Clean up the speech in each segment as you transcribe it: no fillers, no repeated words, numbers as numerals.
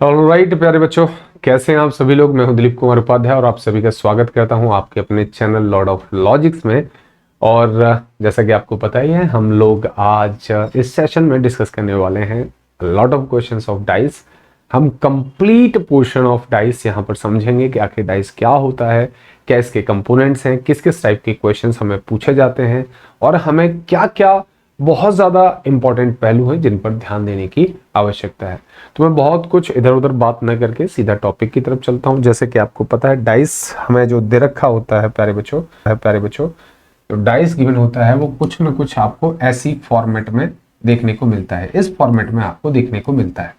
Alright प्यारे बच्चों, कैसे हैं आप सभी लोग। मैं हूं दिलीप कुमार उपाध्याय और आप सभी का स्वागत करता हूं आपके अपने चैनल लॉर्ड ऑफ लॉजिक्स में। और जैसा कि आपको पता ही है, हम लोग आज इस सेशन में डिस्कस करने वाले हैं lot of questions of dice. हम कंप्लीट पोर्शन ऑफ डाइस यहां पर समझेंगे कि आखिर डाइस क्या होता है, क्या इसके कंपोनेंट्स हैं, किस किस टाइप के क्वेश्चंस हमें पूछे जाते हैं और हमें क्या क्या बहुत ज़्यादा इंपॉर्टेंट पहलू हैं जिन पर ध्यान देने की आवश्यकता है। तो मैं बहुत कुछ इधर उधर बात न करके सीधा टॉपिक की तरफ चलता हूं। जैसे कि आपको पता है, डाइस हमें जो दे रखा होता है प्यारे बच्चों, तो डाइस गिवन होता है वो कुछ न कुछ आपको ऐसी फॉर्मेट में देखने को मिलता है, इस फॉर्मेट में आपको देखने को मिलता है।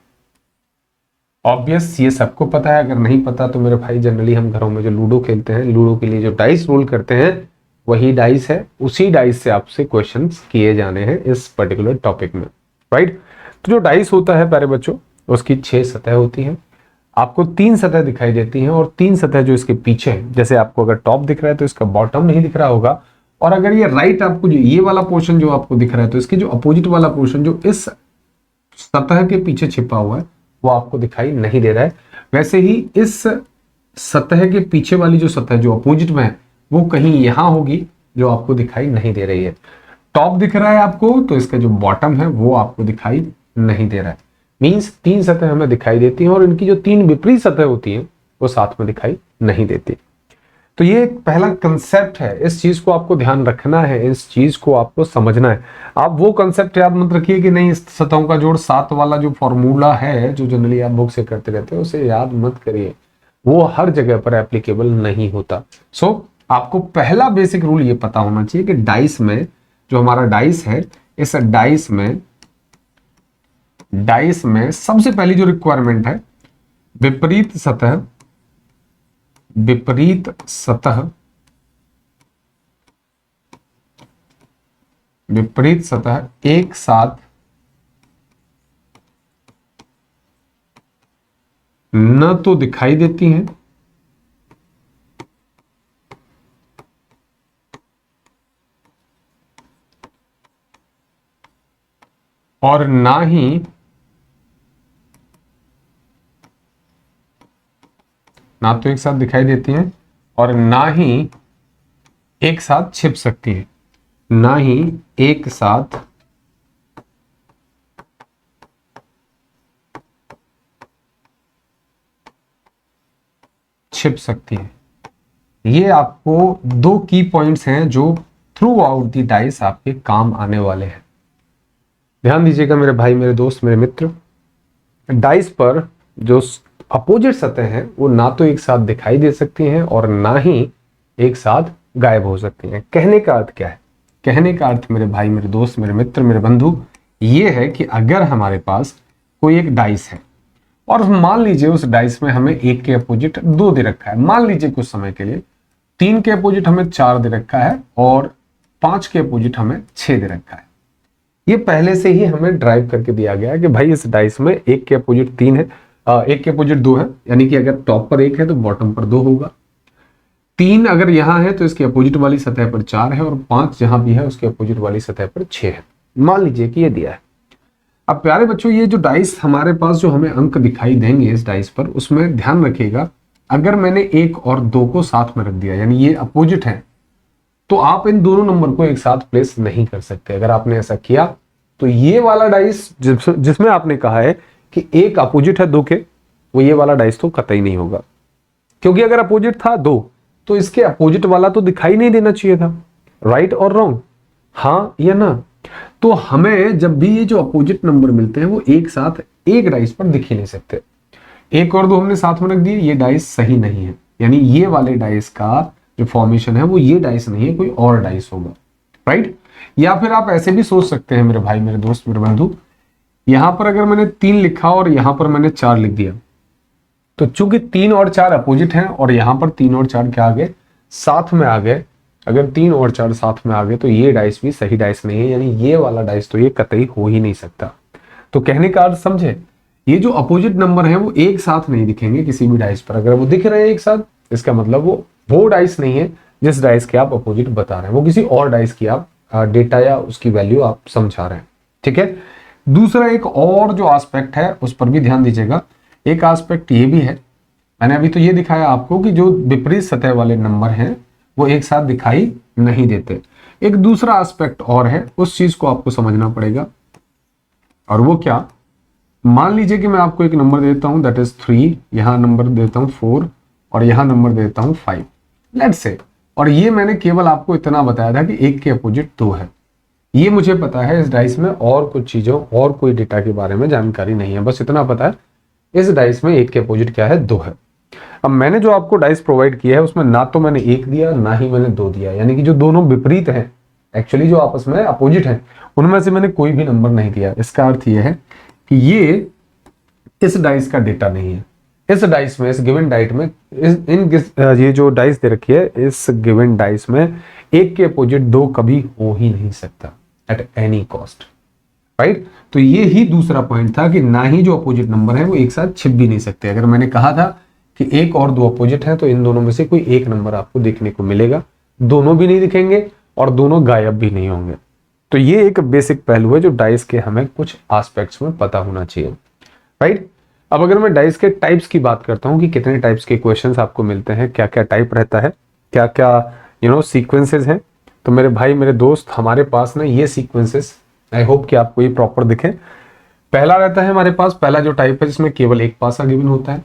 ऑब्वियस ये सबको पता है, अगर नहीं पता तो मेरे भाई जनरली हम घरों में जो लूडो खेलते हैं, लूडो के लिए जो डाइस रोल करते हैं वही डाइस है, उसी डाइस से आपसे क्वेश्चंस किए जाने हैं इस पर्टिकुलर टॉपिक में, राइट। तो जो डाइस होता है प्यारे बच्चों, उसकी 6 सतह होती हैं। आपको 3 सतह दिखाई देती हैं और 3 सतह जो इसके पीछे है, जैसे आपको अगर टॉप दिख रहा है तो इसका बॉटम नहीं दिख रहा होगा, और अगर ये राइट आपको जो ये वाला पोर्शन जो आपको दिख रहा है तो इसके जो अपोजिट वाला पोर्शन जो इस सतह के पीछे छिपा हुआ है वो आपको दिखाई नहीं दे रहा है। वैसे ही इस सतह के पीछे वाली जो सतह जो अपोजिट में है वो कहीं यहां होगी जो आपको दिखाई नहीं दे रही है। टॉप दिख रहा है आपको तो इसका जो बॉटम है वो आपको दिखाई नहीं दे रहा है। मींस 3 सतह हमें दिखाई देती हैं और इनकी जो 3 विपरीत सतह होती हैं वो साथ में दिखाई नहीं देती। तो ये एक पहला कंसेप्ट है, इस चीज को आपको ध्यान रखना है, इस चीज को आपको समझना है। आप वो कंसेप्ट याद मत रखिए कि नहीं, इस सतहों का जोड़ 7 वाला जो फॉर्मूला है जो जनरली आप बुक से करते रहते हैं उसे याद मत करिए, वो हर जगह पर एप्लीकेबल नहीं होता। सो आपको पहला बेसिक रूल ये पता होना चाहिए कि डाइस में जो हमारा डाइस है, इस डाइस में सबसे पहली जो रिक्वायरमेंट है, विपरीत सतह एक साथ न तो दिखाई देती हैं और ना तो एक साथ दिखाई देती हैं और ना ही एक साथ छिप सकती हैं, ना ही एक साथ छिप सकती है। ये आपको 2 की पॉइंट्स हैं जो थ्रू आउट दी डाइस आपके काम आने वाले हैं। ध्यान दीजिएगा मेरे भाई, मेरे दोस्त, मेरे मित्र, डाइस पर जो अपोजिट सतह हैं वो ना तो एक साथ दिखाई दे सकती हैं और ना ही एक साथ गायब हो सकती हैं। कहने का अर्थ क्या है? कहने का अर्थ मेरे भाई, मेरे दोस्त, मेरे मित्र, मेरे बंधु, ये है कि अगर हमारे पास कोई एक डाइस है और मान लीजिए उस डाइस में हमें 1 के अपोजिट 2 दे रखा है, मान लीजिए कुछ समय के लिए 3 के अपोजिट हमें 4 दे रखा है और 5 के अपोजिट हमें 6 दे रखा है। ये पहले से ही हमें ड्राइव करके दिया गया है कि भाई इस डाइस में 1 के अपोजिट 3 है, 1 के अपोजिट 2 है, यानी कि अगर टॉप पर 1 है तो बॉटम पर 2 होगा। 3 अगर यहां है तो इसके अपोजिट वाली सतह पर 4 है और 5 जहां भी है उसके अपोजिट वाली सतह पर 6 है। मान लीजिए कि ये दिया है। अब प्यारे बच्चों, ये जो डाइस हमारे पास जो हमें अंक दिखाई देंगे इस डाइस पर, उसमें ध्यान रखिएगा अगर मैंने 1 और 2 को साथ में रख दिया, यानी ये अपोजिट है, तो आप इन दोनों नंबर को एक साथ प्लेस नहीं कर सकते। अगर आपने ऐसा किया तो ये वाला डाइस जिसमें आपने कहा है कि एक अपोजिट है 2 के, वो ये वाला डाइस तो कतई नहीं होगा, क्योंकि अगर अपोजिट था 2 तो इसके अपोजिट वाला तो दिखाई नहीं देना चाहिए था। राइट और रॉन्ग, हाँ या ना? तो हमें जब भी ये जो अपोजिट नंबर मिलते हैं वो एक साथ एक डाइस पर दिख ही नहीं सकते। 1 और 2 हमने साथ में रख दिए, ये डाइस सही नहीं है, यानी ये वाले डाइस का जो फॉर्मेशन है वो ये डाइस नहीं है, कोई और डाइस होगा, राइट। या फिर आप ऐसे भी सोच सकते हैं मेरे भाई, मेरे दोस्त, मेरे बंधु, यहां पर अगर मैंने 3 लिखा और यहां पर मैंने 4 लिख दिया, तो चूंकि 3 और 4 अपोजिट हैं और यहां पर 3 और 4 क्या आ गए, साथ में आ गए। अगर 3 और 4 साथ में आ गए तो ये डाइस भी सही डाइस नहीं है, यानी ये वाला डाइस तो ये कतई हो ही नहीं सकता। तो कहने का अर्थ समझे, ये जो अपोजिट नंबर है वो एक साथ नहीं दिखेंगे किसी भी डाइस पर। अगर वो दिख रहे हैं एक साथ, इसका मतलब वो डाइस नहीं है जिस डाइस के आप अपोजिट बता रहे हैं, वो किसी और डाइस की आप डेटा या उसकी वैल्यू आप समझा रहे हैं, ठीक है। दूसरा एक और जो एस्पेक्ट है उस पर भी ध्यान दीजिएगा एक एस्पेक्ट ये भी है, मैंने अभी तो ये दिखाया आपको कि जो विपरीत सतह वाले नंबर हैं वो एक साथ दिखाई नहीं देते। एक दूसरा एस्पेक्ट और है, उस चीज को आपको समझना पड़ेगा, और वो क्या, मान लीजिए कि मैं आपको एक नंबर देता हूं दैट इज 3, यहां नंबर देता हूं 4 और यहां नंबर देता हूं 5, लेट्स से, और ये मैंने केवल आपको इतना बताया था कि एक के अपोजिट 2 है। ये मुझे पता है, इस डाइस में और कुछ चीजों और कोई डेटा के बारे में जानकारी नहीं है, बस इतना पता है इस डाइस में एक के अपोजिट क्या है, 2 है। अब मैंने जो आपको डाइस प्रोवाइड किया है उसमें ना तो मैंने 1 दिया ना ही मैंने 2 दिया, यानी कि जो दोनों विपरीत हैं, एक्चुअली जो आपस में अपोजिट हैं, उनमें से मैंने कोई भी नंबर नहीं दिया। इसका अर्थ यह है कि ये इस डाइस का डेटा नहीं है। इस डाइस में, इस गिवन डाइट में, ये जो डाइस दे रखी है इस गिवन डाइस में एक के अपोजिट 2 कभी हो ही नहीं सकता एट एनी कॉस्ट, राइट। तो ये ही दूसरा पॉइंट था कि ना ही जो अपोजिट नंबर है वो एक साथ छिप भी नहीं सकते। अगर मैंने कहा था कि एक और 2 अपोजिट है तो इन दोनों में से कोई एक नंबर आपको देखने को मिलेगा, दोनों भी नहीं दिखेंगे और दोनों गायब भी नहीं होंगे। तो ये एक बेसिक पहलू है जो डाइस के हमें कुछ एस्पेक्ट्स में पता होना चाहिए, राइट। अब अगर मैं डाइस के टाइप्स की बात करता हूं कि कितने टाइप्स के क्वेश्चंस आपको मिलते हैं, क्या क्या टाइप रहता है, क्या क्या सीक्वेंसेस हैं, तो मेरे भाई मेरे दोस्त हमारे पास ना ये सीक्वेंसेस, आई होप कि आपको ये प्रॉपर दिखे। पहला रहता है हमारे पास, पहला जो टाइप है जिसमें केवल एक पासा गिवन होता है,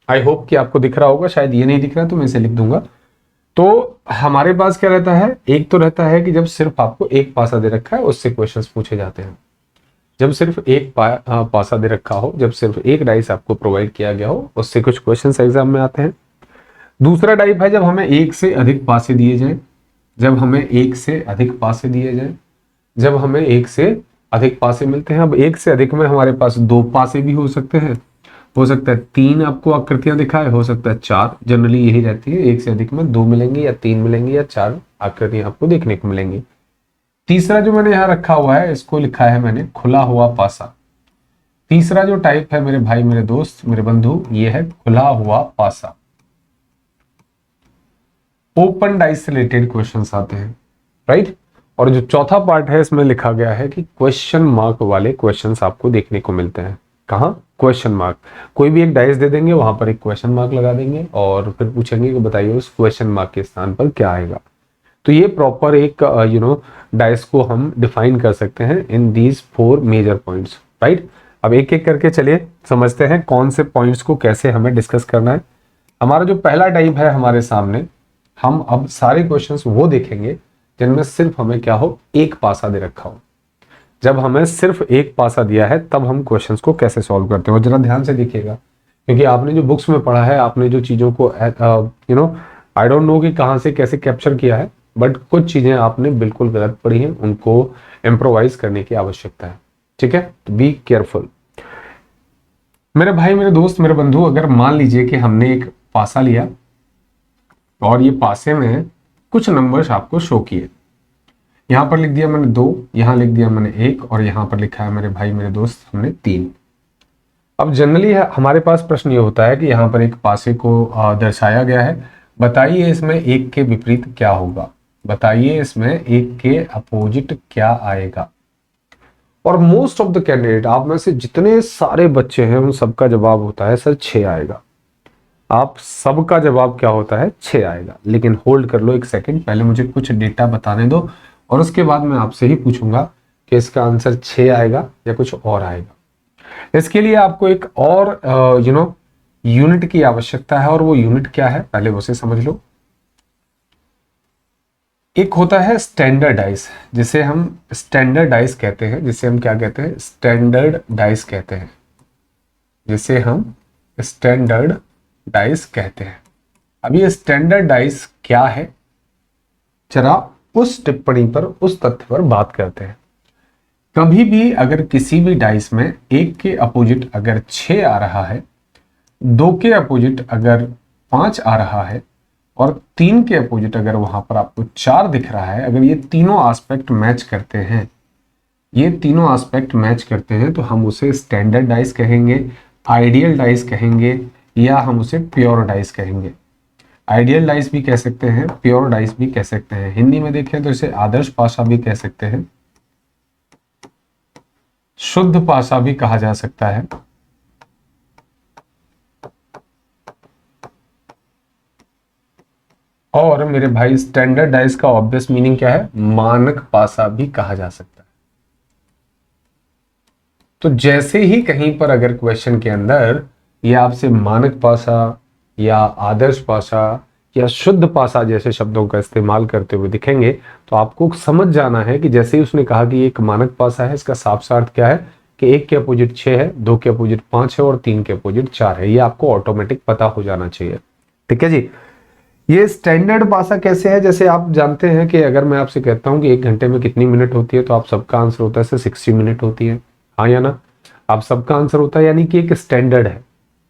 आई होप कि आपको दिख रहा होगा, शायद ये नहीं दिख रहा तो मैं इसे लिख दूंगा। तो हमारे पास क्या रहता है, एक तो रहता है कि जब सिर्फ आपको एक पासा दे रखा है उससे क्वेश्चंस पूछे जाते हैं। जब सिर्फ एक पासा दे रखा हो, जब सिर्फ एक डाइस आपको प्रोवाइड किया गया हो, उससे कुछ क्वेश्चंस एग्जाम में आते हैं। दूसरा टाइप है जब हमें एक से अधिक पासे दिए जाएं, जब हमें एक से अधिक पासे दिए जाएं, जब हमें एक से अधिक पासे मिलते हैं। अब एक से अधिक में हमारे पास 2 पासे भी हो सकते हैं, हो सकता है 3 आपको आकृतियां दिखाए, हो सकता है 4, जनरली यही रहती है, एक से अधिक में 2 मिलेंगे या 3 मिलेंगे या 4 आकृतियां आपको देखने को मिलेंगी। तीसरा जो मैंने यहां रखा हुआ है इसको लिखा है मैंने खुला हुआ पासा। तीसरा जो टाइप है मेरे भाई मेरे दोस्त मेरे बंधु, ये है खुला हुआ पासा। ओपन डाइस से रिलेटेड क्वेश्चंस आते हैं, राइट। और जो चौथा पार्ट है इसमें लिखा गया है कि क्वेश्चन मार्क वाले क्वेश्चंस आपको देखने को मिलते हैं। कहाँ? Question mark. कोई भी एक डाइस दे देंगे, वहां पर एक क्वेश्चन मार्क लगा देंगे और फिर पूछेंगे कि बताइए उस क्वेश्चन मार्क के स्थान पर क्या आएगा। तो ये प्रॉपर एक डाइस को हम डिफाइन कर सकते हैं in these 4 major points, right. अब एक एक करके चलिए समझते हैं कौन से पॉइंट्स को कैसे हमें डिस्कस करना है। हमारा जो पहला टाइप है हमारे सामने, हम अब सारे क्वेश्चंस वो देखेंगे जिनमें सिर्फ हमें क्या हो, एक पासा दे रखा हो। जब हमें सिर्फ एक पासा दिया है तब हम क्वेश्चंस को कैसे सॉल्व करते हैं। और जरा ध्यान से देखिएगा, क्योंकि आपने जो बुक्स में पढ़ा है, आपने जो चीजों को आई डोंट नो कि कहां से कैसे कैप्चर किया है, बट कुछ चीजें आपने बिल्कुल गलत पढ़ी हैं, उनको इम्प्रोवाइज करने की आवश्यकता है, ठीक है। तो बी केयरफुल मेरे भाई मेरे दोस्त मेरे बंधु। अगर मान लीजिए कि हमने एक पासा लिया और ये पासे में कुछ नंबर्स आपको शो किए, यहां पर लिख दिया मैंने 2, यहां लिख दिया मैंने 1 और यहां पर लिखा है मेरे भाई मेरे दोस्त हमने 3। अब जनरली हमारे पास प्रश्न ये होता है कि यहां पर एक पासे को दर्शाया गया है, बताइए इसमें एक के विपरीत क्या होगा, बताइए इसमें एक के अपोजिट क्या आएगा। और मोस्ट ऑफ द कैंडिडेट, आप में से जितने सारे बच्चे हैं उन सबका जवाब होता है सर 6 आएगा। आप सबका जवाब क्या होता है, 6 आएगा। लेकिन होल्ड कर लो एक सेकंड, पहले मुझे कुछ डेटा बताने दो और उसके बाद मैं आपसे ही पूछूंगा कि इसका आंसर 6 आएगा या कुछ और आएगा। इसके लिए आपको एक और यूनिट की आवश्यकता है, और वो यूनिट क्या है पहले उसे समझ लो। एक होता है स्टैंडर्ड डाइस, जिसे हम स्टैंडर्ड डाइस कहते हैं, जिसे हम क्या कहते हैं, स्टैंडर्ड डाइस कहते हैं, जिसे हम स्टैंडर्ड डाइस कहते हैं। अब ये स्टैंडर्ड डाइस क्या है, जरा उस टिप्पणी पर, उस तथ्य पर बात करते हैं। कभी भी अगर किसी भी डाइस में एक के अपोजिट अगर 6 आ रहा है, 2 के अपोजिट अगर 5 आ रहा है और 3 के अपोजिट अगर वहां पर आपको 4 दिख रहा है, अगर ये तीनों एस्पेक्ट मैच करते हैं, ये तीनों एस्पेक्ट मैच करते हैं, तो हम उसे स्टैंडर्ड डाइस कहेंगे, आइडियल डाइस कहेंगे, या हम उसे प्योर डाइस कहेंगे। आइडियल डाइस भी कह सकते हैं, प्योर डाइस भी कह सकते हैं। हिंदी में देखें तो इसे आदर्श पासा भी कह सकते हैं, शुद्ध पासा भी कहा जा सकता है, और मेरे भाई स्टैंडर्ड डाइस का ऑब्वियस मीनिंग क्या है, मानक पासा भी कहा जा सकता है। तो जैसे ही कहीं पर अगर क्वेश्चन के अंदर ये आपसे मानक पासा या आदर्श पासा या शुद्ध पासा जैसे शब्दों का इस्तेमाल करते हुए दिखेंगे, तो आपको समझ जाना है कि जैसे ही उसने कहा कि ये एक मानक पासा है, इसका साफ सा अर्थ क्या है कि 1 के अपोजिट 6 है, 2 के अपोजिट 5 है और 3 के अपोजिट 4 है। ये आपको ऑटोमेटिक पता हो जाना चाहिए। ठीक है जी। ये स्टैंडर्ड पासा कैसे है, जैसे आप जानते हैं कि अगर मैं आपसे कहता हूं कि 1 घंटे में कितनी मिनट होती है, तो आप सबका आंसर होता है 60 मिनट होती है, हाँ या ना। आप सबका आंसर होता है, यानी कि एक स्टैंडर्ड है,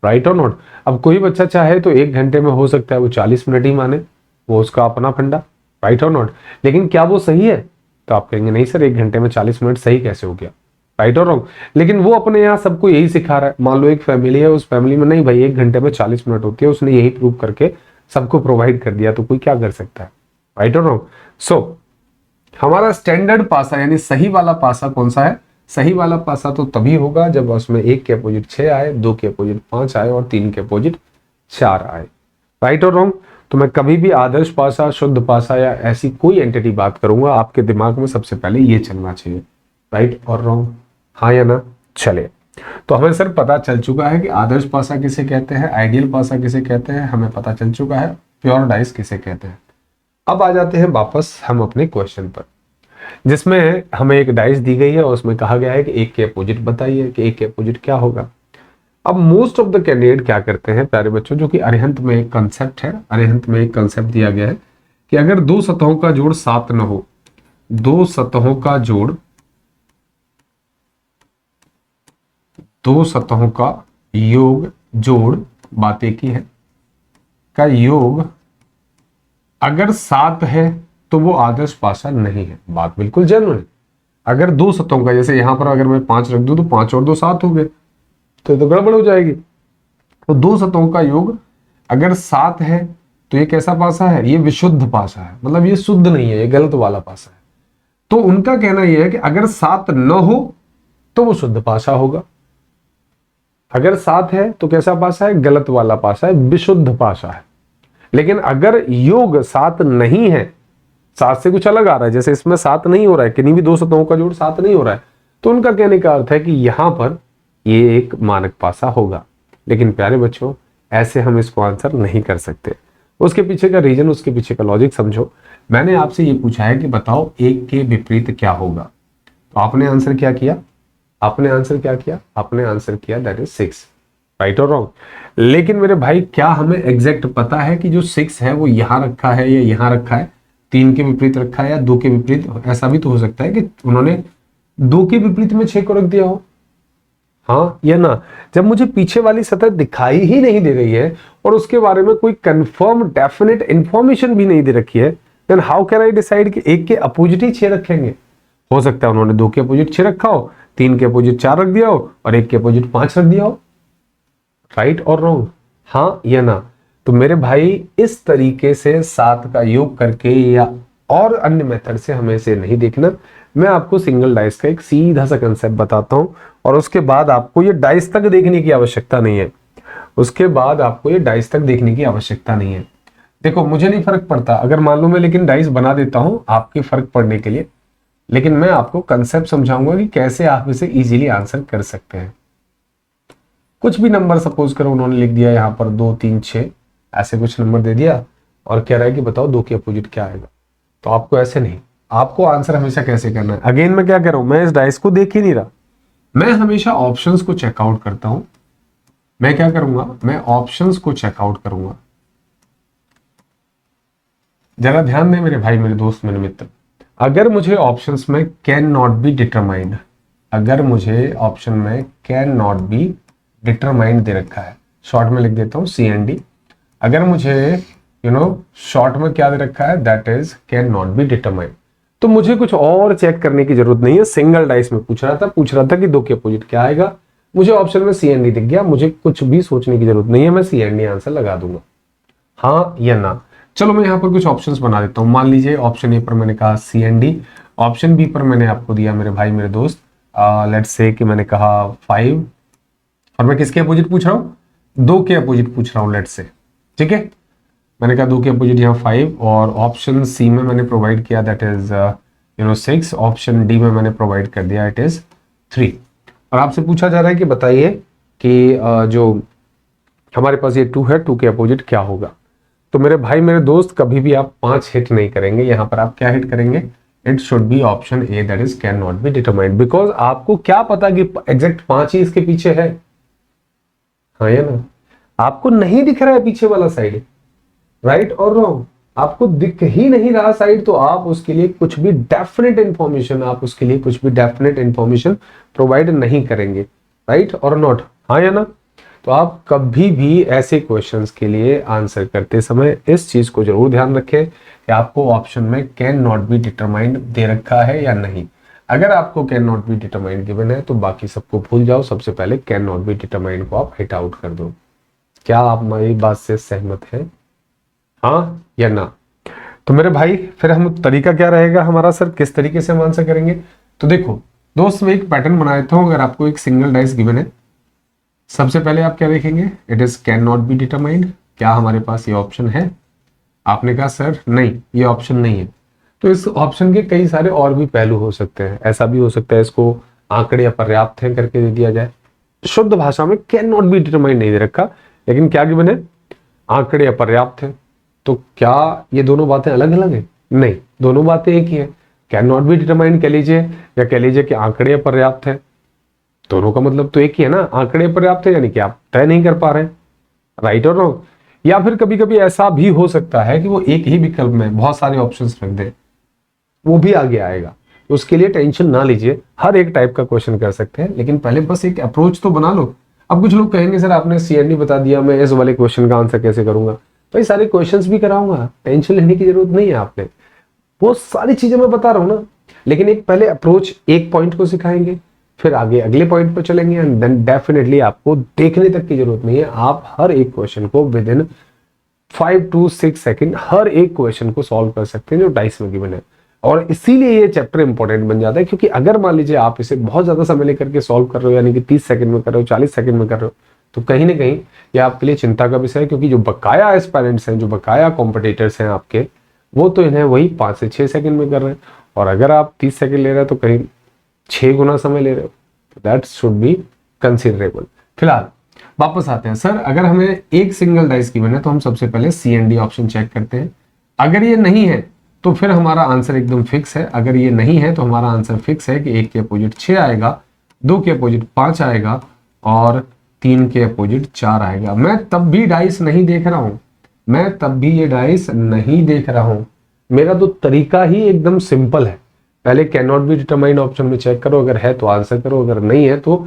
राइट और नॉट। अब कोई बच्चा चाहे तो 1 घंटे में हो सकता है वो 40 मिनट ही माने, वो उसका अपना फंडा, राइट और नॉट। लेकिन क्या वो सही है? तो आप कहेंगे नहीं सर, 1 घंटे में 40 मिनट सही कैसे हो गया, राइट और रॉन्ग। लेकिन वो अपने यहाँ सबको यही सिखा रहा है। मान लो एक फैमिली है, उस फैमिली में नहीं भाई 1 घंटे में 40 मिनट होती है, उसने यही प्रूव करके सबको प्रोवाइड कर दिया, तो कोई क्या कर सकता है, राइट और रॉन्ग। सो हमारा स्टैंडर्ड पासा यानी सही वाला पासा कौन सा है? सही वाला पासा तो तभी होगा जब उसमें 1 के अपोजिट 6 आए, 2 के अपोजिट 5 आए और 3 के अपोजिट 4 आए, राइट और रॉन्ग। तो मैं कभी भी आदर्श पासा, शुद्ध पासा या ऐसी कोई एंटिटी बात करूंगा, आपके दिमाग में सबसे पहले ये चलना चाहिए, राइट और रॉन्ग, हाँ या ना। चले, तो हमें सर पता चल चुका है कि आदर्श पासा किसे कहते हैं, आइडियल पासा किसे कहते हैं, हमें पता चल चुका है प्योर डाइस किसे कहते हैं। अब आ जाते हैं वापस हम अपने क्वेश्चन पर, जिसमें हमें एक डाइस दी गई है और उसमें कहा गया है कि 1 के अपोजिट बताइए कि 1 के अपोजिट क्या होगा। अब मोस्ट ऑफ द कैंडिडेट क्या करते हैं प्यारे बच्चों, जो कि अरिहंत में एक कंसेप्ट है, अरिहंत में एक कंसेप्ट दिया गया है कि अगर दो सतहों का जोड़ 7 न हो, दो सतहों का जोड़, दो सतहों का योग जोड़, बात एक ही है, का योग अगर 7 है तो वो आदर्श पासा नहीं है। बात बिल्कुल जेन्युइन है। अगर दो सतहों का, जैसे यहां पर अगर मैं 5 रख दूं तो 5 और 2 7 हो गए, तो गड़बड़ हो जाएगी। तो दो सतहों का योग अगर 7 है तो ये कैसा पासा है? ये विशुद्ध पासा है, मतलब ये शुद्ध नहीं है, ये गलत वाला पासा है। तो उनका कहना यह है कि अगर 7 न हो तो वो शुद्ध पासा होगा, अगर 7 है तो कैसा पासा है? गलत वाला पासा है, विशुद्ध पासा है। लेकिन अगर योग 7 नहीं है, 7 से कुछ अलग आ रहा है, जैसे इसमें 7 नहीं हो रहा है, किन्हीं भी दो सतहों का जोड़ 7 नहीं हो रहा है, तो उनका कहने का अर्थ है कि यहां पर ये एक मानक पासा होगा। लेकिन प्यारे बच्चों, ऐसे हम इसको आंसर नहीं कर सकते। उसके पीछे का रीजन, उसके पीछे का लॉजिक समझो। मैंने आपसे ये पूछा है कि बताओ 1 के विपरीत क्या होगा, तो आपने आंसर क्या किया? आपने आंसर क्या किया? आपने आंसर किया दैट इज 6, राइट और रॉन्ग। लेकिन मेरे भाई क्या हमें एग्जैक्ट पता है कि जो 6 है वो यहां रखा है या यहां रखा है, 3 के विपरीत रखा है या 2 के विपरीत? ऐसा भी तो हो सकता है कि उन्होंने 2 के विपरीत में 6 को रख दिया हो, हाँ या ना। जब मुझे पीछे वाली सतह दिखाई ही नहीं दे रही है और उसके बारे में कोई कंफर्म डेफिनेट इंफॉर्मेशन भी नहीं दे रखी है, then how can I decide कि 1 के अपोजिट ही 6 रखेंगे? हो सकता है उन्होंने 2 के अपोजिट 6 रखा हो, 3 के अपोजिट 4 रख दिया हो और 1 के अपोजिट 5 रख दिया हो, राइट और रॉन्ग, हाँ या ना। तो मेरे भाई इस तरीके से 7 का योग करके या और अन्य मेथड से हमें इसे नहीं देखना। मैं आपको सिंगल डाइस का एक सीधा सा कंसेप्ट बताता हूं और उसके बाद आपको ये डाइस तक देखने की आवश्यकता नहीं है, उसके बाद आपको ये डाइस तक देखने की आवश्यकता नहीं है। देखो मुझे नहीं फर्क पड़ता अगर मान लो मैं लेकिन डाइस बना देता हूं आपके फर्क पड़ने के लिए, लेकिन मैं आपको कंसेप्ट समझाऊंगा कि कैसे आप इसे इजीली आंसर कर सकते हैं। कुछ भी नंबर सपोज करो उन्होंने लिख दिया यहाँ पर 2 3 6 ऐसे कुछ नंबर दे दिया और कह रहा है कि बताओ 2 के अपोजिट क्या आएगा। तो आपको ऐसे नहीं, आपको आंसर हमेशा कैसे करना है? अगेन मैं क्या कर रहा हूं, मैं इस डाइस को देख ही नहीं रहा, मैं हमेशा ऑप्शंस को चेकआउट करता हूं। मैं क्या करूंगा, मैं ऑप्शंस को चेकआउट करूंगा। जरा ध्यान दें मेरे भाई, मेरे दोस्त, मेरे मित्र। अगर मुझे ऑप्शंस में कैन नॉट बी डिटरमाइंड, अगर मुझे ऑप्शन में कैन नॉट बी डिटरमाइंड दे रखा है, शॉर्ट में लिख देता हूं CND। अगर मुझे शॉर्ट में क्या दे रखा है, that is cannot be determined, तो मुझे कुछ और चेक करने की जरूरत नहीं है। सिंगल डाइस में पूछ रहा था कि 2 के अपोजिट क्या आएगा, मुझे ऑप्शन में CND दिख गया, मुझे कुछ भी सोचने की जरूरत नहीं है, मैं CND आंसर लगा दूंगा, हाँ या ना। चलो मैं यहाँ पर कुछ ऑप्शंस बना देता हूँ। मान लीजिए ऑप्शन ए पर मैंने कहा CND, ऑप्शन बी पर मैंने आपको दिया मेरे भाई मेरे दोस्त लेट्स से कि मैंने कहा 5, और मैं किसके अपोजिट पूछ रहा हूँ? 2 के अपोजिट पूछ रहा हूँ लेट्स से, ठीक है। मैंने कहा 2 के अपोजिट यहाँ 5, और ऑप्शन सी में मैंने प्रोवाइड किया दैट इज 6, ऑप्शन डी में मैंने प्रोवाइड कर दिया इट इज 3। और आपसे पूछा जा रहा है कि बताइए कि जो हमारे पास ये 2 है, 2 के अपोजिट क्या होगा। तो मेरे भाई मेरे दोस्त, कभी भी आप 5 हिट नहीं करेंगे, यहाँ पर आप क्या हिट करेंगे, it should be option A that is cannot be determined, because आपको क्या पता कि एग्जैक्ट 5 ही इसके पीछे है। हाँ या ना, आपको नहीं दिख रहा है पीछे वाला साइड, राइट और रॉन्ग, आपको दिख ही नहीं रहा साइड, तो आप उसके लिए कुछ भी डेफिनेट इंफॉर्मेशन प्रोवाइड नहीं करेंगे, राइट और नॉट, हाँ या ना। तो आप कभी भी ऐसे क्वेश्चंस के लिए आंसर करते समय इस चीज को जरूर ध्यान रखें कि आपको ऑप्शन में कैन नॉट बी डिटरमाइंड दे रखा है या नहीं। अगर आपको can not be determined given है तो बाकी सबको भूल जाओ, सबसे पहले कैन नॉट बी डिटरमाइंड को आप हिट आउट कर दो। क्या आप मेरी बात से सहमत हैं, हाँ या ना? तो मेरे भाई फिर हम तरीका क्या रहेगा हमारा, सर किस तरीके से हम आंसर करेंगे? तो देखो दोस्त, मैं एक पैटर्न बना देता हूं। अगर आपको एक सिंगल डाइस गिवन है, सबसे पहले आप क्या देखेंगे, it is cannot be determined, क्या हमारे पास ये ऑप्शन है? आपने कहा सर नहीं, ये ऑप्शन नहीं है। तो इस ऑप्शन के कई सारे और भी पहलू हो सकते हैं। ऐसा भी हो सकता है इसको आंकड़े अपर्याप्त हैं करके दे दिया जाए। शुद्ध भाषा में कैन नॉट बी डिटरमाइंड नहीं दे रखा, लेकिन क्या गिवन है, आंकड़े अपर्याप्त हैं। तो क्या ये दोनों बातें अलग अलग हैं? नहीं, दोनों बातें एक ही है। कैन नॉट बी डिटरमाइंड कह लीजिए या कह लीजिए कि आंकड़े अपर्याप्त है, दोनों का मतलब तो एक ही है ना। आंकड़े पर्याप्त है यानी कि आप तय नहीं कर पा रहे हैं, राइट और रॉन्ग। या फिर कभी कभी ऐसा भी हो सकता है कि वो एक ही विकल्प में बहुत सारे ऑप्शंस रख दे, वो भी आगे आएगा। तो उसके लिए टेंशन ना लीजिए, हर एक टाइप का क्वेश्चन कर सकते हैं, लेकिन पहले बस एक अप्रोच तो बना लो। अब कुछ लोग कहेंगे सर आपने CND बता दिया, मैं इस वाले क्वेश्चन का आंसर कैसे करूंगा? भाई सारे क्वेश्चंस भी कराऊंगा, टेंशन लेने की जरूरत नहीं है आपने, वो सारी चीजें मैं बता रहा हूं ना। लेकिन एक पहले अप्रोच, एक पॉइंट को सिखाएंगे, फिर आगे अगले पॉइंट पर चलेंगे, एंड देन डेफिनेटली आपको देखने तक की जरूरत नहीं है। आप हर एक क्वेश्चन को विद इन 5 to 6 सेकंड हर एक क्वेश्चन को सॉल्व कर सकते हैं जो डाइस में गिवन है। और इसीलिए ये चैप्टर इंपॉर्टेंट बन जाता है, क्योंकि अगर मान लीजिए आप इसे बहुत ज्यादा समय लेकर के सॉल्व कर रहे हो, यानी कि 30 सेकंड में कर रहे हो, 40 सेकंड में कर रहे हो, तो कहीं ना कहीं ये आपके लिए चिंता का विषय है। क्योंकि जो बकाया एस्पायरेंट्स हैं, जो बकाया कॉम्पिटिटर्स हैं आपके, वो तो इन्हें वही 5 से 6 सेकंड में कर रहे हैं, और अगर आप 30 सेकंड ले रहे हैं तो कहीं 6 गुना समय ले रहे हो। That should be considerable. फिलहाल वापस आते हैं। सर अगर हमें एक सिंगल डाइस गिवन है तो हम सबसे पहले CND ऑप्शन चेक करते हैं। अगर ये नहीं है तो फिर हमारा आंसर एकदम फिक्स है। अगर ये नहीं है तो हमारा आंसर फिक्स है कि 1 के अपोजिट 6 आएगा, 2 के अपोजिट 5 आएगा और 3 के अपोजिट 4 आएगा। मैं तब भी डाइस नहीं देख रहा हूं, मैं तब भी ये डाइस नहीं देख रहा हूं। मेरा तो तरीका ही एकदम सिंपल है। पहले can not be determined option में चेक करो, अगर है तो आंसर करो, अगर नहीं है तो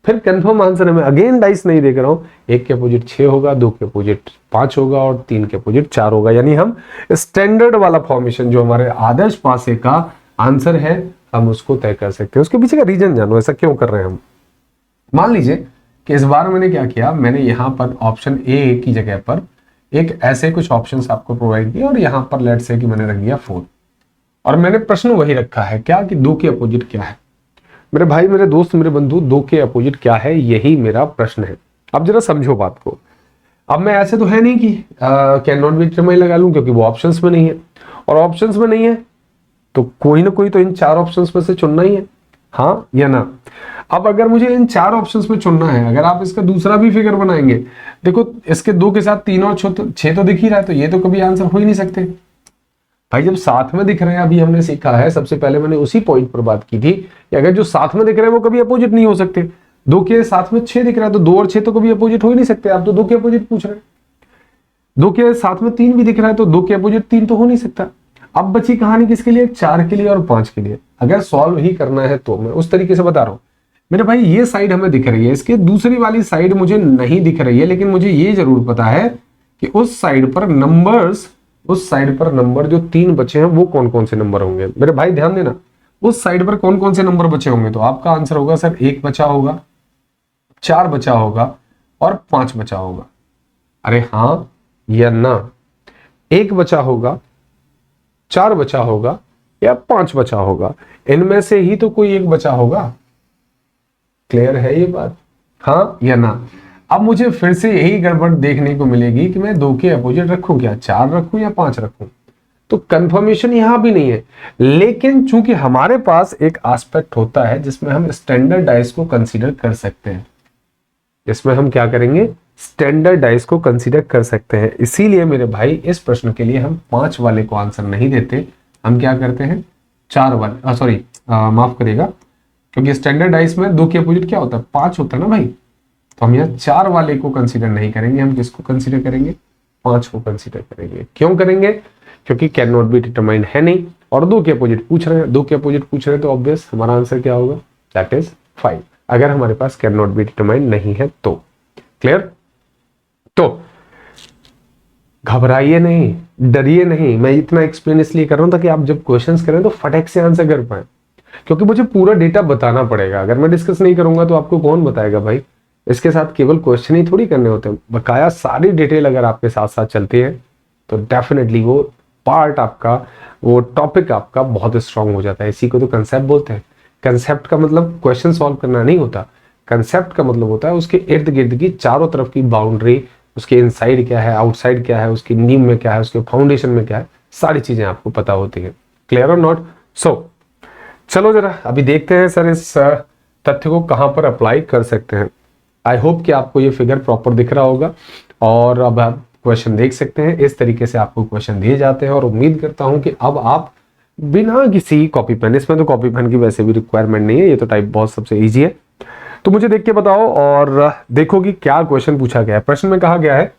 फिर कंफर्म आंसर है। मैं अगेन डाइस नहीं देख रहा हूं। 1 के अपोजिट 6 होगा, 2 के अपोजिट 5 होगा और 3 के अपोजिट 4 होगा। यानी हम स्टैंडर्ड वाला फॉर्मेशन जो हमारे आदर्श पासे का आंसर है, हम उसको तय कर सकते हैं। उसके पीछे का रीजन जानो, ऐसा क्यों कर रहे हैं हम। मान लीजिए कि इस बार मैंने क्या किया, मैंने यहां पर ऑप्शन ए की जगह पर एक ऐसे कुछ ऑप्शंस आपको प्रोवाइड किए और यहां पर लेट्स से कि मैंने रख दिया 4, और मैंने प्रश्न वही रखा है क्या कि 2 के अपोजिट क्या है। मेरे भाई मेरे दोस्त मेरे बंधु, 2 के अपोजिट क्या है, यही मेरा प्रश्न है। अब जरा समझो बात को। अब मैं ऐसे तो है नहीं कि कैन नॉट बी डिटरमाइंड लगा लूं, क्योंकि वो ऑप्शंस में नहीं है, और ऑप्शंस में नहीं है तो कोई ना कोई तो इन 4 ऑप्शंस में से चुनना ही है, हाँ या ना। अब अगर मुझे इन 4 ऑप्शंस में चुनना है, अगर आप इसका दूसरा भी फिगर बनाएंगे, देखो इसके 2 के साथ 3 और 6 तो दिख ही रहा है, तो ये तो कभी आंसर हो ही नहीं सकते। भाई जब साथ में दिख रहे हैं, अभी हमने सीखा है, सबसे पहले मैंने उसी पॉइंट पर बात की थी कि अगर जो साथ में दिख रहे हैं वो कभी अपोजिट नहीं हो सकते। 2 के साथ में 6 दिख रहा है तो 2 और 6 तो कभी अपोजिट हो ही नहीं सकते। आप तो 2 के अपोजिट पूछ रहे हैं। 2 के साथ में 3 भी दिख रहा है तो 2 के अपोजिट 3 तो हो नहीं सकता। अब बची कहानी किसके लिए, 4 के लिए और 5 के लिए। अगर सॉल्व ही करना है तो मैं उस तरीके से बता रहा हूं। मेरे भाई ये साइड हमें दिख रही है, इसके दूसरी वाली साइड मुझे नहीं दिख रही है, लेकिन मुझे ये जरूर पता है कि उस साइड पर नंबर जो 3 बचे हैं वो कौन कौन से नंबर होंगे। मेरे भाई ध्यान देना, उस साइड पर कौन कौन से नंबर बचे होंगे। तो आपका आंसर होगा सर 1 बचा होगा, 4 बचा होगा और 5 बचा होगा। अरे हाँ या ना, 1 बचा होगा, 4 बचा होगा या 5 बचा होगा, इनमें से ही तो कोई एक बचा होगा। क्लियर है ये बात, हाँ या ना। अब मुझे फिर से यही गड़बड़ देखने को मिलेगी कि मैं 2 के अपोजिट रखूं, क्या 4 रखूं या 5 रखूं, तो कंफर्मेशन यहां भी नहीं है। लेकिन चूंकि हमारे पास एक एस्पेक्ट होता है जिसमें हम स्टैंडर्ड डाइस को कंसीडर कर सकते हैं, जिसमें हम क्या करेंगे, स्टैंडर्ड डाइस को कंसीडर कर सकते हैं, इसीलिए मेरे भाई इस प्रश्न के लिए हम 5 वाले को आंसर नहीं देते, हम क्या करते हैं 4 वाले, सॉरी माफ करिएगा, क्योंकि स्टैंडर्ड डाइस में 2 के अपोजिट क्या होता है, 5 होता है ना भाई, तो हम यहाँ 4 वाले को कंसीडर नहीं करेंगे, हम किसको कंसीडर करेंगे, 5 को कंसीडर करेंगे। क्यों करेंगे, क्योंकि कैन नॉट बी डिटरमाइंड है नहीं और 2 के अपोजिट पूछ रहे हैं, 2 के अपोजिट पूछ रहे हैं, तो ऑब्वियस हमारा आंसर क्या होगा, दैट इज 5, अगर हमारे पास कैन नॉट बी डिटरमाइंड नहीं है तो। क्लियर, तो घबराइए नहीं, डरिए नहीं, मैं इतना एक्सप्लेन इसलिए कर रहा हूं ताकि आप जब क्वेश्चंस करें तो फटाक से आंसर कर पाए, क्योंकि मुझे पूरा डेटा बताना पड़ेगा, अगर मैं डिस्कस नहीं करूंगा तो आपको कौन बताएगा भाई। इसके साथ केवल क्वेश्चन ही थोड़ी करने होते हैं, बकाया सारी डिटेल अगर आपके साथ साथ चलती है तो डेफिनेटली वो पार्ट आपका, वो टॉपिक आपका बहुत स्ट्रांग हो जाता है। इसी को तो कंसेप्ट बोलते हैं। कंसेप्ट का मतलब क्वेश्चन सॉल्व करना नहीं होता, कंसेप्ट का मतलब होता है उसके इर्द गिर्द की चारों तरफ की बाउंड्री, उसके इनसाइड क्या है, आउटसाइड क्या है, उसकी नींव में क्या है, उसके फाउंडेशन में क्या है, सारी चीजें आपको पता होती है। Clear or not? सो चलो जरा अभी देखते हैं सर इस तथ्य को कहां पर अप्लाई कर सकते हैं। आई होप कि आपको ये फिगर प्रॉपर दिख रहा होगा और अब आप क्वेश्चन देख सकते हैं। इस तरीके से आपको क्वेश्चन दिए जाते हैं और उम्मीद करता हूं कि अब आप बिना किसी कॉपी पेन, इसमें तो कॉपी पेन की वैसे भी रिक्वायरमेंट नहीं है, ये तो टाइप बहुत सबसे ईजी है, तो मुझे देख के बताओ और देखो कि क्या क्वेश्चन पूछा गया है। प्रश्न में कहा गया है,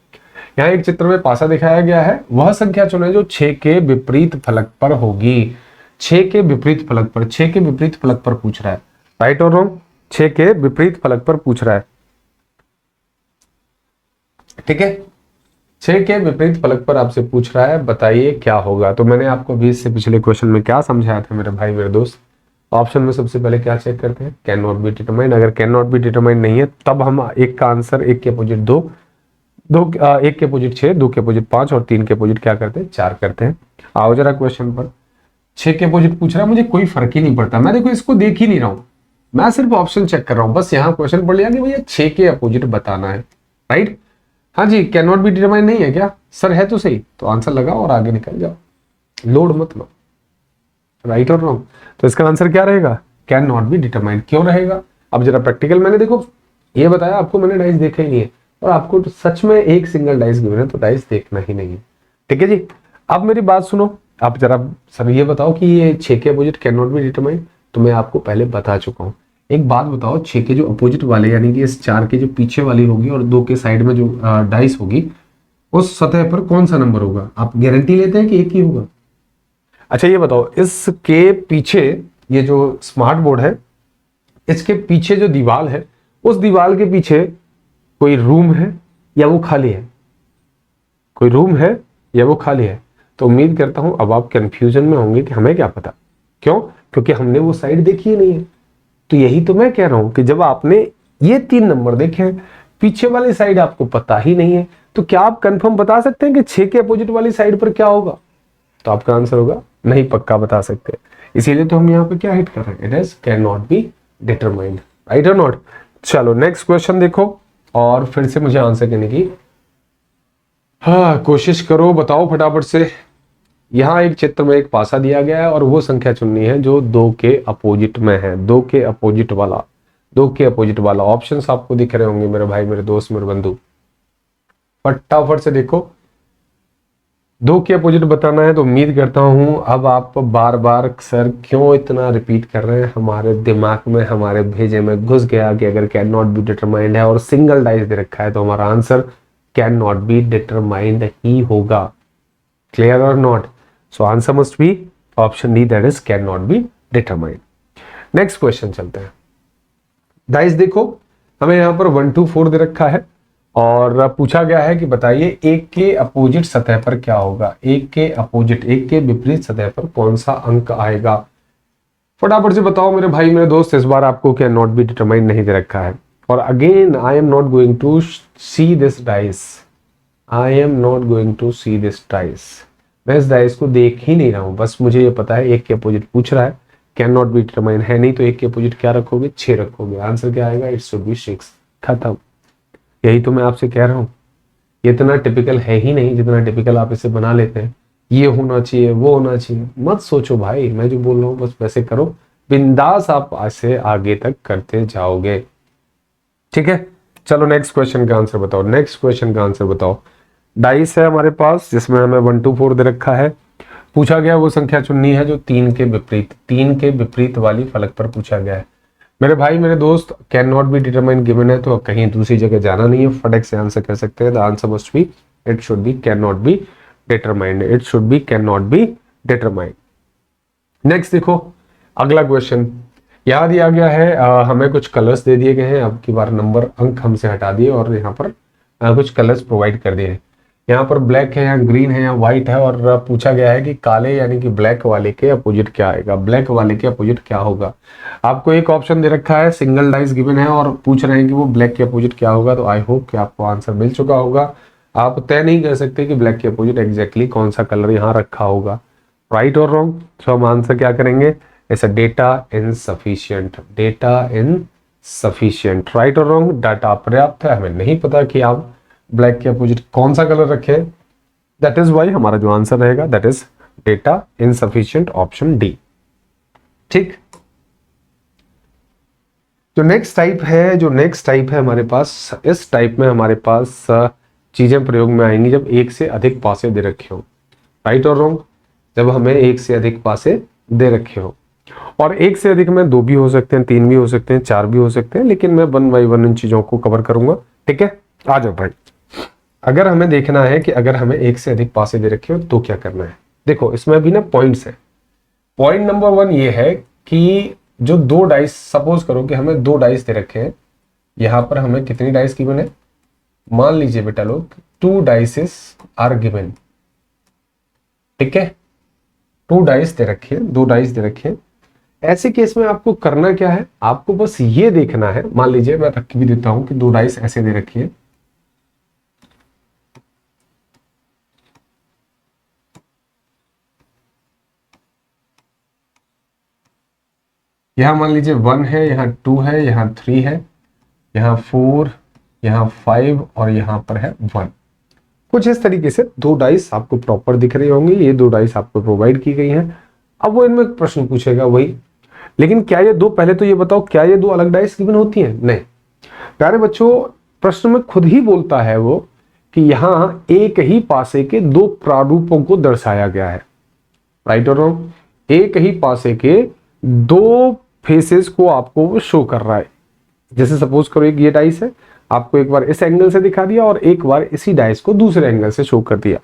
यहाँ एक चित्र में पासा दिखाया गया है, वह संख्या चुने जो 6 के विपरीत फलक पर होगी। 6 के विपरीत फलक पर, 6 के विपरीत फलक पर पूछ रहा है, राइट और रॉन्ग? 6 के विपरीत फलक पर पूछ रहा है, ठीक है, 6 के विपरीत फलक पर आपसे पूछ रहा है, बताइए क्या होगा। तो मैंने आपको अभी इससे पिछले क्वेश्चन में क्या समझाया था मेरे भाई मेरे दोस्त, ऑप्शन में सबसे पहले क्या चेक करते हैं, कैन नॉट बी डिटरमाइंड। अगर कैन नॉट बी डिटरमाइंड नहीं है तब हम एक का आंसर, एक के अपोजिट 2, एक के अपोजिट 6, 2 के अपोजिट 5 और 3 के अपोजिट क्या करते हैं, 4 करते हैं। आओ जरा क्वेश्चन पर, 6 के अपोजिट पूछ रहा है, मुझे कोई फर्क ही नहीं पड़ता, मैं देखो इसको देख ही नहीं रहा हूं, मैं सिर्फ ऑप्शन चेक कर रहा हूं, बस यहाँ क्वेश्चन पढ़ लिया कि भैया 6 के अपोजिट बताना है, राइट। हाँ जी, कैन नॉट बी डिटरमाइंड नहीं है क्या सर, है तो सही, तो आंसर लगाओ और आगे निकल जाओ, लोड मत लो, राइट और रॉन्ग। तो इसका आंसर क्या रहेगा, कैन नॉट बी डिटरमाइंड। क्यों रहेगा, अब जरा प्रैक्टिकल, मैंने देखो ये बताया आपको, मैंने डाइस देखा ही नहीं है और आपको तो सच में एक सिंगल डाइस गिवन है तो डाइस देखना ही नहीं है, ठीक है जी। अब मेरी बात सुनो, आप जरा सर ये बताओ कि ये 6 के opposite can not be determined, तो मैं आपको पहले बता चुका हूँ। एक बात बताओ, 6 के जो अपोजिट वाले यानी कि इस 4 के जो पीछे वाली होगी और 2 के साइड में जो डाइस होगी, उस सतह पर कौन सा नंबर होगा, आप गारंटी लेते हैं कि एक ही होगा? अच्छा ये बताओ, इसके पीछे ये जो स्मार्ट बोर्ड है, इसके पीछे जो दीवार है, उस दीवार के पीछे कोई रूम है या वो खाली है, कोई रूम है या वो खाली है? तो उम्मीद करता हूं अब आप कंफ्यूजन में होंगे कि हमें क्या पता, क्यों, क्योंकि हमने वो साइड देखी ही नहीं है। तो यही तो मैं कह रहा हूं कि जब आपने ये 3 नंबर देखे हैं, पीछे वाली साइड आपको पता ही नहीं है, तो क्या आप कंफर्म बता सकते हैं कि 6 के अपोजिट वाली साइड पर क्या होगा? तो आपका आंसर होगा नहीं, पक्का बता सकते। इसीलिए तो हम यहाँ पे क्या हिट कर रहे हैं, it is cannot be determined, right और नॉट। चलो नेक्स्ट क्वेश्चन देखो और फिर से मुझे आंसर करने की कोशिश करो, बताओ फटाफट से। यहाँ एक चित्र में एक पासा दिया गया है और वो संख्या चुननी है जो 2 के अपोजिट में है, 2 के अपोजिट वाला, 2 के अपोजिट वाला। ऑप्शंस आपको दिख रहे होंगे मेरे भाई मेरे दोस्त मेरे बंधु, फटाफट से देखो। 2 के अपोजिट बताना है तो उम्मीद करता हूं अब आप बार बार सर क्यों इतना रिपीट कर रहे हैं, हमारे दिमाग में, हमारे भेजे में घुस गया कि अगर कैन नॉट बी डिटरमाइंड है और सिंगल डाइस दे रखा है तो हमारा answer cannot be determined ही होगा। Clear or not? So answer must be option D, that is cannot be determined. Next question चलते हैं। डाइस देखो, हमें यहाँ पर 1 2 4 दे रखा है और पूछा गया है कि बताइए 1 के अपोजिट सतह पर क्या होगा, 1 के अपोजिट, 1 के विपरीत सतह पर कौन सा अंक आएगा। फटाफट से बताओ मेरे भाई मेरे दोस्त, इस बार आपको कैन नॉट बी डिटरमाइंड नहीं दे रखा है। और again I am not going to see this dice, I am not going to see this dice, मैं इस डाइस को देख ही नहीं रहा हूं, बस मुझे ये पता है 1 के अपोजिट पूछ रहा है, कैन नॉट बी डिटरमाइंड है नहीं, तो 1 के अपोजिट क्या रखोगे, 6 रखोगे। आंसर क्या आएगा, इट शुड बी 6। खत्म, यही तो मैं आपसे कह रहा हूँ, ये इतना टिपिकल है ही नहीं जितना टिपिकल आप इसे बना लेते हैं। ये होना चाहिए, वो होना चाहिए, मत सोचो भाई, मैं जो बोल रहा हूँ बस वैसे करो, बिंदास आप ऐसे आगे तक करते जाओगे। ठीक है, चलो नेक्स्ट क्वेश्चन का आंसर बताओ, नेक्स्ट क्वेश्चन का आंसर बताओ। डाइस है हमारे पास जिसमें हमें 1 to 4 दे रखा है। पूछा गया वो संख्या चुननी है जो 3 के विपरीत वाली फलक पर पूछा गया है। मेरे भाई मेरे दोस्त, can not be determine given है तो कहीं दूसरी जगह जाना नहीं है, फटक से आंसर कर सकते हैं। The answer must B, it should be can not be determined, it should be can not be determined. Next देखो अगला क्वेश्चन, यहाँ दिया गया है हमें कुछ कलर्स दे दिए गए हैं, अब की बार नंबर अंक हमसे हटा दिए और यहाँ पर कुछ कलर्स प्रोवाइड कर दिए हैं। यहाँ पर ब्लैक है, यहाँ ग्रीन है, यहाँ व्हाइट है, और पूछा गया है कि काले यानी कि ब्लैक वाले के अपोजिट क्या आएगा, ब्लैक वाले के अपोजिट क्या होगा। आपको एक ऑप्शन दे रखा है, सिंगल डाइस गिवन है और पूछ रहे हैं कि वो ब्लैक के अपोजिट क्या होगा। तो आई होप कि आपको आंसर मिल चुका होगा। आप तय नहीं कर सकते कि ब्लैक के अपोजिट एग्जैक्टली कौन सा कलर यहाँ रखा होगा, राइट और रॉन्ग। तो हम आंसर क्या करेंगे, ऐसा data insufficient, data insufficient, right और रॉन्ग। डाटा अपर्याप्त है, हमें नहीं पता कि आप ब्लैक के अपोजिट कौन सा कलर रखे, दैट इज वाई हमारा जो आंसर रहेगा that is data insufficient, option D. ठीक, जो नेक्स्ट टाइप है हमारे पास, इस टाइप में हमारे पास चीजें प्रयोग में आएंगी जब एक से अधिक पासे दे रखे हो, राइट और रॉन्ग। जब हमें एक से अधिक पासे दे रखे हो, और एक से अधिक में 2 भी हो सकते हैं, 3 भी हो सकते हैं, 4 भी हो सकते हैं, लेकिन मैं 1 बाई 1 इन चीजों को कवर करूंगा। ठीक है, आ जाओ भाई। अगर हमें देखना है कि अगर हमें एक से अधिक पासे दे रखे हो तो क्या करना है, देखो इसमें भी ना पॉइंट्स है। पॉइंट नंबर 1 ये है कि जो 2 डाइस, सपोज करो कि हमें 2 डाइस दे रखे हैं, यहां पर हमें कितनी डाइस गिवन है, मान लीजिए बेटा लोग 2 डाइसेस आर गिवन। ठीक है, 2 डाइस दे रखे हैं, 2 डाइस दे रखे हैं। ऐसे केस में आपको करना क्या है, आपको बस ये देखना है, मान लीजिए मैं रख भी देता हूं कि 2 डाइस ऐसे दे रखी है, यहां मान लीजिए 1 है, यहां 2 है, यहां 3 है, यहां 4, यहां 5 और यहां पर है 1। कुछ इस तरीके से 2 डाइस आपको प्रॉपर दिख रही होंगी, ये 2 डाइस आपको प्रोवाइड की गई हैं। अब वो इनमें प्रश्न पूछेगा वही, लेकिन क्या ये 2, पहले तो ये बताओ क्या ये 2 अलग डाइस गिवन होती हैं, नहीं प्यारे बच्चों, प्रश्न में खुद ही बोलता है वो कि यहां एक ही पासे के 2 प्रारूपों को दर्शाया गया है, राइट और रॉन्ग। एक ही पासे के 2 फेसेस को आपको वो शो कर रहा है। जैसे सपोज करो एक ये डाइस है, आपको एक बार इस एंगल से दिखा दिया और एक बार इसी डाइस को दूसरे एंगल से शो कर दिया,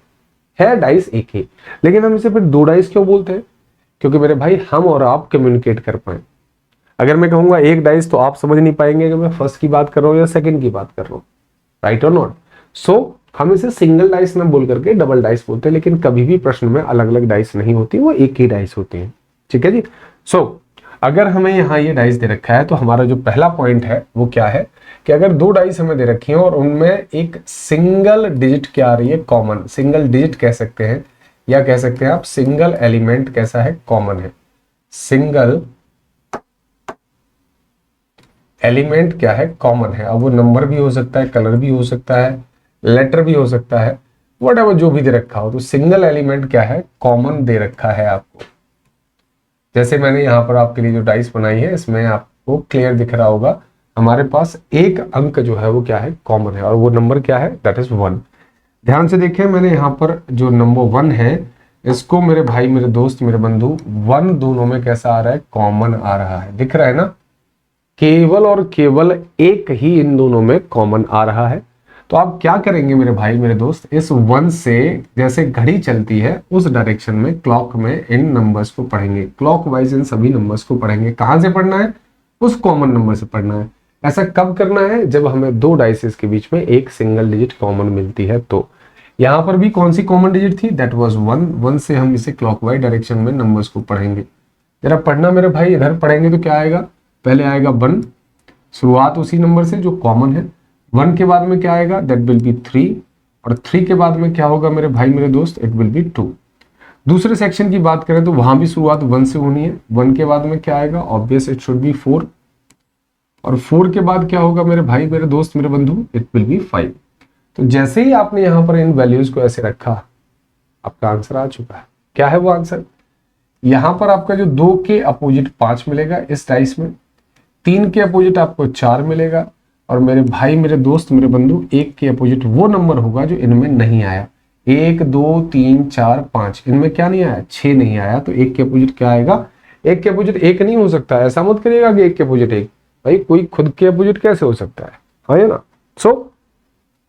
है डाइस एक ही, लेकिन हम इसे फिर 2 डाइस क्यों बोलते हैं, क्योंकि मेरे भाई हम और आप कम्युनिकेट कर पाए। अगर मैं कहूंगा एक डाइस तो आप समझ नहीं पाएंगे कि मैं फर्स्ट की बात कर रहा हूं या सेकंड की बात कर रहा हूं, राइट और नॉट। सो हम इसे सिंगल डाइस ना बोल करके डबल डाइस बोलते हैं, लेकिन कभी भी प्रश्न में अलग अलग डाइस नहीं होती, वो एक ही डाइस होती है। ठीक है जी। सो अगर हमें यहाँ ये डाइस दे रखा है तो हमारा जो पहला पॉइंट है वो क्या है कि अगर 2 डाइस हमें दे रखी हैं और उनमें एक सिंगल डिजिट क्या आ रही है, कॉमन, सिंगल डिजिट कह सकते हैं या कह सकते हैं आप सिंगल एलिमेंट कैसा है, कॉमन है। सिंगल एलिमेंट क्या है, कॉमन है। अब वो नंबर भी हो सकता है, कलर भी हो सकता है, लेटर भी हो सकता है, व्हाटएवर जो भी दे रखा हो, तो सिंगल एलिमेंट क्या है, कॉमन दे रखा है आपको। जैसे मैंने यहाँ पर आपके लिए जो डाइस बनाई है इसमें आपको क्लियर दिख रहा होगा, हमारे पास एक अंक जो है वो क्या है, कॉमन है, और वो नंबर क्या है, दैट इज 1। ध्यान से देखिए, मैंने यहाँ पर जो नंबर 1 है इसको मेरे भाई मेरे दोस्त मेरे बंधु 1 दोनों में कैसा आ रहा है, कॉमन आ रहा है, दिख रहा है ना, केवल और केवल एक ही इन दोनों में कॉमन आ रहा है। तो आप क्या करेंगे मेरे भाई मेरे दोस्त, इस 1 से जैसे घड़ी चलती है उस डायरेक्शन में क्लॉक में इन नंबर्स को पढ़ेंगे, क्लॉकवाइज इन सभी नंबर्स को पढ़ेंगे। कहां से पढ़ना है, उस कॉमन नंबर से पढ़ना है। ऐसा कब करना है, जब हमें 2 डाइसेस के बीच में एक सिंगल डिजिट कॉमन मिलती है। तो यहां पर भी कौन सी कॉमन डिजिट थी, दैट वाज 1। 1 से हम इसे क्लॉकवाइज डायरेक्शन में नंबर्स को पढ़ेंगे। जरा पढ़ना मेरे भाई, इधर पढ़ेंगे तो क्या आएगा, पहले आएगा 1, शुरुआत उसी नंबर से जो कॉमन है। 1 के बाद में क्या आएगा, दैट विल बी 3, और 3 के बाद में क्या होगा मेरे भाई मेरे दोस्त, इट विल बी 2। दूसरे सेक्शन की बात करें तो वहां भी शुरुआत 1 से होनी है। 1 के बाद में क्या आएगा, ऑब्वियस इट शुड बी 4। और 4 के बाद क्या होगा मेरे भाई मेरे दोस्त मेरे बंधु, इट विल बी 5। तो जैसे ही आपने यहां पर इन वैल्यूज को ऐसे रखा, आपका आंसर आ चुका है। क्या है वो आंसर? यहां पर आपका जो 2 के अपोजिट 5 मिलेगा इस डाइस में, 3 के अपोजिट आपको 4 मिलेगा, और मेरे भाई मेरे दोस्त मेरे बंधु 1 के अपोजिट वो नंबर होगा जो इनमें नहीं आया। 1 2 3 4 5 इनमें क्या नहीं आया? 6 नहीं आया। तो 1 के अपोजिट क्या आएगा? 1 के अपोजिट 1 नहीं हो सकता। ऐसा मत करिएगा कि 1 के अपोजिट 1, भाई कोई खुद के अपोजिट कैसे हो सकता है? हाँ या ना? सो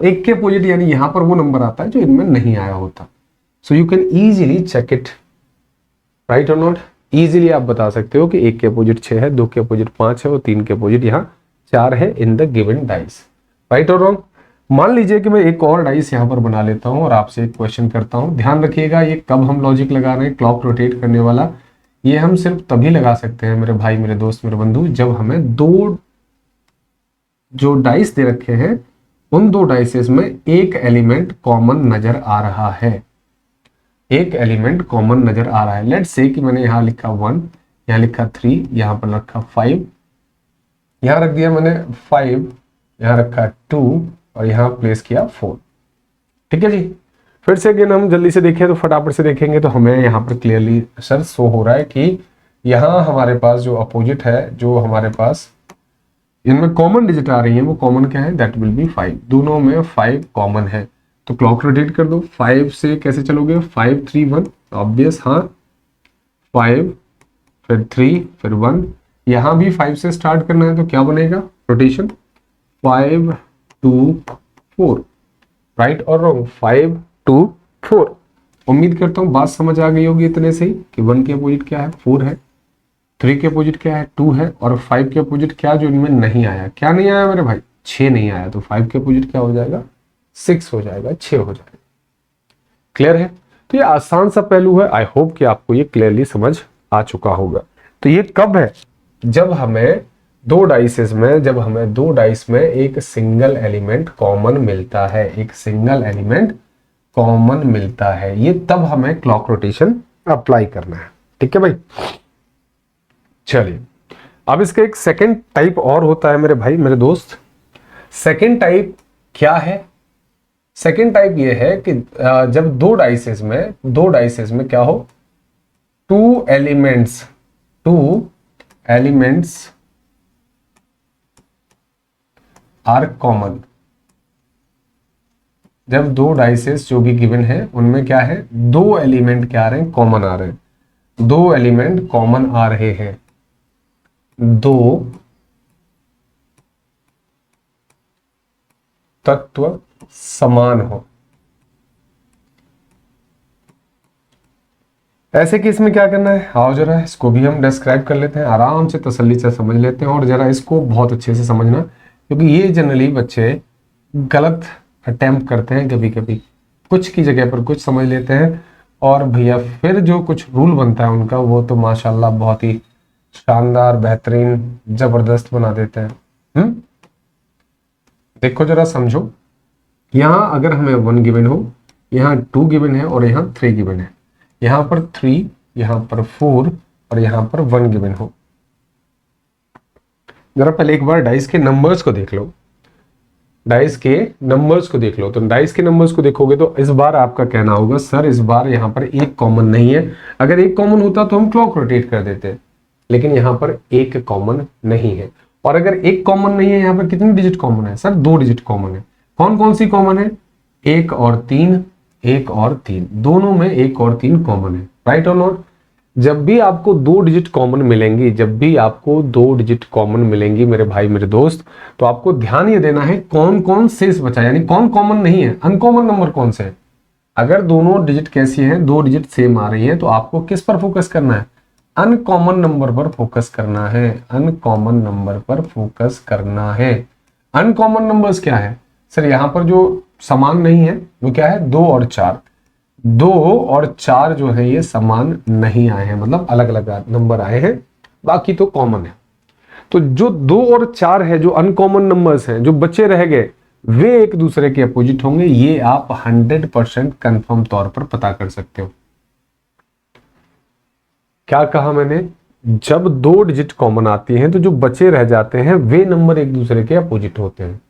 1 के अपोजिट यानी यहां पर वो नंबर आता है जो इनमें नहीं आया होता। So you can easily check it, right और नॉट? इजीली आप बता सकते हो कि 1 के अपोजिट 6 है, 2 के अपोजिट 5 है और 3 के अपोजिट यहाँ 4 है in the given dice, right और रॉन्ग? मान लीजिए कि मैं एक और डाइस यहाँ पर बना लेता हूँ और आपसे एक क्वेश्चन करता हूँ। ध्यान रखिएगा ये कब हम लॉजिक लगा रहे हैं, क्लॉक रोटेट करने वाला, ये हम सिर्फ तभी लगा सकते हैं मेरे भाई मेरे दोस्त मेरे बंधु जब हमें दो जो डाइस दे रखे हैं उन दो डाइसेस में एक एलिमेंट कॉमन नजर आ रहा है। एक एलिमेंट कॉमन नजर आ रहा है। लेट्स से कि मैंने यहां लिखा 1, यहां लिखा 3, यहां पर रखा 5, यहां रख दिया मैंने 5, यहां रखा 2 और यहां प्लेस किया 4। ठीक है जी। फिर से अगेन हम जल्दी से देखें तो फटाफट से देखेंगे तो हमें यहाँ पर क्लियरली सर शो हो रहा है कि यहाँ हमारे पास जो अपोजिट है, जो हमारे पास इनमें कॉमन डिजिट आ रही है वो कॉमन क्या है? That will be 5। दोनों में 5 कॉमन है। तो क्लॉक रोटेट कर दो। 5 से कैसे चलोगे? 5 3 1 ऑब्वियस, हाँ 5 फिर 3 फिर 1, यहां भी 5 से स्टार्ट करना है तो क्या बनेगा रोटेशन? 5 2 4, राइट और रॉन्ग? 5 2 4। उम्मीद करता हूं बात समझ आ गई होगी इतने से ही कि 1 के अपोजिट क्या है? 4 है, 3 के अपोजिट क्या है? 2 है, और 5 के अपोजिट क्या जो इनमें नहीं आया? क्या नहीं आया मेरे भाई? 6 नहीं आया। तो 5 के अपोजिट क्या हो जाएगा? 6 हो जाएगा, 6 हो जाएगा। क्लियर है? तो ये आसान सा पहलू है। आई होप कि आपको ये क्लियरली समझ आ चुका होगा। तो ये कब है? जब हमें दो डाइस में एक सिंगल एलिमेंट कॉमन मिलता है, एक सिंगल एलिमेंट कॉमन मिलता है, ये तब हमें क्लॉक रोटेशन अप्लाई करना है। ठीक है भाई? चलिए अब इसका एक सेकंड टाइप और होता है मेरे भाई मेरे दोस्त। सेकंड टाइप क्या है? सेकंड टाइप ये है कि जब दो डाइसेस में क्या हो? Two elements are common. जब दो डाइसेस जो भी गिवन है उनमें क्या है? दो एलिमेंट क्या आ रहे हैं? कॉमन आ रहे हैं। दो एलिमेंट कॉमन आ रहे हैं, दो तत्व समान हो। ऐसे केस में क्या करना है? आओ जरा इसको भी हम डिस्क्राइब कर लेते हैं, आराम से तसल्ली से समझ लेते हैं, और जरा इसको बहुत अच्छे से समझना, क्योंकि ये जनरली बच्चे गलत अटेम्प्ट करते हैं। कभी कभी कुछ की जगह पर कुछ समझ लेते हैं, और भैया फिर जो कुछ रूल बनता है उनका वो तो माशाल्लाह बहुत ही शानदार, बेहतरीन, जबरदस्त बना देते हैं। देखो जरा समझो, यहां अगर हमें 1 गिवन हो, यहां 2 गिवन है और यहां 3 गिवन है, यहां पर 3, यहां पर 4 और यहां पर 1 गिवन हो। जरा पहले एक बार डाइस के नंबर्स को देख लो, तो डाइस के नंबर्स को देखोगे तो इस बार आपका कहना होगा सर इस बार यहां पर एक कॉमन नहीं है। अगर एक कॉमन होता तो हम क्लॉक रोटेट कर देते, लेकिन यहां पर एक कॉमन नहीं है। और अगर एक कॉमन नहीं है, यहां पर कितनी डिजिट कॉमन है? सर 2 डिजिट कॉमन है। कौन कौन सी कॉमन है? 1 और 3, 1 और 3, दोनों में 1 और 3 कॉमन है, राइट और नॉट? जब भी आपको 2 डिजिट कॉमन मिलेंगी मेरे भाई मेरे दोस्त, तो आपको ध्यान ये देना है कौन कौन शेष बचा, यानी कौन कॉमन नहीं है, अनकॉमन नंबर कौन से है। अगर दोनों डिजिट कैसी हैं, 2 डिजिट सेम आ रही है, तो आपको किस पर फोकस करना है? अनकॉमन नंबर पर फोकस करना है। अनकॉमन नंबर पर फोकस करना है। अनकॉमन नंबर्स क्या है? सर यहां पर जो समान नहीं है वो क्या है? 2 और 4। 2 और 4 जो है ये समान नहीं आए हैं, मतलब अलग अलग नंबर आए हैं, बाकी तो कॉमन है। तो जो 2 और 4 है, जो अनकॉमन नंबर्स हैं, जो बचे रह गए, वे एक दूसरे के अपोजिट होंगे। ये आप 100% कंफर्म तौर पर पता कर सकते हो। क्या कहा मैंने? जब दो डिजिट कॉमन आती हैं तो जो बचे रह जाते हैं वे नंबर एक दूसरे के अपोजिट होते हैं,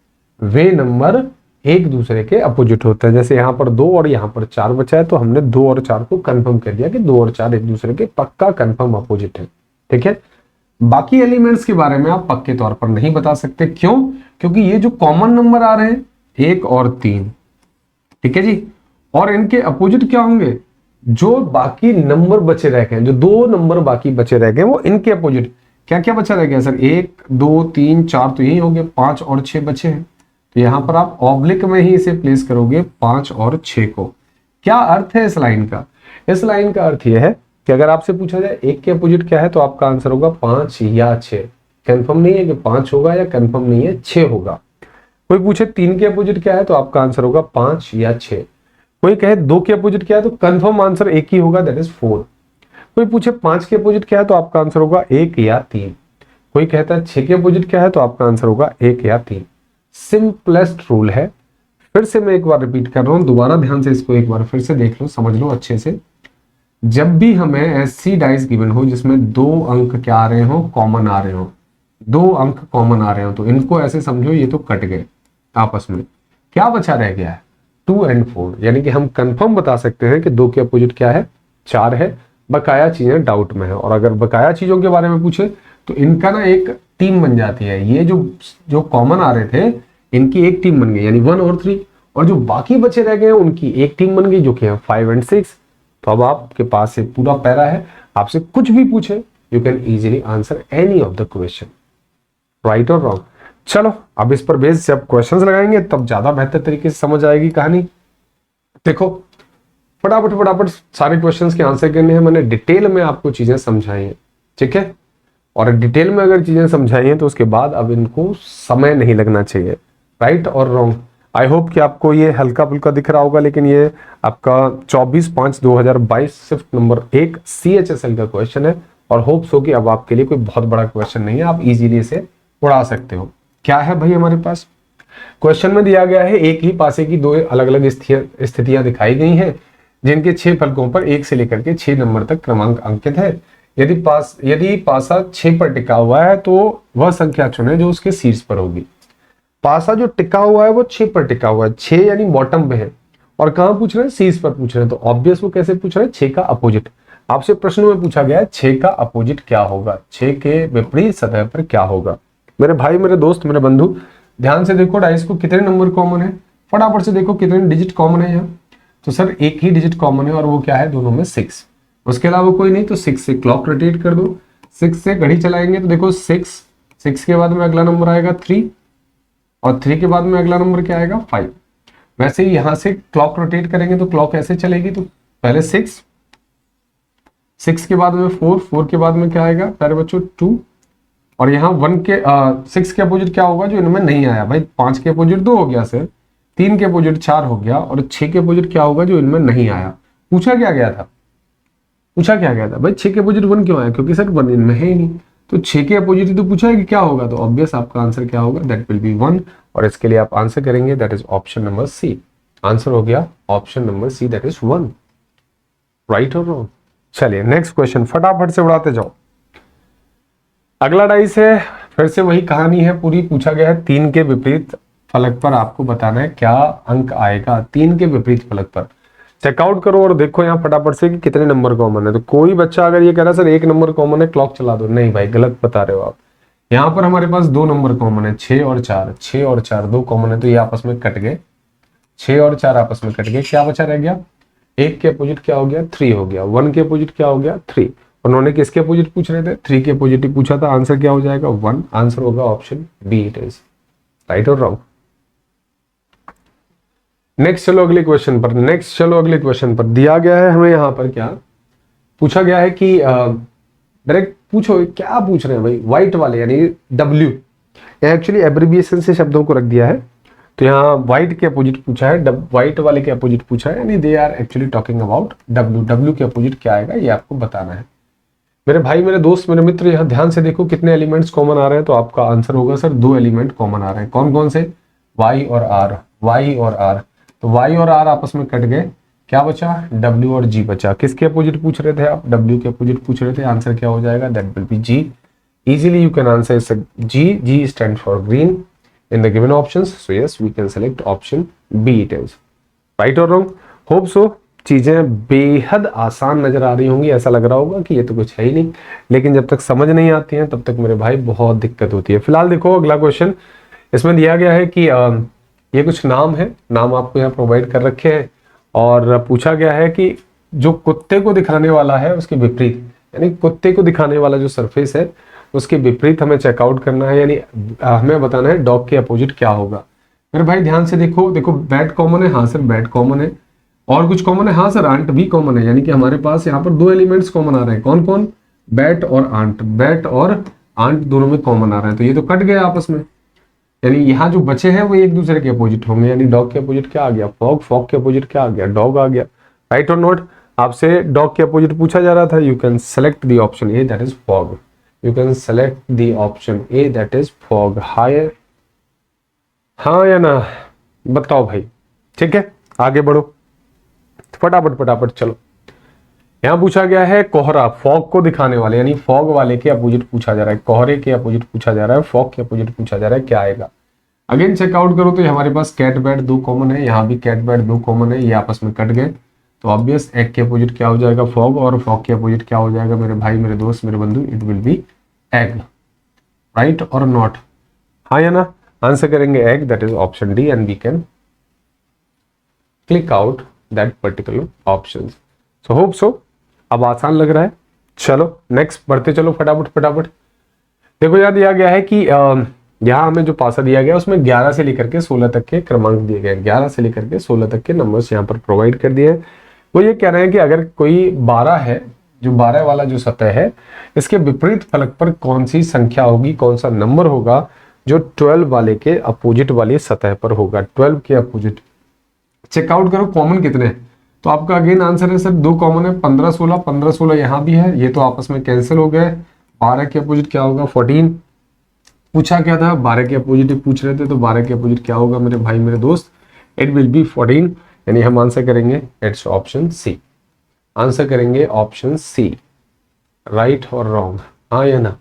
वे नंबर एक दूसरे के अपोजिट होते हैं। जैसे यहाँ पर 2 और यहाँ पर 4 बचा है, तो हमने 2 और 4 को कंफर्म कर दिया कि 2 और 4 एक दूसरे के पक्का कंफर्म अपोजिट है। ठीक है, बाकी एलिमेंट्स के बारे में आप पक्के तौर पर नहीं बता सकते। क्यों? क्योंकि ये जो कॉमन नंबर आ रहे हैं 1 और 3, ठीक है जी, और इनके अपोजिट क्या होंगे? जो बाकी नंबर बचे रह गए, जो 2 नंबर बाकी बचे रह गए, वो इनके अपोजिट क्या क्या बचा रह गया सर? 1 2 3 4 तो यही हो गए, 5 और 6 बचे हैं। तो यहां पर आप ऑब्लिक में ही इसे प्लेस करोगे 5 और 6 को। क्या अर्थ है इस लाइन का? इस लाइन का अर्थ यह है कि अगर आपसे पूछा जाए 1 के अपोजिट क्या है, तो आपका आंसर होगा 5 या 6। कंफर्म नहीं है कि 5 होगा या कंफर्म नहीं है 6 होगा। कोई पूछे 3 के अपोजिट क्या है, तो आपका आंसर होगा 5 या 6। कोई कहे 2 के अपोजिट क्या है, तो कंफर्म आंसर एक ही होगा, दैट इज 4। कोई पूछे 5 के अपोजिट क्या है, तो आपका आंसर होगा 1 या 3। कोई कहता है 6 के अपोजिट क्या है, तो आपका आंसर होगा 1 या 3। सिंपलेस्ट रूल है। फिर से मैं एक बार रिपीट कर रहा हूं, दोबारा ध्यान से इसको एक बार फिर से देख लो, समझ लो अच्छे से। जब भी हमें ऐसी डाइस गिवन हो जिसमें 2 अंक क्या आ रहे हो, कॉमन आ रहे हो, 2 अंक कॉमन आ रहे हो, तो इनको ऐसे समझो ये तो कट गए आपस में। क्या बचा रह गया है? 2 और 4। यानी कि हम कंफर्म बता सकते हैं कि 2 के अपोजिट क्या है, 4 है। बकाया चीजें डाउट में है, और अगर बकाया चीजों के बारे में पूछे तो इनका ना एक टीम बन जाती है। ये जो कॉमन आ रहे थे इनकी एक टीम बन गई, यानी 1 और 3, और जो बाकी बचे रह गए उनकी एक टीम बन गई, जो कि है 5 और 6। तो अब आपके पास से पूरा पैरा है, आपसे कुछ भी पूछे you can easily answer any of the question, right और रॉन्ग। चलो अब इस पर बेस जब क्वेश्चंस लगाएंगे तब ज्यादा बेहतर तरीके से समझ आएगी कहानी। देखो फटाफट फटाफट सारे क्वेश्चंस के आंसर करने हैं। मैंने डिटेल में आपको चीजें समझाई हैं, ठीक है, और डिटेल में अगर चीजें समझाई हैं तो उसके बाद अब इनको समय नहीं लगना चाहिए, राइट और रॉन्ग। आई होप कि आपको ये हल्का फुल्का दिख रहा होगा, लेकिन ये आपका 24/5/2022 शिफ्ट नंबर 1 CHSL का क्वेश्चन है, और होप्स हो कि अब आपके लिए कोई बहुत बड़ा क्वेश्चन नहीं है, आप इजीली इसे उड़ा सकते हो। क्या है भाई हमारे पास क्वेश्चन में दिया गया है, एक ही पासे की 2 अलग अलग स्थितियां दिखाई गई हैं, जिनके 6 फलकों पर 1 से लेकर के 6 नंबर तक क्रमांक अंकित है। यदि पासा 6 पर टिका हुआ है तो वह संख्या चुने जो उसके शीर्ष पर होगी। पासा जो टिका हुआ है वो 6 पर टिका हुआ है, 6 यानी बॉटम पे है, और कहां पूछ रहे हैं? शीर्ष पर पूछ रहे हैं। तो ऑब्वियस वो कैसे पूछ रहे हैं? 6 का अपोजिट। आपसे प्रश्न में पूछा गया है 6 का अपोजिट क्या होगा, 6 के विपरीत सतह पर क्या होगा। मेरे भाई, मेरे दोस्त, मेरे बंधु, ध्यान से देखो डाइस को कितने नंबर कॉमन है, फटाफट से देखो कितने डिजिट कॉमन है यहाँ। तो सर एक ही डिजिट कॉमन है, और वो क्या है? दोनों में 6। उसके अलावा कोई नहीं, तो 6 से क्लॉक रोटेट कर दो, 6 से घड़ी चलाएंगे तो देखो 6 के बाद में अगला नंबर आएगा 3, और 3 के बाद में अगला नंबर क्या आएगा? 5। वैसे ही यहां से क्लॉक रोटेट करेंगे तो क्लॉक ऐसे चलेगी, तो पहले 6 के बाद में 4 के बाद में क्या आएगा प्यारे बच्चों? 2, और यहाँ 6 के अपोजिट क्या होगा जो इनमें नहीं आया भाई? 5 के अपोजिट 2 हो गया सर, 3 के अपोजिट 4 हो गया, और 6 के अपोजिट क्या होगा जो इनमें नहीं आया? पूछा क्या गया था भाई 6 के अपोजिट 1 क्यों आया? क्योंकि सर 1 इनमें है ही नहीं, तो 6 के अपोजिट ही तो पूछा है कि क्या होगा, तो ऑब्वियस आपका आंसर क्या होगा? दैट विल बी 1, और इसके लिए आप आंसर करेंगे that is option number C. Answer हो गया option number C, that is 1, right और रॉन्ग। चलिए नेक्स्ट क्वेश्चन फटाफट से उड़ाते जाओ। अगला डाइस है, फिर से वही कहानी है पूरी। पूछा गया है 3 के विपरीत फलक पर आपको बताना है क्या अंक आएगा। 3 के विपरीत फलक पर चेकआउट करो और देखो यहाँ फटाफट से कि कितने नंबर कॉमन है। तो कोई बच्चा अगर ये कह रहा है सर 1 नंबर कॉमन है, क्लॉक चला दो, नहीं भाई गलत बता रहे हो आप। यहाँ पर हमारे पास 2 नंबर कॉमन है, 6 और 4, 6 और 4 2 कॉमन है, तो ये आपस में कट गए, 6 और 4 आपस में कट गए। क्या बचा रह गया? 1 के अपोजिट क्या हो गया? 3 हो गया। 1 के अपोजिट क्या हो गया? 3। उन्होंने किसके अपोजिट पूछ रहे थे? 3 के अपोजिट ही पूछा था। आंसर क्या हो जाएगा? 1। आंसर होगा option B, it is right और रॉन्ग। नेक्स्ट चलो अगले क्वेश्चन पर दिया गया है हमें यहाँ पर क्या पूछा गया है कि डायरेक्ट पूछो क्या पूछ रहे हैं भाई, व्हाइट वाले यानी W, एक्चुअली एब्रिविएशन से शब्दों को रख दिया है। तो यहाँ व्हाइट के अपोजिट पूछा है, व्हाइट वाले के अपोजिट पूछा है, यानी they are actually talking about W के अपोजिट क्या आएगा ये आपको बताना है। मेरे भाई, मेरे दोस्त, मेरे मित्र, यहाँ ध्यान से देखो कितने एलिमेंट्स कॉमन आ रहे हैं। तो आपका आंसर होगा सर 2 एलिमेंट कॉमन आ रहे हैं। कौन कौन से? Y और R, Y और R। तो Y और R आपस में कट गए, क्या बचा, W और G बचा। किसके अपोजिट पूछ रहे थे आप, W के अपोजिट पूछ रहे थे। आंसर क्या हो जाएगा, that will be G। easily you can answer G। G stands for green in the given options, so yes we can select option B it is। Right और रॉन्ग, होप सो चीजें बेहद आसान नजर आ रही होंगी, ऐसा लग रहा होगा कि ये तो कुछ है ही नहीं, लेकिन जब तक समझ नहीं आती हैं तब तक मेरे भाई बहुत दिक्कत होती है। फिलहाल देखो अगला क्वेश्चन, इसमें दिया गया है कि ये कुछ नाम है, नाम आपको यहाँ प्रोवाइड कर रखे हैं और पूछा गया है कि जो कुत्ते को दिखाने वाला है उसके विपरीत, यानी कुत्ते को दिखाने वाला जो सरफेस है उसके विपरीत हमें चेकआउट करना है, यानी हमें बताना है डॉग के अपोजिट क्या होगा। मेरे भाई ध्यान से देखो, देखो बैट कॉमन है, हाँ सर बैट कॉमन है, और कुछ कॉमन है, हाँ सर आंट भी कॉमन है, यानी कि हमारे पास यहाँ पर दो एलिमेंट्स कॉमन आ रहे हैं। कौन कौन, बैट और आंट, बैट और आंट दोनों में कॉमन आ रहे हैं, तो ये तो कट गए आपस में, यानी यहाँ जो बचे हैं वो एक दूसरे के अपोजिट होंगे, यानी डॉग के अपोजिट क्या आ गया, फॉग, फॉग के अपोजिट क्या आ गया, डॉग आ गया। राइट और नॉट, आपसे डॉग के अपोजिट पूछा जा रहा था, you can select the option A that is fog, you can select the option A that is fog. Higher, हाँ या ना, बताओ भाई। ठीक है आगे बढ़ो, फटाफट फटाफट चलो। यहां पूछा गया है कोहरा, फॉग को दिखाने वाले, यानी फॉग वाले के अपोजिट पूछा जा रहा है, कोहरे के अपोजिट पूछा जा रहा है, फॉग के अपोजिट पूछा जा रहा है, क्या आएगा। अगेन चेकआउट करो तो हमारे पास कैट बैट दो कॉमन है, यहाँ भी कैट बैट दो कॉमन है, ये आपस में कट गए, तो ऑब्वियस एग के अपोजिट क्या हो जाएगा, फॉग, और फॉग के अपोजिट क्या हो जाएगा मेरे भाई, मेरे दोस्त, मेरे बंधु, it will be egg. Right और नॉट, हाँ या ना, आंसर करेंगे egg, that is option D, and we can click out that particular option. So hope so अब आसान लग रहा है। चलो नेक्स्ट बढ़ते चलो फटाफट फटाफट। देखो याद दिया गया है कि यहाँ हमें जो पासा दिया गया उसमें 11 से लेकर के 16 तक के क्रमांक दिए गए, 11 से लेकर के 16 तक के नंबर्स यहाँ पर प्रोवाइड कर दिए हैं। वो ये कह रहे हैं कि अगर कोई 12 है, जो 12 वाला जो सतह है, इसके विपरीत फलक पर कौन सी संख्या होगी, कौन सा नंबर होगा जो 12 वाले के अपोजिट वाली सतह पर होगा, 12 के अपोजिट। चेकआउट करो कॉमन कितने हैं, तो आपका अगेन आंसर है सर दो कॉमन है, 15 16, 15 16 यहाँ भी है, ये तो आपस में कैंसिल हो गए। 12 के अपोजिट क्या होगा, 14। पूछा क्या था, 12 के अपोजिट पूछ रहे थे, तो 12 के अपोजिट क्या होगा मेरे भाई मेरे दोस्त, इट विल बी 14, यानी हम आंसर करेंगे इट्स ऑप्शन सी, आंसर करेंगे ऑप्शन सी। राइट और रॉन्ग, हाँ या ना।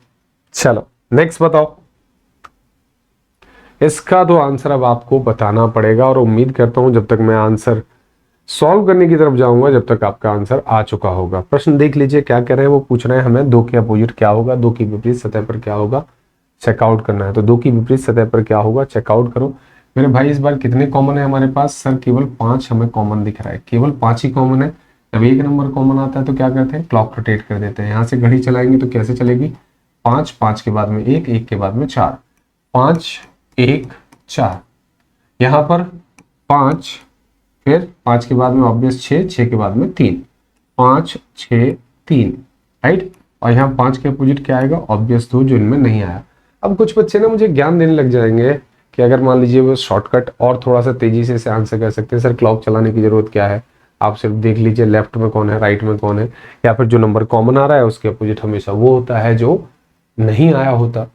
चलो नेक्स्ट बताओ, इसका तो आंसर अब आपको बताना पड़ेगा, और उम्मीद करता हूं जब तक मैं आंसर सॉल्व करने की तरफ जाऊंगा जब तक आपका आंसर आ चुका होगा। प्रश्न देख लीजिए क्या कह रहे हैं, वो पूछ रहे हैं हमें दो के अपोजिट क्या होगा, दो की विपरीत सतह पर क्या होगा, चेकआउट करना है। तो दो की विपरीत सतह पर क्या होगा, चेकआउट करो। मेरे भाई इस बार कितने कॉमन है हमारे पास, सर केवल 5 हमें कॉमन दिख रहा है, केवल 5 ही कॉमन है। जब एक नंबर कॉमन आता है तो क्या करते हैं, क्लॉक रोटेट कर देते हैं, यहाँ से घड़ी चलाएंगे तो कैसे चलेगी, 5, 5 के बाद में 1, 1 के बाद में 4, 5 1 4, यहाँ पर 5, फिर 5 के बाद में ऑब्वियस 6, 6 के बाद में 3, 5 6 3, राइट। और यहाँ 5 के अपोजिट क्या आएगा, ऑब्वियस 2, जो इनमें नहीं आया। अब कुछ बच्चे ना मुझे ज्ञान देने लग जाएंगे कि अगर मान लीजिए वो शॉर्टकट और थोड़ा सा तेजी से इसे आंसर कर सकते हैं, सर क्लॉक चलाने की जरूरत क्या है, आप सिर्फ देख लीजिए लेफ्ट में कौन है, राइट में कौन है, या फिर जो नंबर कॉमन आ रहा है उसके अपोजिट हमेशा वो होता है जो नहीं आया होता।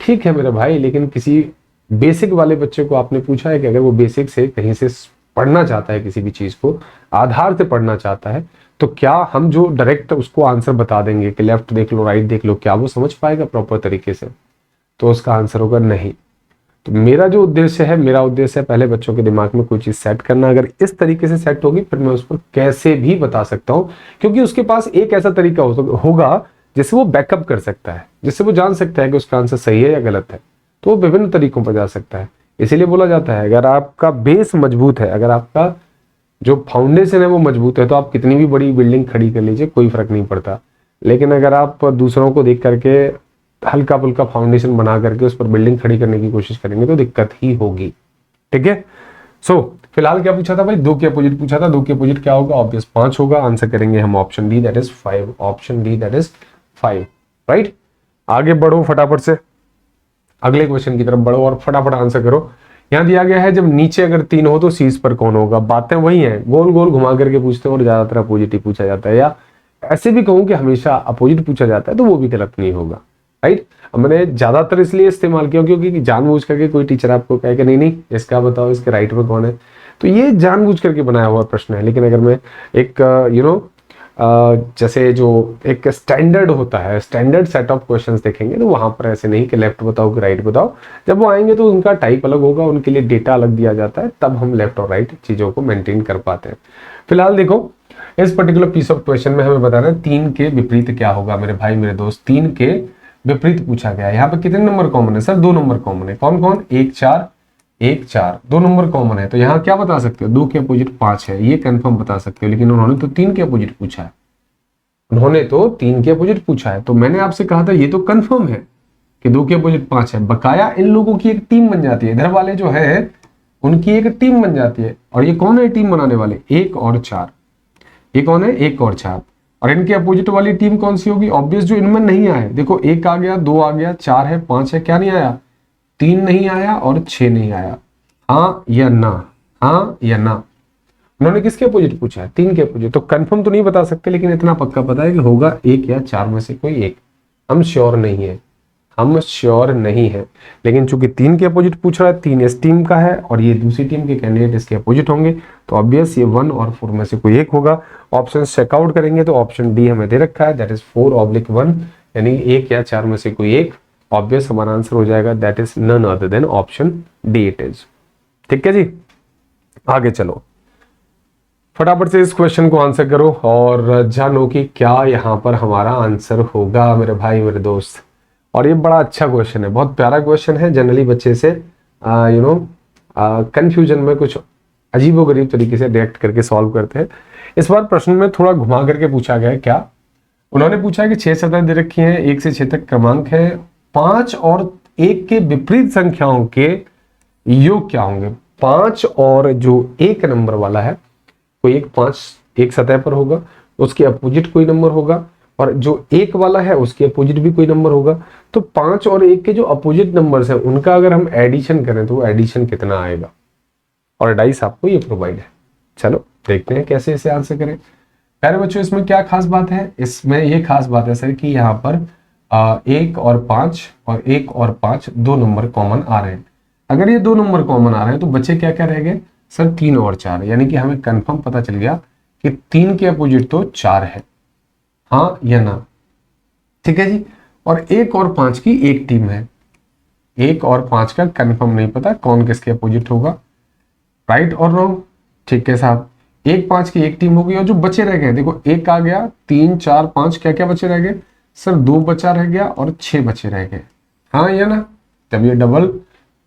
ठीक है मेरे भाई, लेकिन किसी बेसिक वाले बच्चे को आपने पूछा है कि अगर वो बेसिक से कहीं से पढ़ना चाहता है, किसी भी चीज को आधार से पढ़ना चाहता है, तो क्या हम जो डायरेक्ट उसको आंसर बता देंगे कि लेफ्ट देख लो राइट देख लो, क्या वो समझ पाएगा प्रॉपर तरीके से, तो उसका आंसर होगा नहीं। तो मेरा जो उद्देश्य है, मेरा उद्देश्य है पहले बच्चों के दिमाग में कोई चीज सेट करना, अगर इस तरीके से सेट होगी फिर मैं उस पर कैसे भी बता सकता हूं, क्योंकि उसके पास एक ऐसा तरीका होगा जिससे वो बैकअप कर सकता है, जिससे वो जान सकता है कि उसका आंसर सही है या गलत है, तो वो विभिन्न तरीकों पर जा सकता है। इसीलिए बोला जाता है अगर आपका बेस मजबूत है, अगर आपका जो फाउंडेशन है वो मजबूत है, तो आप कितनी भी बड़ी बिल्डिंग खड़ी कर लीजिए कोई फर्क नहीं पड़ता। लेकिन अगर आप दूसरों को देख करके हल्का फुल्का फाउंडेशन बना करके उस पर बिल्डिंग खड़ी करने की कोशिश करेंगे तो दिक्कत ही होगी। ठीक है, सो फिलहाल क्या पूछा था भाई, दो के अपोजिट पूछा था, दो के अपोजिट क्या होगा, ऑब्वियस 5 होगा, आंसर करेंगे हम option D that is 5, option D that is 5, right. आगे बढ़ो फटाफट से, अगले क्वेश्चन की तरफ बढ़ो और फटाफट आंसर करो। यहां दिया गया है जब नीचे अगर 3 हो तो शीर्ष पर कौन होगा। बातें वही हैं, गोल गोल घुमा करके पूछते हैं और ज्यादातर अपोजिट ही पूछा जाता है, या ऐसे भी कहूं कि हमेशा अपोजिट पूछा जाता है तो वो भी गलत नहीं होगा, राइट। मैंने ज्यादातर इसलिए इस्तेमाल किया क्योंकि जानबूझ करके कोई टीचर आपको कहे कि नहीं नहीं इसका बताओ इसके राइट में कौन है, तो ये जानबूझ करके बनाया हुआ प्रश्न है। लेकिन अगर मैं एक जैसे जो एक स्टैंडर्ड होता है, स्टैंडर्ड सेट ऑफ क्वेश्चंस देखेंगे तो वहां पर ऐसे नहीं कि लेफ्ट बताओ कि राइट बताओ। जब वो आएंगे तो उनका टाइप अलग होगा, उनके लिए डेटा अलग दिया जाता है, तब हम लेफ्ट और राइट चीजों को मेंटेन कर पाते हैं। फिलहाल देखो, इस पर्टिकुलर पीस ऑफ क्वेश्चन में हमें बताना है 3 के विपरीत क्या होगा मेरे भाई मेरे दोस्त। 3 के विपरीत पूछा गया है। यहाँ पे कितने नंबर कॉमन है सर? 2 नंबर कॉमन है। कौन कौन? 1 4 1 4, 2 नंबर कॉमन है। तो यहाँ क्या बता सकते हो? 2 के अपोजिट 5 है, ये कंफर्म बता सकते हो। लेकिन उन्होंने तो 3 के अपोजिट पूछा है, उन्होंने तो 3 के अपोजिट पूछा है। तो मैंने आपसे कहा था ये तो कंफर्म है कि 2 के अपोजिट 5 है। बकाया इन लोगों की एक टीम बन जाती है, इधर वाले जो है उनकी एक टीम बन जाती है। और ये कौन है टीम बनाने वाले? 1 और 4। ये कौन है? 1 और 4। और इनके अपोजिट वाली टीम कौन सी होगी? ऑब्वियस जो इनमें नहीं आए। देखो 1 आ गया, 2 आ गया, 4 है, 5 है, क्या नहीं आया? 3 नहीं आया और 6 नहीं आया। हाँ या ना? हाँ या ना? उन्होंने किसके अपोजिट पूछा है? 3 के अपोजिट। तो कंफर्म तो नहीं बता सकते, लेकिन इतना पक्का पता है कि होगा 1 या 4 में से कोई एक। हम श्योर नहीं है, हम श्योर नहीं है। लेकिन चूंकि 3 के अपोजिट पूछ रहा है, 3 इस टीम का है और ये दूसरी टीम के कैंडिडेट इसके अपोजिट होंगे, तो ऑब्वियस ये 1 और 4 में से कोई एक होगा। ऑप्शन चेकआउट करेंगे तो ऑप्शन डी हमें दे रखा है, दैट इज 4/1, यानी 1 या 4 में से कोई एक। ऑब्वियस हमारा आंसर हो जाएगा, that is none other than option D it is. ठीक है जी, आगे चलो, फटाफट से इस क्वेश्चन को आंसर करो और जानो कि क्या यहाँ पर हमारा आंसर होगा मेरे भाई मेरे दोस्त। और ये बड़ा अच्छा क्वेश्चन है, बहुत प्यारा क्वेश्चन है। जनरली बच्चे से कंफ्यूजन में कुछ अजीबोगरीब तरीके से रिएक्ट करके सॉल्व करते हैं। इस बार प्रश्न में थोड़ा घुमा करके पूछा गया है। क्या उन्होंने पूछा है कि 6 सतह दे रखी हैं, 1 से 6 तक क्रमांक है, 5 और 1 के विपरीत संख्याओं के योग क्या होंगे? 5 और जो 1 नंबर वाला है, कोई एक 5 एक सतह पर होगा, उसके अपोजिट कोई नंबर होगा, और जो 1 वाला है उसके अपोजिट भी कोई नंबर होगा। तो 5 और 1 के जो अपोजिट नंबर्स हैं उनका अगर हम एडिशन करें तो वो एडिशन कितना आएगा? और डाइस आपको ये प्रोवाइड है। चलो देखते हैं कैसे इसे आंसर करें। प्यारे बच्चों, इसमें क्या खास बात है? इसमें ये खास बात है सर कि यहाँ पर 1 और 5 और 1 और 5 2 नंबर कॉमन आ रहे हैं। अगर ये 2 नंबर कॉमन आ रहे हैं तो बच्चे क्या क्या रह गए सर? 3 और 4। यानी कि हमें कंफर्म पता चल गया कि 3 के अपोजिट तो 4 है। हाँ या ना? ठीक है जी। और 1 और 5 की एक टीम है, 1 और 5 का कंफर्म नहीं पता कौन किसके अपोजिट होगा। राइट और रॉन्ग? ठीक है साहब, 1 5 की एक टीम होगी। और जो बचे रह गए, देखो 1 आ गया, 3 4 5, क्या क्या बचे रह गए सर? 2 बचा रह गया और 6 बचे रह गए। हाँ या ना? जब ये डबल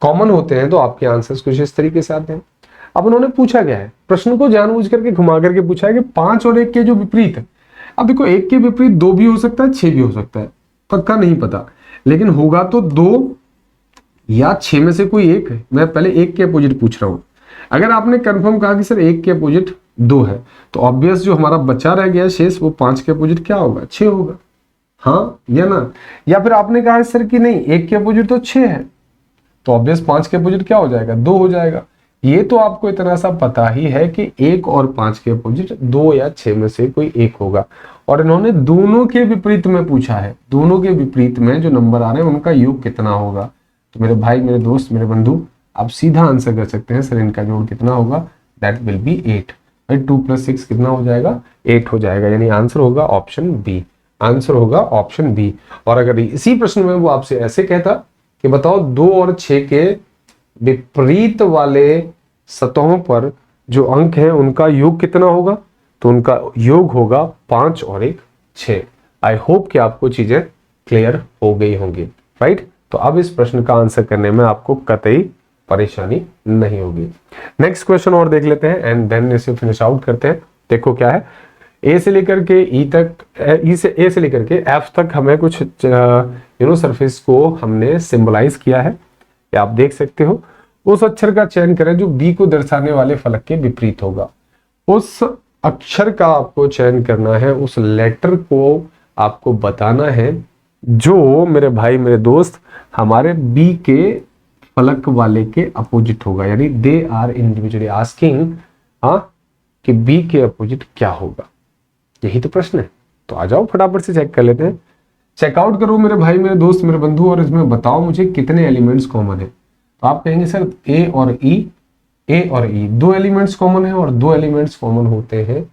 कॉमन होते हैं तो आपके आंसर्स कुछ इस तरीके से आते हैं। अब उन्होंने पूछा गया है, प्रश्न को जानबूझ करके घुमा करके पूछा है कि 5 और 1 के जो विपरीत है। अब देखो 1 के विपरीत 2 भी हो सकता है, 6 भी हो सकता है, पक्का नहीं पता, लेकिन होगा तो 2 या 6 में से कोई एक है। मैं पहले 1 के अपोजिट पूछ रहा हूं। अगर आपने कंफर्म कहा कि सर 1 के अपोजिट 2 है, तो ऑब्वियस जो हमारा बचा रह गया शेष वो 5 के अपोजिट क्या होगा? 6 होगा। हाँ या ना? या फिर आपने कहा है सर कि नहीं 1 के अपोजिट तो 6 है, तो ऑब्वियस 5 के अपोजिट क्या हो जाएगा? 2 हो जाएगा। ये तो आपको इतना सा पता ही है कि 1 और 5 के अपोजिट 2 या 6 में से कोई एक होगा। और इन्होंने दोनों के विपरीत में पूछा है, दोनों के विपरीत में जो नंबर आ रहे हैं उनका योग कितना होगा। तो मेरे भाई मेरे दोस्त मेरे बंधु, आप सीधा आंसर कर सकते हैं सर इनका जोड़ कितना होगा? That will be 8। भाई 2 + 6 कितना हो जाएगा? 8 हो जाएगा। यानी आंसर होगा ऑप्शन बी, आंसर होगा ऑप्शन बी। और अगर इसी प्रश्न में वो आपसे ऐसे कहता कि बताओ 2 और 6 के विपरीत वाले सतहों पर जो अंक हैं उनका योग कितना होगा, तो उनका योग होगा 5 और 1 6। आई होप कि आपको चीजें क्लियर हो गई होंगी। राइट, तो अब इस प्रश्न का आंसर करने में आपको कतई परेशानी नहीं होगी। नेक्स्ट क्वेश्चन और देख लेते हैं एंड देन इसे फिनिश आउट करते हैं। देखो क्या है, ए से लेकर के ई तक, ए से लेकर के एफ तक हमें कुछ सरफेस को हमने सिंबलाइज किया है, या आप देख सकते हो। उस अक्षर का चयन करें जो बी को दर्शाने वाले फलक के विपरीत होगा। उस अक्षर का आपको चयन करना है, उस लेटर को आपको बताना है जो मेरे भाई मेरे दोस्त हमारे बी के फलक वाले के अपोजिट होगा। यानी दे आर इंडिविजुअली आस्किंग कि बी के अपोजिट क्या होगा। यही तो प्रश्न है। तो आ जाओ फटाफट से चेक कर लेते हैं। चेकआउट करो मेरे भाई मेरे दोस्त मेरे बंधु, और इसमें बताओ मुझे कितने एलिमेंट्स कॉमन है। तो आप कहेंगे सर ए और ई ए और ई दो एलिमेंट्स कॉमन है, और दो एलिमेंट्स कॉमन होते हैं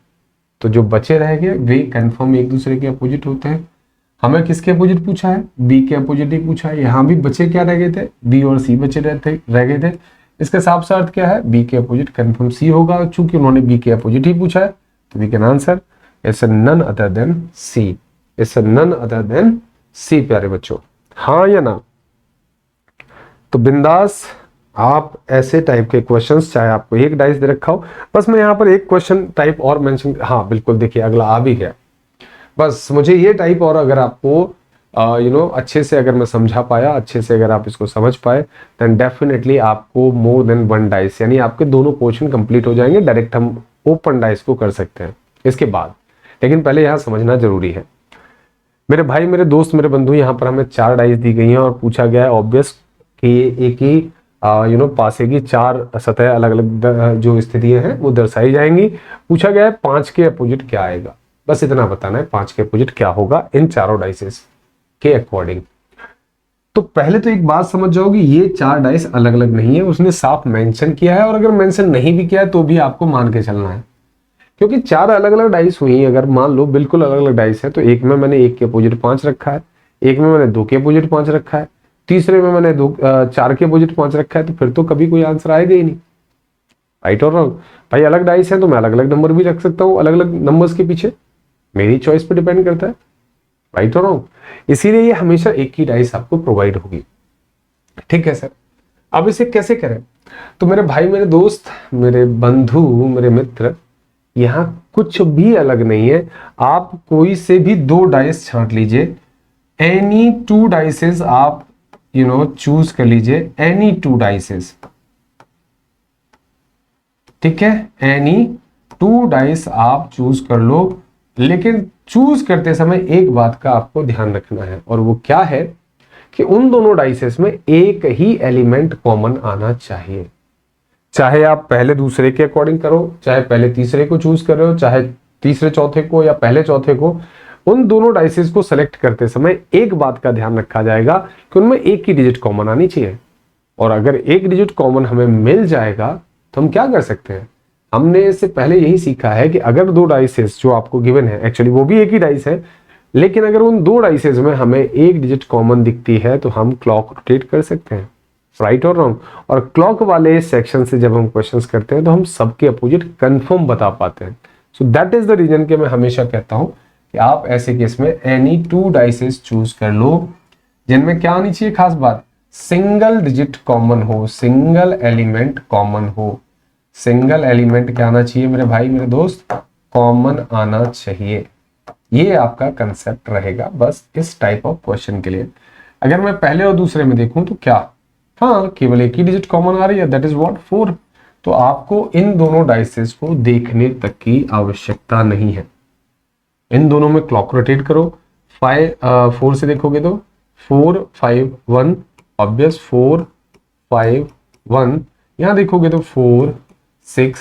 तो जो बचे रह गए वे कंफर्म एक दूसरे के अपोजिट होते हैं। हमें किसके अपोजिट पूछा है? बी के अपोजिट ही पूछा है। यहाँ भी बचे क्या रह गए थे? बी और सी बचे रह गए थे। इसका साफ सा अर्थ क्या है? बी के अपोजिट कंफर्म सी होगा। चूंकि उन्होंने बी के अपोजिट ही पूछा है तो we can answer it's none other than C. It's none other than C प्यारे बच्चों, हाँ या ना? तो बिंदास आप ऐसे टाइप के क्वेश्चंस, चाहे आपको एक डाइस दे रखा हो, बस मैं यहाँ पर एक क्वेश्चन टाइप और मेंशन, हाँ बिल्कुल देखिए अगला आ भी गया। बस मुझे ये टाइप और अगर आपको अच्छे से अगर मैं समझा पाया, अच्छे से अगर आप इसको समझ पाए, देन डेफिनेटली आपको मोर देन वन डाइस, यानी आपके दोनों पोर्शन कंप्लीट हो जाएंगे। डायरेक्ट हम ओपन डाइस को कर सकते हैं इसके बाद, लेकिन पहले यहाँ समझना जरूरी है। मेरे भाई, मेरे दोस्त, मेरे बंधु, यहाँ पर हमें 4 डाइस दी गई हैं और पूछा गया है ऑब्वियस कि एक ही पासे की 4 सतह अलग अलग जो स्थितियां हैं वो दर्शाई जाएंगी। पूछा गया है 5 के अपोजिट क्या आएगा, बस इतना बताना है 5 के अपोजिट क्या होगा इन चारों डाइसेस के अकॉर्डिंग। तो पहले तो एक बात समझ जाओ कि ये 4 डाइस अलग अलग नहीं है, उसने साफ मेंशन किया है, और अगर मेंशन नहीं भी किया है तो भी आपको मान के चलना है, क्योंकि 4 अलग अलग डाइस हुई। अगर मान लो बिल्कुल अलग अलग डाइस है तो एक में मैंने 1 के अपोजिट 5 रखा है, एक में मैंने 2 के अपोजिट 5 रखा है, तीसरे में मैंने 4 के अपोजिट 5 रखा है, तो फिर तो कभी कोई आंसर आएगा ही नहीं। राइट और रॉन्ग? भाई अलग डाइस है तो मैं अलग अलग नंबर भी रख सकता हूँ अलग अलग नंबर्स के पीछे, मेरी चॉइस पे डिपेंड करता है। राइट और रॉन्ग? इसीलिए ये हमेशा एक ही डाइस आपको प्रोवाइड होगी। ठीक है सर, अब इसे कैसे करें? तो मेरे भाई, मेरे दोस्त, मेरे बंधु, मेरे मित्र, यहाँ कुछ भी अलग नहीं है। आप कोई से भी 2 डाइस छांट लीजिए, एनी 2 डाइसेस आप चूज कर लीजिए, एनी 2 डाइसेस। ठीक है, एनी 2 डाइस आप चूज कर लो, लेकिन चूज करते समय एक बात का आपको ध्यान रखना है, और वो क्या है कि उन दोनों डाइसेस में एक ही एलिमेंट कॉमन आना चाहिए। चाहे आप पहले दूसरे के अकॉर्डिंग करो, चाहे पहले तीसरे को चूज कर रहे हो, चाहे तीसरे चौथे को या पहले चौथे को, उन दोनों डाइसेस को सेलेक्ट करते समय एक बात का ध्यान रखा जाएगा कि उनमें एक ही डिजिट कॉमन आनी चाहिए। और अगर एक डिजिट कॉमन हमें मिल जाएगा तो हम क्या कर सकते हैं? हमने इससे पहले यही सीखा है कि अगर 2 डाइसेस जो आपको गिवन है, एक्चुअली वो भी एक ही डाइस है, लेकिन अगर उन 2 डाइसेस में हमें एक डिजिट कॉमन दिखती है तो हम क्लॉक रोटेट कर सकते हैं। राइट और रॉन्ग? और क्लॉक वाले सेक्शन से जब हम क्वेश्चंस करते हैं तो हम सबके अपोजिट कंफर्म बता पाते हैं। So that is the reason कि मैं हमेशा कहता हूं कि आप ऐसे केस में एनी 2 डाइसेस चूज कर लो, जिनमें क्या आनी चाहिए? खास बात, सिंगल डिजिट कॉमन हो, सिंगल एलिमेंट कॉमन हो। सिंगल एलिमेंट क्या आना चाहिए मेरे भाई, मेरे दोस्त? कॉमन आना चाहिए। ये आपका कंसेप्ट रहेगा बस इस टाइप ऑफ क्वेश्चन के लिए। अगर मैं पहले और दूसरे में देखूं तो क्या, हाँ, केवल एक ही डिजिट कॉमन आ रही है, दैट इज व्हाट? 4। तो आपको इन दोनों डाइसेस को देखने तक की आवश्यकता नहीं है। इन दोनों में क्लॉक रोटेट करो। 4 से देखोगे तो 4 5 1, ऑब्वियस 4 5 1। यहां देखोगे तो 4 6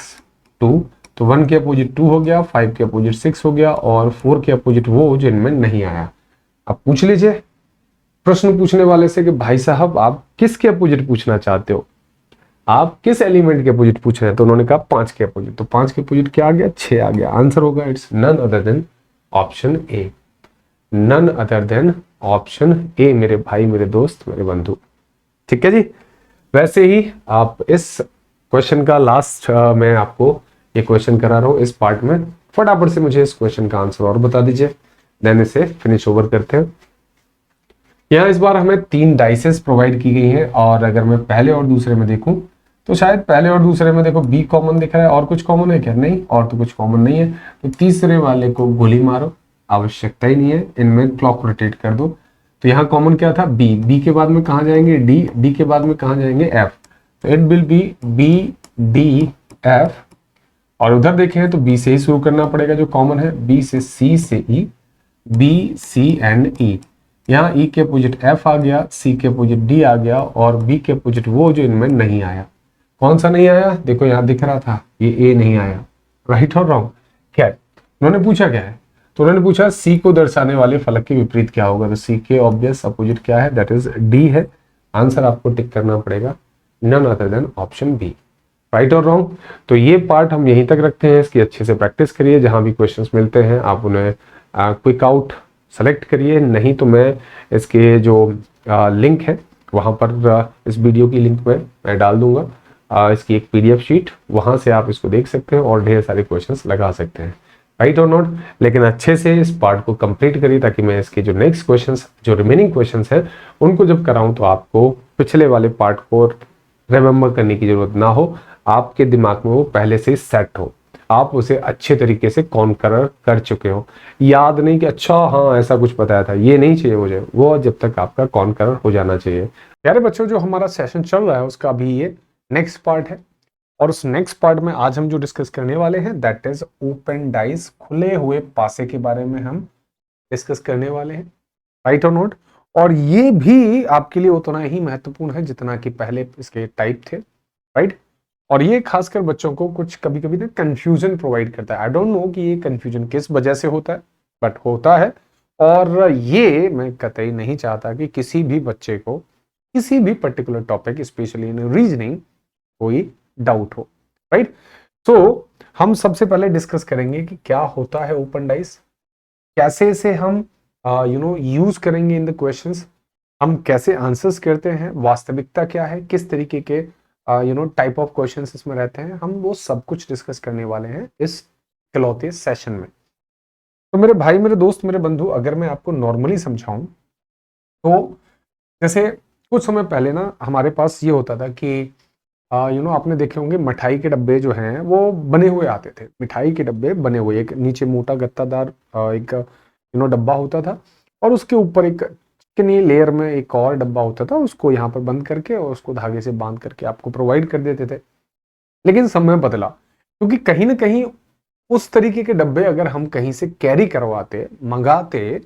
2, तो 1 के अपोजिट 2 हो गया, 5 के अपोजिट 6 हो गया, और 4 के अपोजिट वो जिनमें नहीं आया। अब पूछ लीजिए प्रश्न पूछने वाले से कि भाई साहब आप किसके अपोजिट पूछना चाहते हो, आप किस एलिमेंट के अपोजिट पूछ रहे हैं? तो उन्होंने कहा 5 के अपोजिट। तो 5 के अपोजिट क्या आ गया? 6 आ गया। आंसर होगा it's none other than option A. None other than option A मेरे भाई, मेरे दोस्त, मेरे बंधु। ठीक है जी। वैसे ही आप इस क्वेश्चन का लास्ट मैं आपको ये क्वेश्चन करा रहा हूं इस पार्ट में, फटाफट से मुझे इस क्वेश्चन का आंसर और बता दीजिए, देन इसे फिनिश ओवर करते हैं। यहाँ इस बार हमें 3 डाइसेस प्रोवाइड की गई हैं, और अगर मैं पहले और दूसरे में देखूं तो शायद पहले और दूसरे में देखो बी कॉमन दिख रहा है, और कुछ कॉमन है क्या? नहीं, और तो कुछ कॉमन नहीं है। तो तीसरे वाले को गोली मारो, आवश्यकता ही नहीं है, इनमें क्लॉक रोटेट कर दो। तो यहाँ कॉमन क्या था? बी। बी के बाद में कहाँ जाएंगे? डी। डी के बाद में कहाँ जाएंगे? एफ। तो it will be B D F. और उधर देखें तो बी से ही शुरू करना पड़ेगा जो कॉमन है, बी से सी से ई, बी सी एंड ई। यहाँ ई के अपोजिट एफ आ गया, सी के अपोजिट डी आ गया, और बी के अपोजिट वो जो इनमें नहीं आया। कौन सा नहीं आया? देखो यहाँ दिख रहा था, ये ए नहीं आया। राइट और रॉन्ग? क्या है? उन्होंने पूछा क्या है? तो उन्होंने पूछा सी को दर्शाने वाले फलक के विपरीत क्या होगा। तो सी के ऑब्वियस अपोजिट क्या है? दैट इज डी है। आंसर आपको टिक करना पड़ेगा none other than option B. Right और रॉन्ग। तो ये पार्ट हम यहीं तक रखते हैं, इसकी अच्छे से प्रैक्टिस करिए, जहां भी क्वेश्चंस मिलते हैं आप उन्हें क्विक आउट सेलेक्ट करिए, नहीं तो मैं इसके जो लिंक है वहां पर इस वीडियो की लिंक में मैं डाल दूंगा, इसकी एक पीडीएफ शीट, वहां से आप इसको देख सकते हैं और ढेर सारे क्वेश्चंस लगा सकते हैं। राइट और नॉट। लेकिन अच्छे से इस पार्ट को कंप्लीट करिए, ताकि मैं इसके जो नेक्स्ट क्वेश्चंस, जो रिमेनिंग क्वेश्चंस हैं, उनको जब कराऊं तो आपको पिछले वाले पार्ट को रिमेंबर करने की जरूरत ना हो, आपके दिमाग में वो पहले से सेट हो, आप उसे अच्छे तरीके से कॉन्कर कर चुके हो। याद नहीं कि अच्छा हाँ ऐसा कुछ बताया था, ये नहीं चाहिए मुझे, वो जब तक आपका कॉन्कर हो जाना चाहिए। प्यारे बच्चों, जो हमारा सेशन चल रहा है उसका अभी ये नेक्स्ट पार्ट है, और उस नेक्स्ट पार्ट में आज हम जो डिस्कस करने वाले हैं दैट इज ओपन डाइस, खुले हुए पासे के बारे में हम डिस्कस करने वाले हैं। राइट और नोट। और ये भी आपके लिए उतना ही महत्वपूर्ण है जितना कि पहले इसके टाइप थे। राइट। और ये खासकर बच्चों को कुछ कभी कभी ना कंफ्यूजन प्रोवाइड करता है। आई डोंट नो कि ये कंफ्यूजन किस वजह से होता है, बट होता है। और ये मैं कतई नहीं चाहता कि किसी भी बच्चे को किसी भी particular topic, specially in reasoning, कोई डाउट हो। राइट। तो हम सबसे पहले डिस्कस करेंगे कि क्या होता है ओपन डाइस, कैसे इसे हम यूज करेंगे इन द क्वेश्चंस, हम कैसे आंसर्स करते हैं, वास्तविकता क्या है, किस तरीके के टाइप ऑफ क्वेश्चंस इसमें रहते हैं, हम वो सब कुछ डिस्कस करने वाले हैं इस इकलौते सेशन में। तो मेरे भाई, मेरे दोस्त, मेरे बंधु, अगर मैं आपको नॉर्मली समझाऊं तो जैसे कुछ समय पहले ना हमारे पास ये होता था कि आपने देखे होंगे मिठाई के डब्बे जो हैं वो बने हुए आते थे, मिठाई के डब्बे बने हुए, एक नीचे मोटा गत्तादार एक डब्बा होता था, और उसके ऊपर एक चिकनी लेयर में एक और डब्बा होता था, उसको यहाँ पर बंद करके और उसको धागे से बांध करके आपको प्रोवाइड कर देते थे। लेकिन समय बदला, क्योंकि कहीं ना कहीं उस तरीके के डब्बे अगर हम कहीं से कैरी करवाते, मंगाते,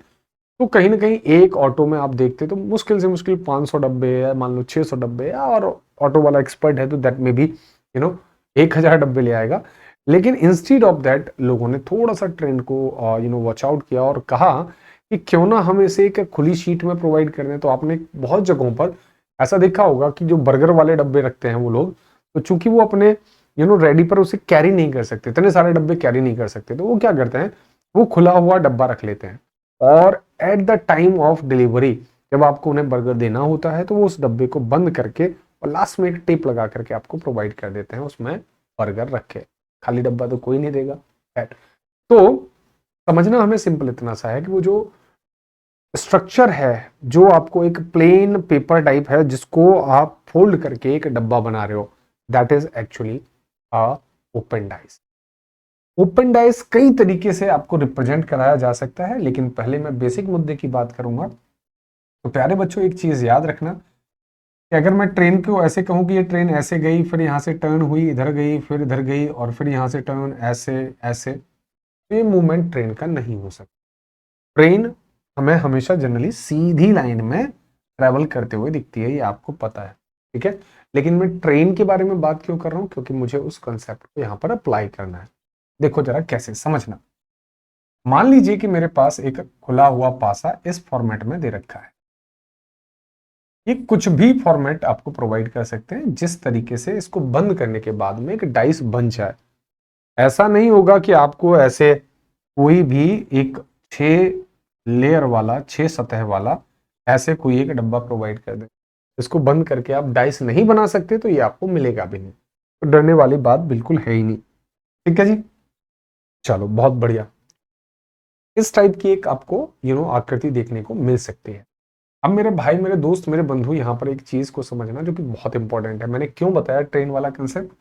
तो कहीं ना कहीं एक ऑटो में आप देखते तो मुश्किल से मुश्किल 500 डब्बे है, मान लो 600 डब्बे है, और ऑटो वाला एक्सपर्ट है तो दैट में भी 1000 डब्बे ले आएगा। लेकिन इंस्टीड ऑफ दैट लोगों ने थोड़ा सा ट्रेंड को वॉच आउट किया और कहा कि क्यों ना हम इसे एक खुली शीट में प्रोवाइड कर दें। तो आपने बहुत जगहों पर ऐसा देखा होगा कि जो बर्गर वाले डब्बे रखते हैं वो लोग, तो चूंकि वो अपने रेडी पर उसे कैरी नहीं कर सकते, इतने सारे डब्बे कैरी नहीं कर सकते, तो वो क्या करते हैं, वो खुला हुआ डब्बा रख लेते हैं, और at the time of delivery जब आपको उन्हें बर्गर देना होता है तो वो उस डब्बे को बंद करके और लास्ट में एक टेप लगा करके आपको प्रोवाइड कर देते हैं उसमें बर्गर रखे। खाली डब्बा तो कोई नहीं देगा। तो समझना हमें सिंपल इतना सा है कि वो जो स्ट्रक्चर है, जो आपको एक प्लेन पेपर टाइप है जिसको आप फोल्ड करके एक डब्बा बना रहे हो, that is actually a open dice. Open dice कई तरीके से आपको रिप्रेजेंट कराया जा सकता है, लेकिन पहले मैं बेसिक मुद्दे की बात करूंगा। तो प्यारे बच्चों, एक चीज याद रखना कि अगर मैं ट्रेन को ऐसे कहूं कि ये ट्रेन ऐसे गई, फिर यहां से टर्न हुई, इधर गई, फिर इधर गई, और फिर यहां से टर्न, ऐसे ऐसे, तो ये मूवमेंट ट्रेन का नहीं हो सकता। ट्रेन हमें हमेशा जनरली सीधी लाइन में ट्रेवल करते हुए दिखती है, ये आपको पता है। ठीक है। लेकिन मैं ट्रेन के बारे में बात क्यों कर रहा हूं, क्योंकि मुझे उस कंसेप्ट को यहां पर अप्लाई करना है। देखो जरा कैसे समझना। मान लीजिए कि मेरे पास एक खुला हुआ पासा इस फॉर्मेट में दे रखा है। ये कुछ भी फॉर्मेट आपको प्रोवाइड कर सकते हैं जिस तरीके से इसको बंद करने के बाद में एक डाइस बन जाए। ऐसा नहीं होगा कि आपको ऐसे कोई भी एक 6 लेयर वाला, 6 सतह वाला ऐसे कोई एक डब्बा प्रोवाइड कर दे, इसको बंद करके आप डाइस नहीं बना सकते, तो ये आपको मिलेगा भी नहीं। तो डरने वाली बात बिल्कुल है ही नहीं। ठीक है जी, चलो बहुत बढ़िया। इस टाइप की एक आपको आकृति देखने को मिल सकती है। अब मेरे भाई, मेरे दोस्त, मेरे बंधु, यहाँ पर एक चीज को समझना जो कि बहुत इंपॉर्टेंट है। मैंने क्यों बताया ट्रेन वाला कंसेप्ट।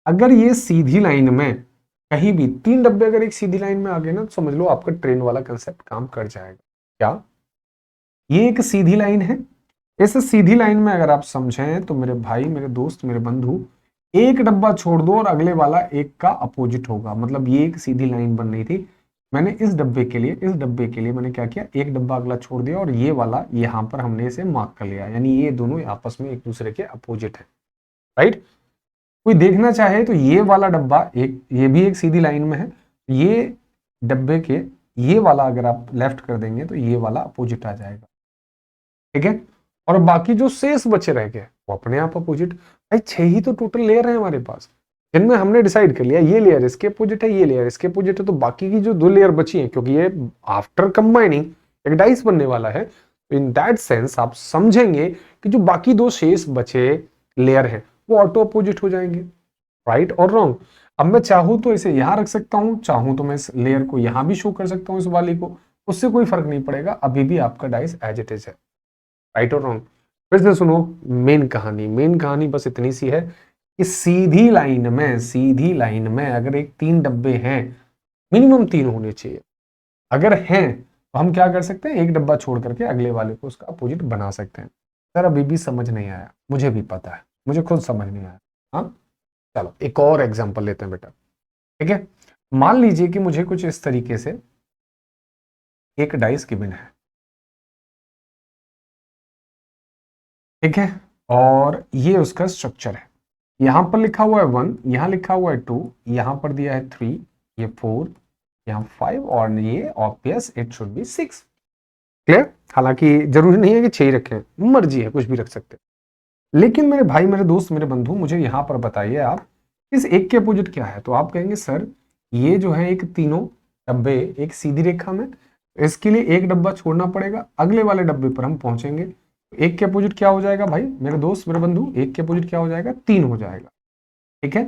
अगर ये सीधी लाइन में कहीं भी 3 डब्बे अगर एक सीधी लाइन में आ गए ना, तो समझ लो आपका ट्रेन वाला कंसेप्ट काम कर जाएगा। क्या ये एक सीधी लाइन है? इस सीधी लाइन में अगर आप समझें तो मेरे भाई, मेरे दोस्त, मेरे बंधु, एक डब्बा छोड़ दो और अगले वाला एक का अपोजिट होगा। मतलब ये एक सीधी लाइन बन रही थी, मैंने इस डब्बे के लिए मैंने क्या किया, एक डब्बा अगला छोड़ दिया और ये वाला यहां पर हमने इसे मार्क कर लिया, यानी ये दोनों आपस में एक दूसरे के अपोजिट है। राइट। कोई देखना चाहे तो ये वाला डब्बा एक, ये भी एक सीधी लाइन में है, ये डब्बे के ये वाला अगर आप लेफ्ट कर देंगे तो ये वाला अपोजिट आ जाएगा। ठीक है। और बाकी जो शेष बचे रह गए वो अपने आप अपोजिट। भाई 6 ही तो टोटल लेयर है हमारे पास, जिनमें हमने डिसाइड कर लिया ये लेयर इसके अपोजिट है, ये लेयर इसके अपोजिट है, तो बाकी की जो 2 लेयर बची हैं, क्योंकि ये आफ्टर कंबाइनिंग एक डाइस बनने वाला है, तो इन दैट सेंस आप समझेंगे कि जो बाकी 2 शेष बचे लेयर हैं वो ऑटो अपोजिट हो जाएंगे। राइट और रॉन्ग? अब मैं चाहूं तो इसे यहां रख सकता हूं, चाहूं तो मैं इस लेयर को यहां भी शो कर सकता हूं, इस वाली को, उससे कोई फर्क नहीं पड़ेगा, अभी भी आपका डाइस एज इट इज है। राइट और रॉन्ग? फिर से सुनो मेन कहानी। मेन कहानी बस इतनी सी है कि सीधी लाइन में अगर एक 3 डब्बे हैं, मिनिमम 3 होने चाहिए, अगर हैं तो हम क्या कर सकते हैं, एक डब्बा छोड़ करके अगले वाले को उसका अपोजिट बना सकते हैं। सर अभी भी समझ नहीं आया, मुझे भी पता है, मुझे खुद समझ नहीं आया। हाँ चलो एक और एग्जांपल लेते हैं बेटा, ठीक है। मान लीजिए कि मुझे कुछ इस तरीके से एक डाइस गिवन है, ठीक है, और ये उसका स्ट्रक्चर है। यहां पर लिखा हुआ है 1, यहां लिखा हुआ है 2, यहां पर दिया है 3, ये 4, यहां 5, और ये obvious it should be 6। Clear? हालांकि जरूरी नहीं है कि 6 ही रखें, मर्जी है, कुछ भी रख सकते हैं। लेकिन मेरे भाई, मेरे दोस्त, मेरे बंधु, मुझे यहां पर बताइए आप इस एक के अपोजिट क्या है। तो आप कहेंगे सर ये जो है एक तीनों डब्बे एक सीधी रेखा में, इसके लिए एक डब्बा छोड़ना पड़ेगा, अगले वाले डब्बे पर हम पहुंचेंगे। एक के अपोजिट क्या हो जाएगा भाई मेरे दोस्त मेरे बंधु, एक के अपोजिट क्या हो जाएगा, 3 हो जाएगा। ठीक है,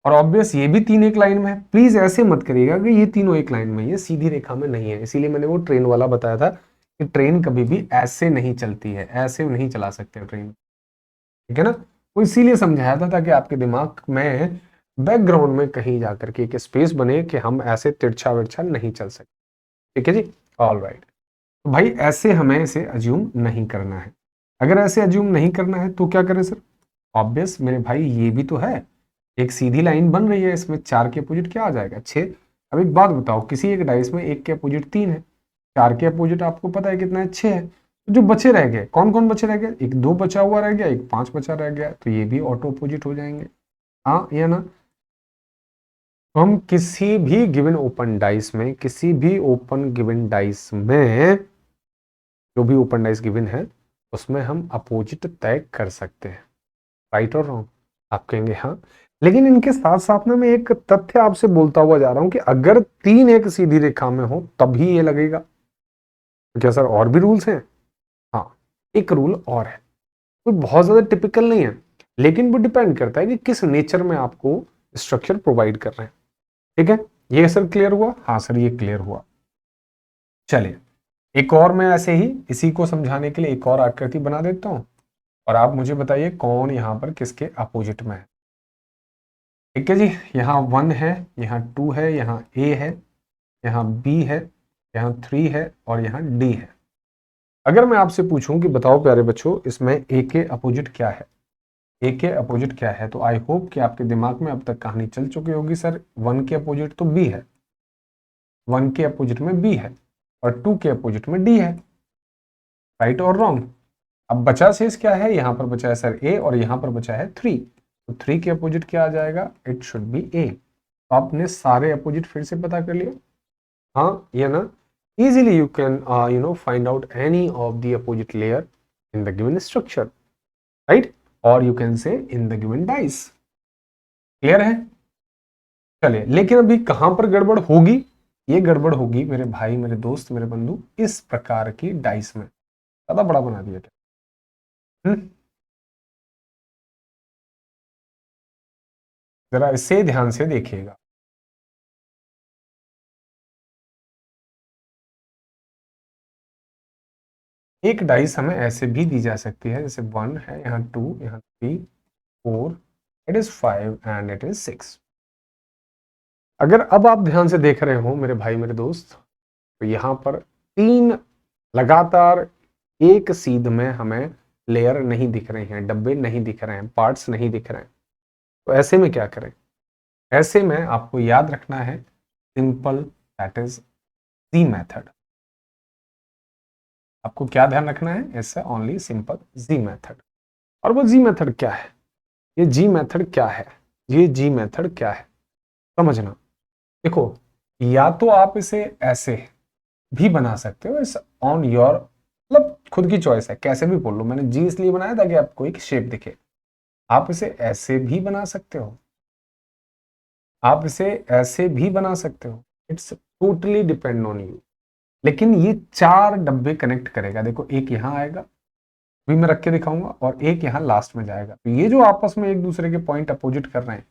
और ऑब्वियस ये भी 3 एक लाइन में है। प्लीज ऐसे मत करिएगा कि ये तीनों एक लाइन में, ये सीधी रेखा में नहीं है। इसीलिए मैंने वो ट्रेन वाला बताया था कि ट्रेन कभी भी ऐसे नहीं चलती है, ऐसे नहीं चला सकते ट्रेन, ठीक है ना। वो इसीलिए समझाया था ताकि आपके दिमाग में बैकग्राउंड में कहीं जाकर के एक स्पेस बने कि हम ऐसे तिरछा विरछा नहीं चल सकते। ठीक है जी, ऑल राइट। तो भाई ऐसे हमें इसे अज्यूम नहीं करना है। अगर ऐसे अज्यूम नहीं करना है तो क्या करें सर? ऑब्वियस मेरे भाई ये भी तो है, एक सीधी लाइन बन रही है, इसमें 4 के अपोजिट क्या आ जाएगा, 6। अब एक बात बताओ, किसी एक डाइस में 1 के अपोजिट 3 है, 4 के अपोजिट आपको पता है कितना है, 6 है। तो जो बचे रह गए, कौन कौन बचे रह गए, एक 2 बचा हुआ रह गया, एक 5 बचा रह गया, तो ये भी ऑटो अपोजिट हो जाएंगे। हाँ या ना? तो हम किसी भी गिवन ओपन डाइस में, किसी भी ओपन गिवन डाइस में, जो भी ओपन डाइस गिवन है उसमें हम अपोजिट तय कर सकते हैं। राइट और रॉन्ग? आप कहेंगे हाँ, लेकिन इनके साथ साथ ना मैं एक तथ्य आपसे बोलता हुआ जा रहा हूं कि अगर 3 एक सीधी रेखा में हो तभी ये लगेगा। तो क्या सर और भी रूल्स हैं? हाँ, एक रूल और है, कोई बहुत ज्यादा टिपिकल नहीं है, लेकिन वो डिपेंड करता है कि किस नेचर में आपको स्ट्रक्चर प्रोवाइड कर रहे हैं। ठीक है, ये सर क्लियर हुआ? हाँ सर ये क्लियर हुआ। चलिए एक और मैं ऐसे ही इसी को समझाने के लिए एक और आकृति बना देता हूं, और आप मुझे बताइए कौन यहां पर किसके अपोजिट में है। ठीक है जी, यहाँ 1 है, यहाँ 2 है, यहाँ ए है, यहाँ बी है, यहाँ 3 है, और यहाँ डी है। अगर मैं आपसे पूछूं कि बताओ प्यारे बच्चों इसमें ए के अपोजिट क्या है, ए के अपोजिट क्या है, तो आई होप कि आपके दिमाग में अब तक कहानी चल चुकी होगी। सर 1 के अपोजिट तो बी है, 1 के अपोजिट में बी है, और 2 के अपोजिट में डी है। राइट और रॉन्ग? अब बचा शेष क्या है, यहाँ पर बचा है सर ए, और यहाँ पर बचा है 3, तो 3 के अपोजिट क्या आ जाएगा, इट शुड बी ए। तो आपने सारे अपोजिट फिर से पता कर लिया, हाँ या ना? easily you can find out any of the opposite layer in the given structure, right? or you can say in the given dice। Clear है? चलिए, लेकिन अभी कहां पर गड़बड़ होगी? ये गड़बड़ होगी मेरे भाई मेरे दोस्त मेरे बंधु इस प्रकार की डाइस में। ज्यादा बड़ा बना दिया क्या? जरा इसे ध्यान से देखिएगा। एक डाइस हमें ऐसे भी दी जा सकती है, जैसे 1 है, यहाँ 2, यहाँ 3, 4, it is 5 and it is 6। अगर अब आप ध्यान से देख रहे हो मेरे भाई मेरे दोस्त, तो यहां पर 3 लगातार एक सीध में हमें लेयर नहीं दिख रहे हैं, डब्बे नहीं दिख रहे हैं, पार्ट्स नहीं दिख रहे हैं। तो ऐसे में क्या करें? ऐसे में आपको याद रखना है simple, that is G method. आपको क्या ध्यान रखना है? इससे ओनली सिंपल जी मेथड। और वो जी मेथड क्या है? ये जी मेथड क्या है? ये जी मेथड क्या है समझना। देखो, या तो आप इसे ऐसे भी बना सकते हो, इस ऑन योर, मतलब खुद की चॉइस है, कैसे भी बोल लो। मैंने जी इसलिए बनाया ताकि आपको एक शेप दिखे। आप इसे ऐसे भी बना सकते हो, आप इसे ऐसे भी बना सकते हो, it's totally depend on you. लेकिन ये 4 डब्बे कनेक्ट करेगा। देखो एक यहां आएगा, भी मैं रख के दिखाऊंगा, और एक यहां लास्ट में जाएगा। तो ये जो आपस में एक दूसरे के पॉइंट अपोजिट कर रहे हैं,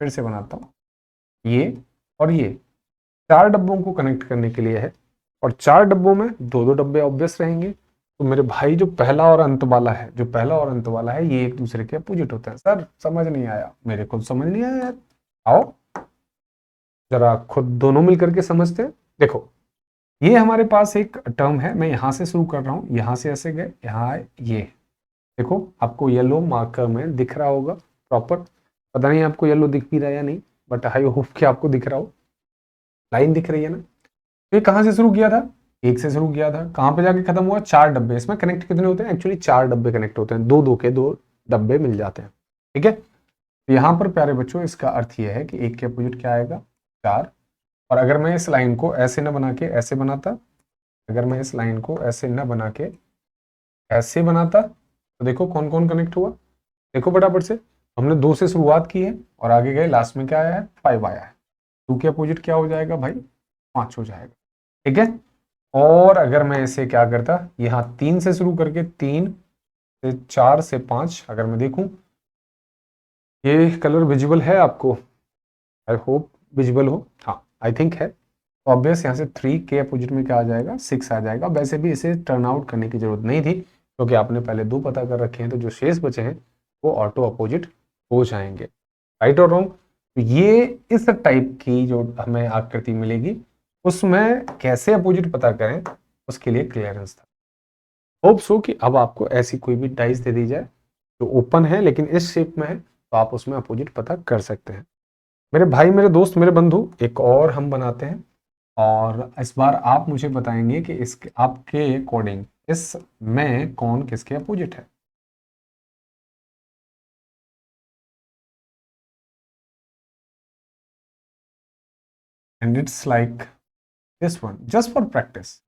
फिर से बनाता हूं, ये और ये 4 डब्बों को कनेक्ट करने के लिए है। और 4 डब्बों में 2-2 डब्बे ऑब्वियस रहेंगे। तो मेरे भाई जो पहला और अंत वाला है, जो पहला और अंत वाला है, ये एक दूसरे के अपोजिट होते हैं। सर समझ नहीं आया, मेरे को समझ नहीं आया यार। आओ जरा खुद दोनों मिलकर के समझते हैं। देखो ये हमारे पास एक टर्म है, मैं यहां से शुरू कर रहा हूं, यहां से ऐसे गए, यहां आए, ये देखो आपको येलो मार्कर में दिख रहा होगा प्रॉपर। पता नहीं आपको येलो दिख भी रहा है या नहीं, बट आई होप कि आपको दिख रहा हो, लाइन दिख रही है ना। तो ये कहां से शुरू किया था, एक से शुरू किया था, कहां पे जाके खत्म हुआ, 4 डब्बे। इसमें कनेक्ट कितने होते हैं, एक्चुअली 4 डब्बे कनेक्ट होते हैं, 2-2 के 2 डब्बे मिल जाते हैं। ठीक है, तो यहां पर प्यारे बच्चों इसका अर्थ यह है कि एक के अपोजिट क्या आएगा, 4। और अगर मैं इस लाइन को ऐसे न बना के ऐसे बनाता, अगर मैं इस लाइन को ऐसे न बना के ऐसे बनाता, तो देखो कौन कौन कनेक्ट हुआ। देखो फटाफट से, हमने 2 से शुरुआत की है और आगे गए, लास्ट में क्या आया है, 5 आया है। 2 के अपोजिट क्या हो जाएगा भाई, 5 हो जाएगा। ठीक है, और अगर मैं इसे क्या करता, यहां 3 से शुरू करके 3 से 4 से 5, अगर मैं देखूं, ये कलर विजिबल है आपको, आई होप विजिबल हो, हाँ आई थिंक है। तो ऑब्वियस यहाँ से 3 के अपोजिट में क्या आ जाएगा, 6 आ जाएगा। वैसे भी इसे टर्न आउट करने की जरूरत नहीं थी, क्योंकि आपने पहले 2 पता कर रखे हैं, तो जो शेष बचे हैं वो ऑटो अपोजिट हो जाएंगे। राइट और रॉन्ग। तो ये इस टाइप की जो हमें आकृति मिलेगी, उसमें कैसे अपोजिट पता करें, उसके लिए क्लियरेंस था। होप सो कि अब आपको ऐसी कोई भी डाइस दे दी जाए जो ओपन है लेकिन इस शेप में है, तो आप उसमें अपोजिट पता कर सकते हैं। मेरे भाई, मेरे दोस्त, मेरे बंधु, एक और हम बनाते हैं, और इस बार आप मुझे बताएंगे कि इसके आपके अकॉर्डिंग इसमें कौन किसके अपोजिट है। And it's like this one, just for practice.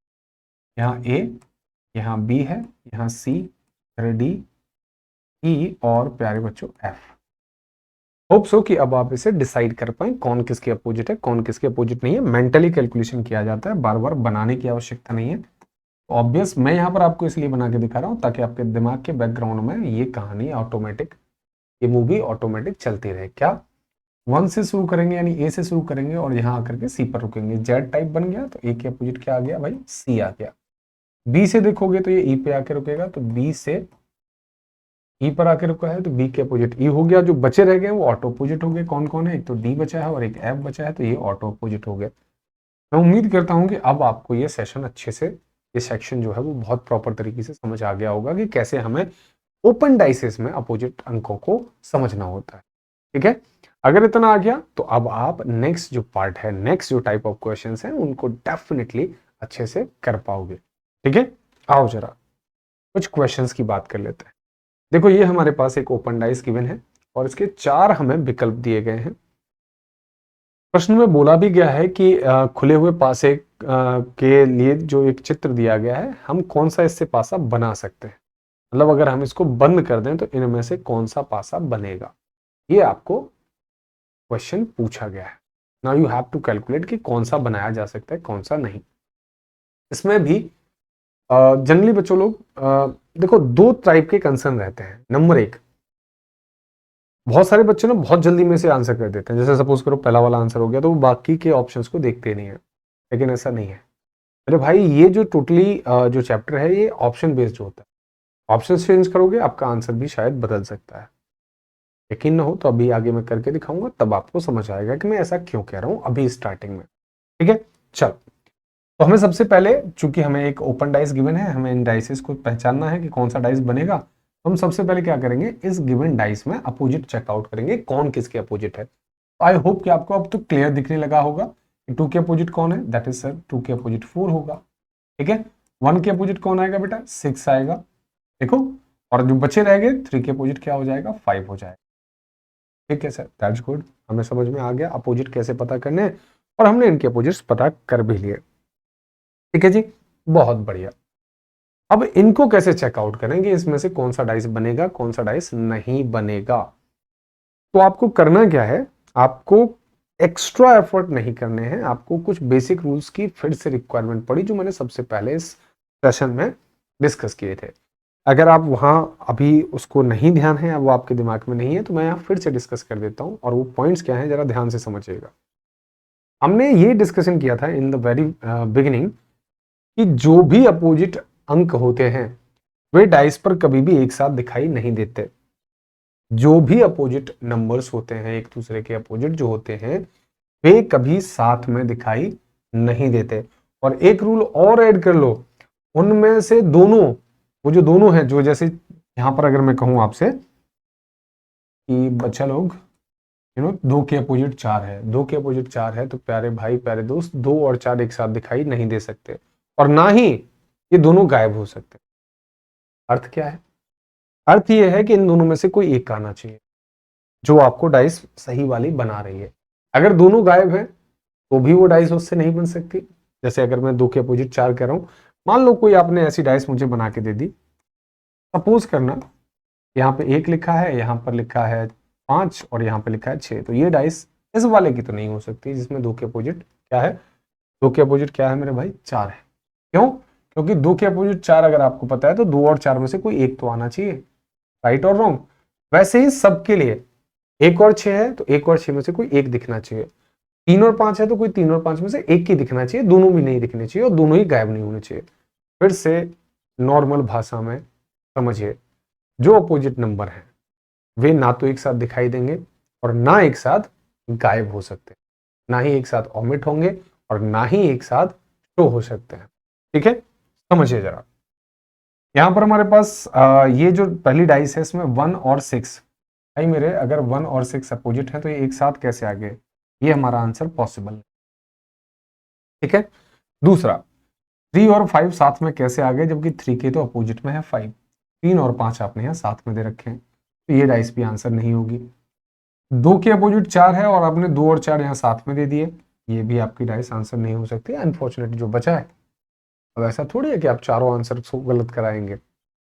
यहाँ ए, यहाँ बी है, यहाँ सी, फिर डी, ई, और प्यारे बच्चों एफ। होप सो कि अब आप इसे डिसाइड कर पाए कौन किसके अपोजिट है, कौन किसके अपोजिट नहीं है। मेंटली कैलकुलेशन किया जाता है, बार बार बनाने की आवश्यकता नहीं है। ऑब्वियस मैं यहाँ पर आपको इसलिए बना के दिखा रहा हूँ ताकि आपके दिमाग के बैकग्राउंड में ये कहानी ऑटोमेटिक, ये मूवी ऑटोमेटिक चलती रहे। क्या 1 से शुरू करेंगे, यानी ए से शुरू करेंगे और यहाँ आकर के सी पर रुकेंगे, जेड टाइप बन गया, तो ए के अपोजिट क्या आ गया भाई, सी आ गया। बी से देखोगे तो ये ई पे आके रुकेगा, तो बी से ई पर आके रुका है, तो बी के अपोजिट ई हो गया। जो बचे रह गए वो ऑटो अपोजिट हो गए। कौन कौन है, एक तो डी बचा है और एक एफ बचा है, तो ये ऑटो अपोजिट हो गया। मैं उम्मीद करता हूँ कि अब आपको ये सेशन अच्छे से, ये सेक्शन जो है वो बहुत प्रॉपर तरीके से समझ आ गया होगा कि कैसे हमें ओपन डाइसेस में अपोजिट अंकों को समझना होता है। ठीक है, अगर इतना आ गया तो अब आप नेक्स्ट जो पार्ट है, नेक्स्ट जो टाइप ऑफ क्वेश्चंस हैं, उनको डेफिनेटली अच्छे से कर पाओगे। ठीक है, आओ जरा कुछ क्वेश्चंस की बात कर लेते हैं। देखो ये हमारे पास एक ओपन डाइस गिवन है और इसके 4 हमें विकल्प दिए गए हैं। प्रश्न में बोला भी गया है कि खुले हुए पासे के लिए जो एक चित्र दिया गया है, हम कौन सा इससे पासा बना सकते हैं। मतलब अगर हम इसको बंद कर दें तो इनमें से कौन सा पासा बनेगा, ये आपको क्वेश्चन पूछा गया है। Now you have to calculate कि कौन सा बनाया जा सकता है, कौन सा नहीं। इसमें भी जनरली बच्चों लोग देखो 2 टाइप के कंसर्न रहते हैं। नंबर 1, बहुत सारे बच्चे ना बहुत जल्दी में से आंसर कर देते हैं। जैसे सपोज करो पहला वाला आंसर हो गया तो वो बाकी के ऑप्शंस को देखते नहीं है, लेकिन ऐसा नहीं है अरे भाई। ये जो टोटली जो चैप्टर है ये ऑप्शन बेस्ड होता है। ऑप्शन चेंज करोगे आपका आंसर भी शायद बदल सकता है। यकीन ना हो तो अभी आगे मैं करके दिखाऊंगा, तब आपको समझ आएगा कि मैं ऐसा क्यों कह रहा हूं अभी स्टार्टिंग में। ठीक है, चल तो हमें सबसे पहले, चूंकि हमें एक ओपन डाइस गिवन है, हमें इन डाइसेस को पहचानना है कि कौन सा डाइस बनेगा। तो हम सबसे पहले क्या करेंगे, इस गिवन डाइस में अपोजिट चेकआउट करेंगे, कौन किसके अपोजिट है। तो आई होप कि आपको अब तो क्लियर दिखने लगा होगा कि 2 के अपोजिट कौन है, दैट इज सर 2 के अपोजिट 4 होगा। ठीक है, 1 के अपोजिट कौन आएगा बेटा, 6 आएगा। देखो, और जो बचे रह गए 3 के अपोजिट क्या हो जाएगा, 5 हो जाएगा। ठीक है सर, दैट्स गुड, हमें समझ में आ गया अपोजिट कैसे पता करने हैं, और हमने इनके अपोजिट्स पता कर भी लिए। ठीक है जी, बहुत बढ़िया। अब इनको कैसे चेकआउट करेंगे, इसमें से कौन सा डाइस बनेगा कौन सा डाइस नहीं बनेगा। तो आपको करना क्या है, आपको एक्स्ट्रा एफर्ट नहीं करने हैं, आपको कुछ बेसिक रूल्स की फिर से रिक्वायरमेंट पड़ी जो मैंने सबसे पहले इस सेशन में डिस्कस किए थे। अगर आप वहां अभी उसको नहीं ध्यान है, वो आपके दिमाग में नहीं है, तो मैं यहाँ फिर से डिस्कस कर देता हूँ, और वो पॉइंट्स क्या है जरा ध्यान से समझिएगा। हमने ये डिस्कशन किया था इन द वेरी बिगिनिंग कि जो भी अपोजिट अंक होते हैं वे डाइस पर कभी भी एक साथ दिखाई नहीं देते। जो भी अपोजिट नंबर्स होते हैं, एक दूसरे के अपोजिट जो होते हैं, वे कभी साथ में दिखाई नहीं देते। और एक रूल और ऐड कर लो, उनमें से दोनों, वो जो दोनों हैं, जो जैसे यहां पर अगर मैं कहूं आपसे कि बच्चा लोग दो के अपोजिट चार है, दो के अपोजिट चार है, तो प्यारे भाई प्यारे दोस्त, दो और चार एक साथ दिखाई नहीं दे सकते, और ना ही ये दोनों गायब हो सकते। अर्थ क्या है, अर्थ ये है कि इन दोनों में से कोई एक आना चाहिए जो आपको डाइस सही वाली बना रही है। अगर दोनों गायब है तो भी वो डाइस उससे नहीं बन सकती। जैसे अगर मैं दो के अपोजिट चार कह रहा हूं, मान लो कोई आपने ऐसी डाइस मुझे बना के दे दी, सपोज करना यहाँ पे एक लिखा है, यहाँ पर लिखा है 5 और यहाँ पे लिखा है 6, तो ये डाइस इस वाले की तो नहीं हो सकती जिसमें दो के अपोजिट क्या है, दो के अपोजिट क्या है मेरे भाई, 4 है। क्यों? क्योंकि दो के अपोजिट 4 अगर आपको पता है तो दो और 4 में से कोई एक तो आना चाहिए, राइट और रॉन्ग। वैसे ही सबके लिए एक और 6 है तो एक और 6 में से कोई एक दिखना चाहिए, 3 और 5 है तो कोई 3 और 5 में से एक ही दिखना चाहिए, दोनों भी नहीं दिखने चाहिए और दोनों ही गायब नहीं होने चाहिए। फिर से नॉर्मल भाषा में समझिए, जो अपोजिट नंबर हैं वे ना तो एक साथ दिखाई देंगे और ना एक साथ गायब हो सकते, ना ही एक साथ ऑमिट होंगे और ना ही एक साथ शो हो सकते हैं। ठीक है, समझिए जरा। यहां पर हमारे पास ये जो पहली डाइस है इसमें 1 और 6, भाई मेरे अगर 1 और 6 अपोजिट है तो ये एक साथ कैसे आ गए, ये हमारा आंसर पॉसिबल है। ठीक है, दूसरा 3 और 5 साथ में कैसे आ गए, जबकि 3 के तो अपोजिट में है 5, 3 और 5 आपने यहाँ साथ में दे रखे हैं, तो ये डाइस भी आंसर नहीं होगी। 2 के अपोजिट 4 है और आपने 2 और 4 यहाँ साथ में दे दिए, ये भी आपकी डाइस आंसर नहीं हो सकती, अनफॉर्चुनेटली जो बचा है। अब ऐसा थोड़ी है कि आप चारों आंसर गलत कराएंगे,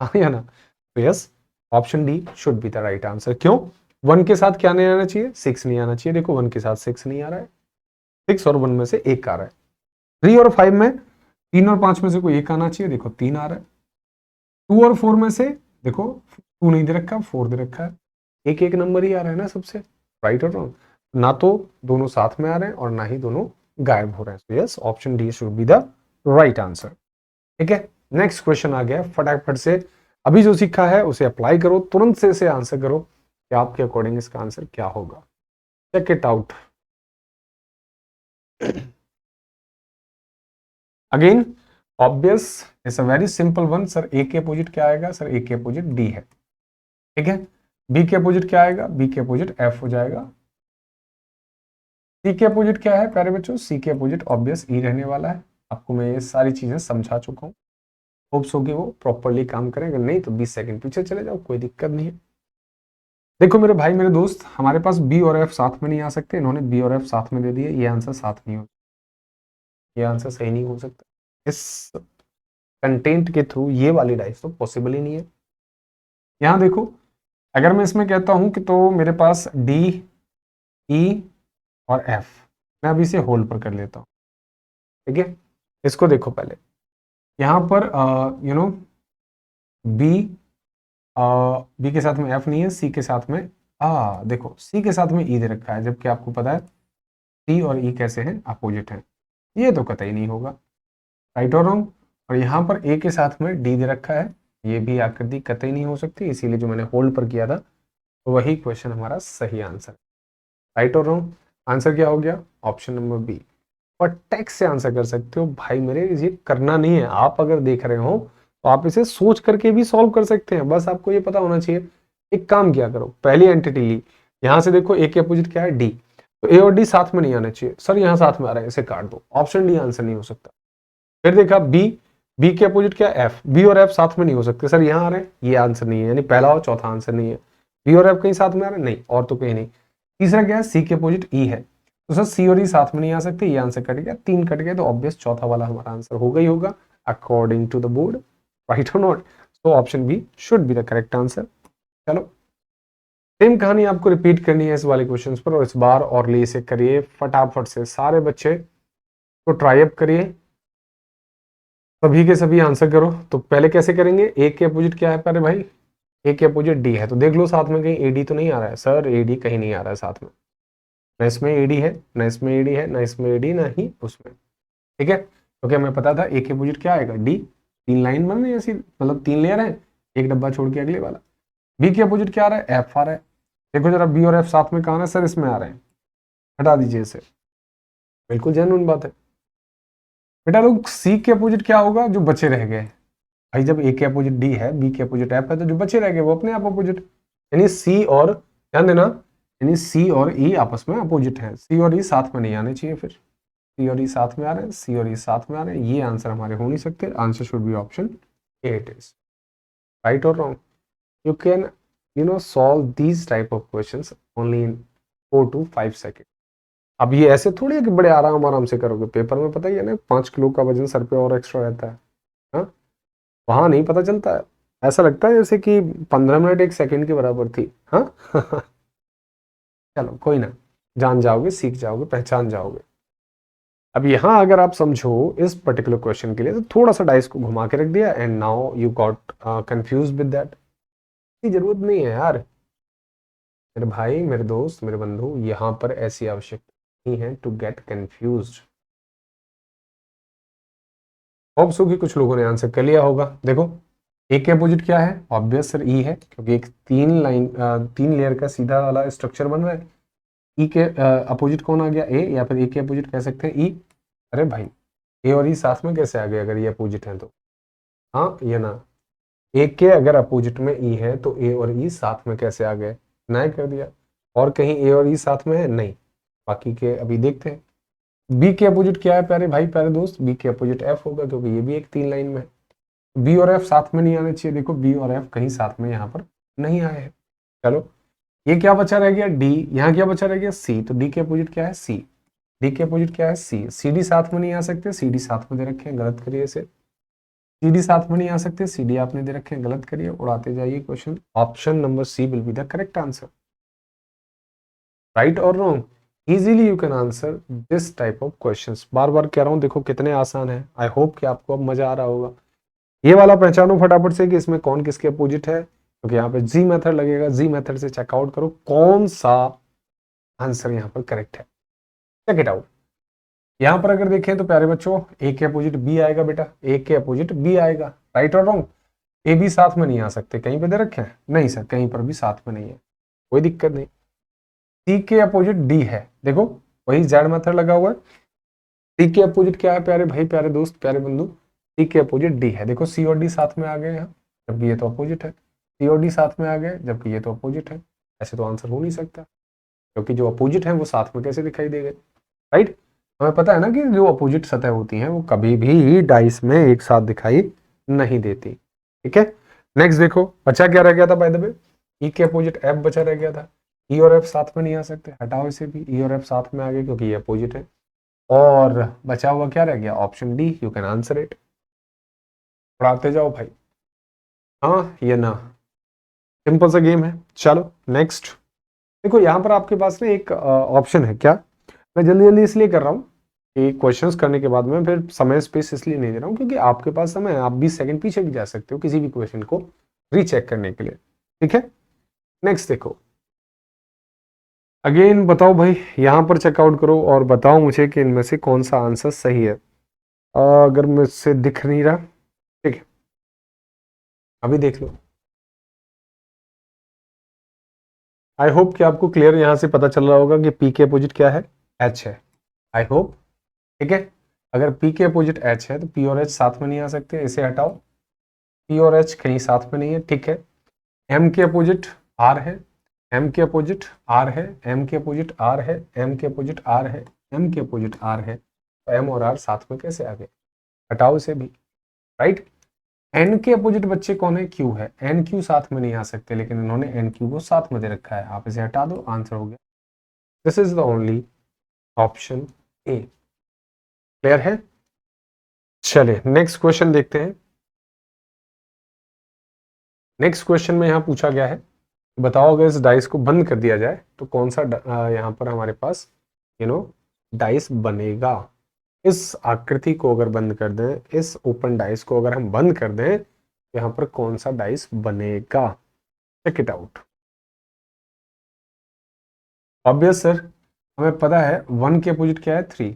हाँ या ना। तो yes, option D should be the right answer. क्यों? 1 के साथ क्या नहीं आना चाहिए, 6 नहीं आना चाहिए। देखो 1 के साथ 6 नहीं आ रहा है, 6 और 1 में से एक आ रहा है। 3 और 5 में 3 और 5 में से कोई एक आना चाहिए, देखो 3 आ रहा है। 2 और 4 में से देखो 2 नहीं दे रखा, 4 दे रखा है, एक एक नंबर ही आ रहा है ना सबसे, राइट और रॉन्ग। ना तो दोनों साथ में आ रहे हैं और ना ही दोनों गायब हो रहे हैं। तो yes, option D should be the right answer. ठीक है, नेक्स्ट क्वेश्चन आ गया, फटाफट से अभी जो सीखा है उसे अप्लाई करो, तुरंत से इसे आंसर करो कि आपके अकॉर्डिंग इसका आंसर क्या होगा। Check it out. Again obvious, it's a very simple one. Sir A के अपोजिट क्या आएगा, सर ए के अपोजिट डी है। ठीक है, बी के अपोजिट क्या आएगा, बी के अपोजिट एफ हो जाएगा। सी के अपोजिट क्या है प्यारे बच्चों, सी के अपोजिट ऑब्वियस ई रहने वाला है। आपको मैं ये सारी चीजें समझा चुका हूँ, होप्स हो कि वो प्रॉपरली काम करें, अगर नहीं तो 20 सेकंड पीछे चले जाओ, कोई दिक्कत नहीं है। देखो मेरे भाई मेरे दोस्त, हमारे पास बी और एफ साथ में नहीं आ सकते, इन्होंने बी और एफ साथ में दे दिए, ये आंसर साथ नहीं हो, ये आंसर सही नहीं हो सकता। इस कंटेंट के थ्रू ये वाली डाइस तो पॉसिबल ही नहीं है। यहां देखो, अगर मैं इसमें कहता हूं कि तो मेरे पास डी, ई और एफ, मैं अभी इसे होल्ड पर कर लेता हूं। ठीक है, इसको देखो पहले, यहां पर बी, बी के साथ में एफ नहीं है, सी के साथ में देखो सी के साथ में ई दे रखा है, जबकि आपको पता है सी और ई कैसे हैं, अपोजिट हैं, ये तो कतई नहीं होगा, राइट और रॉन्ग। और यहाँ पर ए के साथ में डी दे रखा है, ये भी आकृति कतई नहीं हो सकती, इसीलिए जो मैंने होल्ड पर किया था तो वही क्वेश्चन हमारा सही आंसर, राइट और रॉन्ग। आंसर क्या हो गया, ऑप्शन नंबर बी। और टेक्स से आंसर कर सकते हो भाई मेरे, ये करना नहीं है, आप अगर देख रहे हो तो आप इसे सोच करके भी सॉल्व कर सकते हैं, बस आपको ये पता होना चाहिए। एक काम किया करो, पहली एंटिटी ली, यहां से देखो ए के अपोजिट क्या है, डी, तो ए और डी साथ में नहीं आना चाहिए, सर यहां साथ में आ रहा है, इसे काट दो, ऑप्शन डी आंसर नहीं हो सकता। फिर देखा बी, बी के अपोजिट क्या है, एफ, बी और एफ साथ में नहीं हो सकते, सर यहाँ आ रहे हैं, ये आंसर नहीं है, यानी पहला और चौथा आंसर नहीं है। बी और एफ कहीं साथ में आ रहे हैं, नहीं, और तो कहीं नहीं। तीसरा क्या है, सी के अपोजिट ई है, तो सर सी और ई साथ में नहीं आ सकते, ये आंसर कट गया, 3 कट गए, तो ऑब्वियस चौथा वाला हमारा आंसर होगा ही होगा according to the board. Right और not? So option B should be the correct answer. चलो सेम कहानी आपको रिपीट करनी है इस वाले क्वेश्चन पर, और इस बार और ले इसे करिए फटाफट से, सारे बच्चे तो ट्राई अप करिए, सभी के सभी आंसर करो। तो पहले कैसे करेंगे, ए के अपोजिट क्या है प्यारे भाई, ए के अपोजिट डी है, तो देख लो साथ में कहीं एडी तो नहीं आ रहा है सर, एडी कहीं नहीं आ रहा है साथ में, ना इसमें एडी है ना इसमें एडी है ना इसमें एडी ना ही उसमें, ठीक है। तो क्या हमें पता था ए के अपोजिट क्या आएगा, डी, तीन लाइन बन रही है ऐसी, मतलब तीन लेयर है, एक डब्बा छोड़ के अगले वाला। बी के अपोजिट क्या आ रहा है, एफ आ रहा है, देखो जरा बी और एफ साथ में कहाँ है सर, इसमें आ रहे हैं, हटा दीजिए इसे, बिल्कुल जेन्युइन बात है। बेटा लोग सी के अपोजिट क्या होगा, जो बचे रह गए भाई, जब ए के अपोजिट डी है, बी के अपोजिट एफ है, तो जो बचे रह गए वो अपने आप अपोजिट, यानी सी और, ध्यान देना, यानी सी और ई आपस में अपोजिट है, सी और ई साथ में नहीं आने चाहिए, फिर सी और ई साथ में आ रहे हैं, सी और ई साथ में आ रहे हैं, ये आंसर हमारे हो नहीं सकते, answer should be option A it is, right और wrong? You can solve these type of questions only in 4 to 5 second. अब ये ऐसे थोड़ी है कि बड़े आराम आराम से करोगे, पेपर में पता ही है ना 5 किलो का वजन सर पे और एक्स्ट्रा रहता है, हाँ, वहां नहीं पता चलता है, ऐसा लगता है जैसे कि 15 मिनट 1 सेकंड के बराबर थी, हाँ। चलो कोई ना, जान जाओगे, सीख जाओगे, पहचान जाओगे। अब यहां अगर आप समझो इस पर्टिकुलर क्वेश्चन के लिए, तो थोड़ा सा डाइस को घुमा के रख दिया and now you got confuse with that, की जरूरत नहीं है यार मेरे भाई, मेरे दोस्त, मेरे बंधु, यहां पर ऐसी आवश्यकता नहीं है to get confuse. Hope so कि कुछ लोगों ने आंसर कर लिया होगा। देखो ए के अपोजिट क्या है, ऑब्वियस सर ई है, क्योंकि एक तीन लेयर का सीधा वाला स्ट्रक्चर बन रहा है। ई के अपोजिट कौन आ गया, ए, या फिर ए के अपोजिट कह सकते हैं ई। अरे भाई ए और ई साथ में कैसे आ गए अगर ये अपोजिट है तो, हाँ या ना, ए के अगर अपोजिट में ई है तो ए और ई साथ में कैसे आ गए, ना कर दिया, और कहीं ए और ई साथ में है नहीं, बाकी के अभी देखते हैं। बी के अपोजिट क्या है प्यारे भाई प्यारे दोस्त, बी के अपोजिट एफ होगा, क्योंकि ये भी एक तीन लाइन में है, बी और एफ साथ में नहीं आने चाहिए, देखो बी और एफ कहीं साथ में यहाँ पर नहीं आए हैं। चलो ये क्या बचा रह गया, डी, यहाँ क्या बचा रह गया, सी, तो डी के अपोजिट क्या है, सी, डी के अपोजिट क्या है, सी, सी डी साथ में नहीं आ सकते, सी डी साथ में दे रखे हैं, गलत करिए इसे, सी डी साथ में नहीं आ सकते, सी डी आपने दे रखे हैं, गलत करिए, उड़ाते जाइए question, option number C will be the correct answer, right और wrong? Easily you can answer this type of questions, बार बार कह रहा हूं, देखो कितने आसान है, आई होप कि आपको अब मजा आ रहा होगा। ये वाला पहचानो फटाफट से कि इसमें कौन किसके अपोजिट है, क्योंकि यहाँ पे जी मेथड लगेगा, जी मेथड से चेकआउट करो कौन सा आंसर यहाँ पर करेक्ट है, चेक इट आउट। यहाँ पर अगर देखें तो प्यारे बच्चों ए के अपोजिट बी आएगा, बेटा ए के अपोजिट बी आएगा, राइट और रॉन्ग? ए बी साथ में नहीं आ सकते, कहीं पे दे रखे हैं, नहीं सर कहीं पर भी साथ में नहीं है, कोई दिक्कत नहीं। सी के अपोजिट डी है, देखो वही जेड मेथड लगा हुआ है, सी के अपोजिट क्या है प्यारे भाई प्यारे दोस्त प्यारे बंधु, सी के अपोजिट डी है, देखो सी और डी साथ में आ गए हैं, जबकि ये तो अपोजिट है, सी और डी साथ में आ गए जबकि ये तो अपोजिट है, ऐसे तो आंसर हो नहीं सकता, क्योंकि जो अपोजिट है वो साथ में कैसे दिखाई देंगे, राइट? हमें पता है ना कि जो अपोजिट सतह होती हैं वो कभी भी डाइस में एक साथ दिखाई नहीं देती, ठीक है। नेक्स्ट देखो बचा क्या रह गया था बाय द वे, ई के अपोजिट एफ बचा रह गया था, ई और एफ साथ में नहीं आ सकते, हटाओ इसे भी, ई और एफ साथ में आ गए क्योंकि ये अपोजिट है, और बचा हुआ क्या रह गया, option D, you can answer it, पढ़ाते जाओ भाई, हाँ या ना, सिंपल सा गेम है। चलो नेक्स्ट देखो, यहाँ पर आपके पास ना एक ऑप्शन है, क्या, मैं जल्दी जल्दी इसलिए कर रहा हूँ कि क्वेश्चंस करने के बाद में फिर समय स्पेस इसलिए नहीं दे रहा हूँ क्योंकि आपके पास समय है, आप 20 सेकंड पीछे भी जा सकते हो किसी भी क्वेश्चन को रीचेक करने के लिए, ठीक है। नेक्स्ट देखो, अगेन बताओ भाई, यहाँ पर चेकआउट करो और बताओ मुझे कि इनमें से कौन सा आंसर सही है। अगर मुझसे दिख नहीं रहा, ठीक है, अभी देख लो, आई होप कि आपको क्लियर यहाँ से पता चल रहा होगा कि पी के अपोजिट क्या है, एच है, आई होप, ठीक है। अगर पी के अपोजिट एच है तो पी और एच साथ में नहीं आ सकते, इसे हटाओ, पी और एच कहीं साथ में नहीं है, ठीक है। एम के अपोजिट आर है, एम के अपोजिट आर है, एम के अपोजिट आर है, एम के अपोजिट आर है, एम के अपोजिट आर है, तो एम और आर साथ में कैसे आ गए, हटाओ इसे भी, राइट। एन के अपोजिट बच्चे कौन है, क्यू है, एन क्यू साथ में नहीं आ सकते, लेकिन इन्होंने एन क्यू को साथ में दे रखा है, आप इसे हटा दो, आंसर हो गया, this is the only option A, clear है। चलिए नेक्स्ट क्वेश्चन देखते हैं। नेक्स्ट क्वेश्चन में यहाँ पूछा गया है, बताओ अगर इस डाइस को बंद कर दिया जाए तो कौन सा यहाँ पर हमारे पास डाइस बनेगा। इस आकृति को अगर बंद कर दें, इस ओपन डाइस को अगर हम बंद कर दें, यहाँ पर कौन सा डाइस बनेगा। Check it out. Obvious sir, हमें पता है 1 के अपोजिट क्या है 3,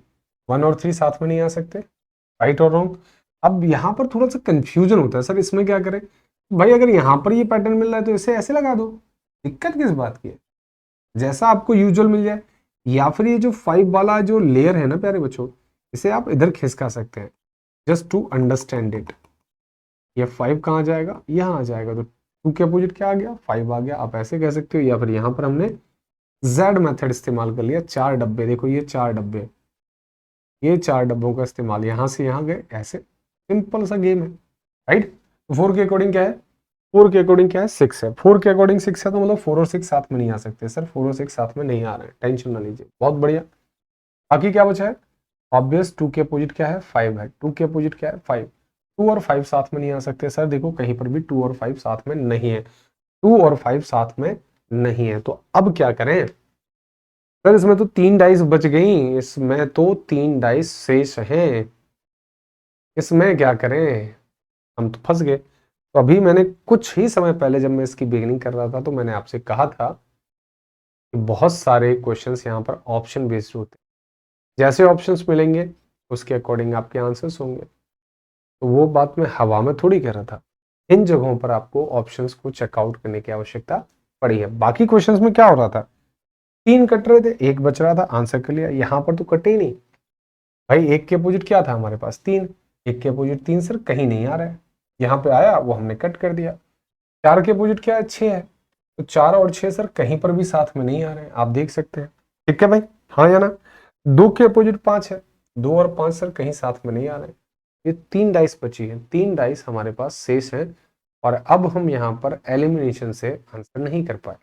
1 और 3 साथ में नहीं आ सकते, राइट और रॉन्ग। अब यहाँ पर थोड़ा सा कंफ्यूजन होता है, सर इसमें क्या करें। भाई अगर यहाँ पर ये पैटर्न मिल रहा है तो इसे ऐसे लगा दो, दिक्कत किस बात की है, जैसा आपको यूजुअल मिल जाए। या फिर ये जो 5 वाला जो लेयर है ना प्यारे बच्चों, इसे आप इधर खिसका सकते हैं, जस्ट टू अंडरस्टैंड इट। ये 5 कहाँ जाएगा, यहाँ आ जाएगा, तो 2 के अपोजिट क्या आ गया 5 आ गया, आप ऐसे कह सकते हो। या फिर यहाँ पर हमने जेड मेथड इस्तेमाल कर लिया, 4 डब्बे, देखो ये 4 डब्बे, ये 4 डब्बों का इस्तेमाल, यहां से यहां गए, ऐसे सिंपल सा गेम है, राइट। 4 के अकॉर्डिंग क्या है, 4 के अकॉर्डिंग क्या है 6 है, 4 के अकॉर्डिंग 6 है, तो मतलब 4 और 6 साथ में नहीं आ सकते सर, 4 और 6 साथ में नहीं आ रहे हैं, टेंशन ना लीजिए, बहुत बढ़िया। बाकी क्या बचा है, ऑब्वियस 2 के अपोजिट क्या है 5 है, 2 के अपोजिट क्या है 5, 2 और 5 साथ में नहीं आ सकते सर, देखो कहीं पर भी 2 और 5 साथ में नहीं है, 2 और 5 साथ में नहीं है, तो अब क्या करें सर, इसमें तो 3 डाइस बच गई, इसमें तो 3 डाइस शेष हैं, इसमें क्या करें, हम तो फंस गए। तो अभी मैंने कुछ ही समय पहले जब मैं इसकी बिगिनिंग कर रहा था तो मैंने आपसे कहा था कि बहुत सारे क्वेश्चंस यहाँ पर ऑप्शन बेस्ड होते हैं, जैसे ऑप्शंस मिलेंगे उसके अकॉर्डिंग आपके आंसर्स होंगे, तो वो बात मैं हवा में थोड़ी कह रहा था, इन जगहों पर आपको ऑप्शंस को चेकआउट करने की आवश्यकता पड़ी है। बाकी क्वेश्चंस में क्या हो रहा था, 3 कट रहे थे, 1 बच रहा था, आंसर कर लिया, यहाँ पर तो कटे ही नहीं भाई, 1 के अपोजिट क्या था हमारे पास 3, 1 के अपोजिट 3 सर कहीं नहीं आ रहा है, यहाँ पे आया वो हमने कट कर दिया। 4 के अपोजिट क्या है 6 है, तो 4 और 6 सर कहीं पर भी साथ में नहीं आ रहे हैं, आप देख सकते हैं, ठीक है भाई, हाँ या ना। 2 के अपोजिट 5 है, 2 और 5 सर कहीं साथ में नहीं आ रहे हैं, ये 3 डाइस बची है, 3 डाइस हमारे पास शेष है, और अब हम यहाँ पर एलिमिनेशन से आंसर नहीं कर पाए,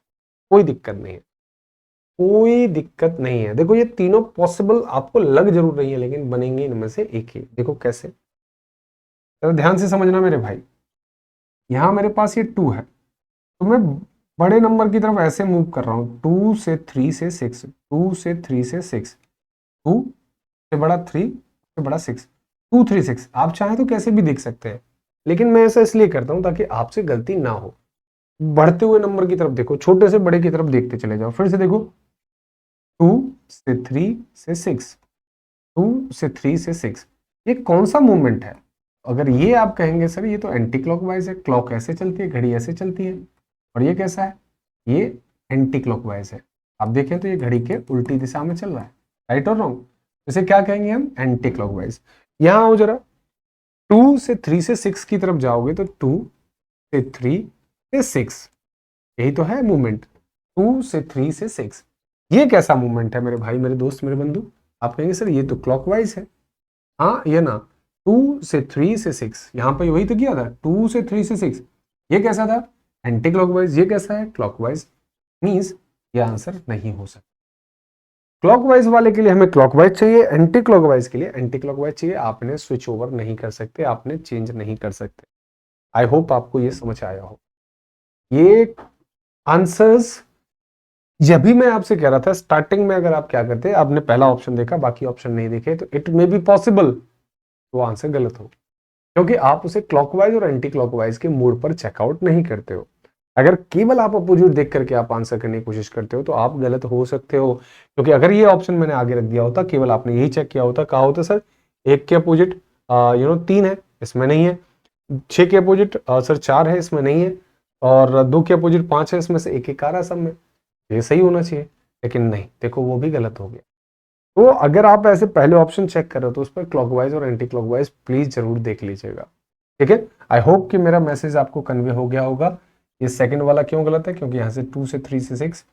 कोई दिक्कत नहीं है, कोई दिक्कत नहीं है। देखो ये तीनों पॉसिबल आपको लग जरूर रही है, लेकिन बनेंगे इनमें से एक ही, देखो कैसे, तो ध्यान से समझना मेरे भाई। यहां मेरे पास ये 2 है, तो मैं बड़े नंबर की तरफ ऐसे मूव कर रहा हूं, 2 से 3 से 6, 2 से 3 से 6, 2 से बड़ा 3 से बड़ा 6, 2 3 6, आप चाहें तो कैसे भी देख सकते हैं, लेकिन मैं ऐसा इसलिए करता हूं ताकि आपसे गलती ना हो। बढ़ते हुए नंबर की तरफ देखो, छोटे से बड़े की तरफ देखते चले जाओ, फिर से देखो, 2 से 3 से 6, 2 से 3 से 6, ये कौन सा मूवमेंट है। अगर ये आप कहेंगे सर ये तो एंटी क्लॉकवाइज है, क्लॉक ऐसे चलती है, घड़ी ऐसे चलती है, और ये कैसा है, ये एंटी क्लॉकवाइज है, आप देखें तो ये घड़ी के उल्टी दिशा में चल रहा है, राइट और रॉन्ग, इसे क्या कहेंगे हम, एंटी क्लॉकवाइज। यहां आओ जरा, 2 से 3 से 6 की तरफ जाओगे तो 2 से 3 से 6, यही तो है मूवमेंट, 2 से 3 से 6, ये कैसा मूवमेंट है मेरे भाई मेरे दोस्त मेरे बंधु। आप कहेंगे सर ये तो क्लॉकवाइज है, हाँ ये ना, 2 से 3 से 6, यहां पर वही तो किया था, 2 से 3 से 6, ये कैसा था एंटी क्लॉकवाइज, ये कैसा है क्लॉकवाइज, मींस ये आंसर नहीं हो सकता। क्लॉकवाइज वाले के लिए हमें क्लॉकवाइज चाहिए, एंटी क्लॉकवाइज के लिए एंटी क्लॉकवाइज चाहिए, आपने स्विच ओवर नहीं कर सकते, आपने चेंज नहीं कर सकते। आई होप आपको ये समझ आया हो। ये आंसर्स जब भी मैं आपसे कह रहा था स्टार्टिंग में, अगर आप क्या करते, आपने पहला ऑप्शन देखा बाकी ऑप्शन नहीं देखे, तो इट मे बी पॉसिबल तो आंसर गलत हो, क्योंकि आप उसे क्लॉकवाइज और एंटी क्लॉकवाइज के मोड पर चेकआउट नहीं करते हो। अगर केवल आप अपोजिट देख करके आप आंसर करने की कोशिश करते हो तो आप गलत हो सकते हो, क्योंकि अगर ये ऑप्शन मैंने आगे रख दिया होता, केवल आपने यही चेक किया होता, कहा होता सर 1 के अपोजिट 3 है, इसमें नहीं है, 6 के अपोजिट सर 4 है, इसमें नहीं है, और 2 के अपोजिट 5 है, इसमें से एक एक आ रहा है सब में, ये सही होना चाहिए, लेकिन नहीं, देखो वो भी गलत हो गया। तो अगर आप ऐसे पहले ऑप्शन चेक कर रहे हो तो उस पर क्लॉकवाइज और एंटी क्लॉकवाइज प्लीज जरूर देख लीजिएगा, ठीक है। आई होप कि मेरा मैसेज आपको कन्वे हो गया होगा। ये सेकंड वाला क्यों गलत है, क्योंकि यहाँ से 2 से 3 से 6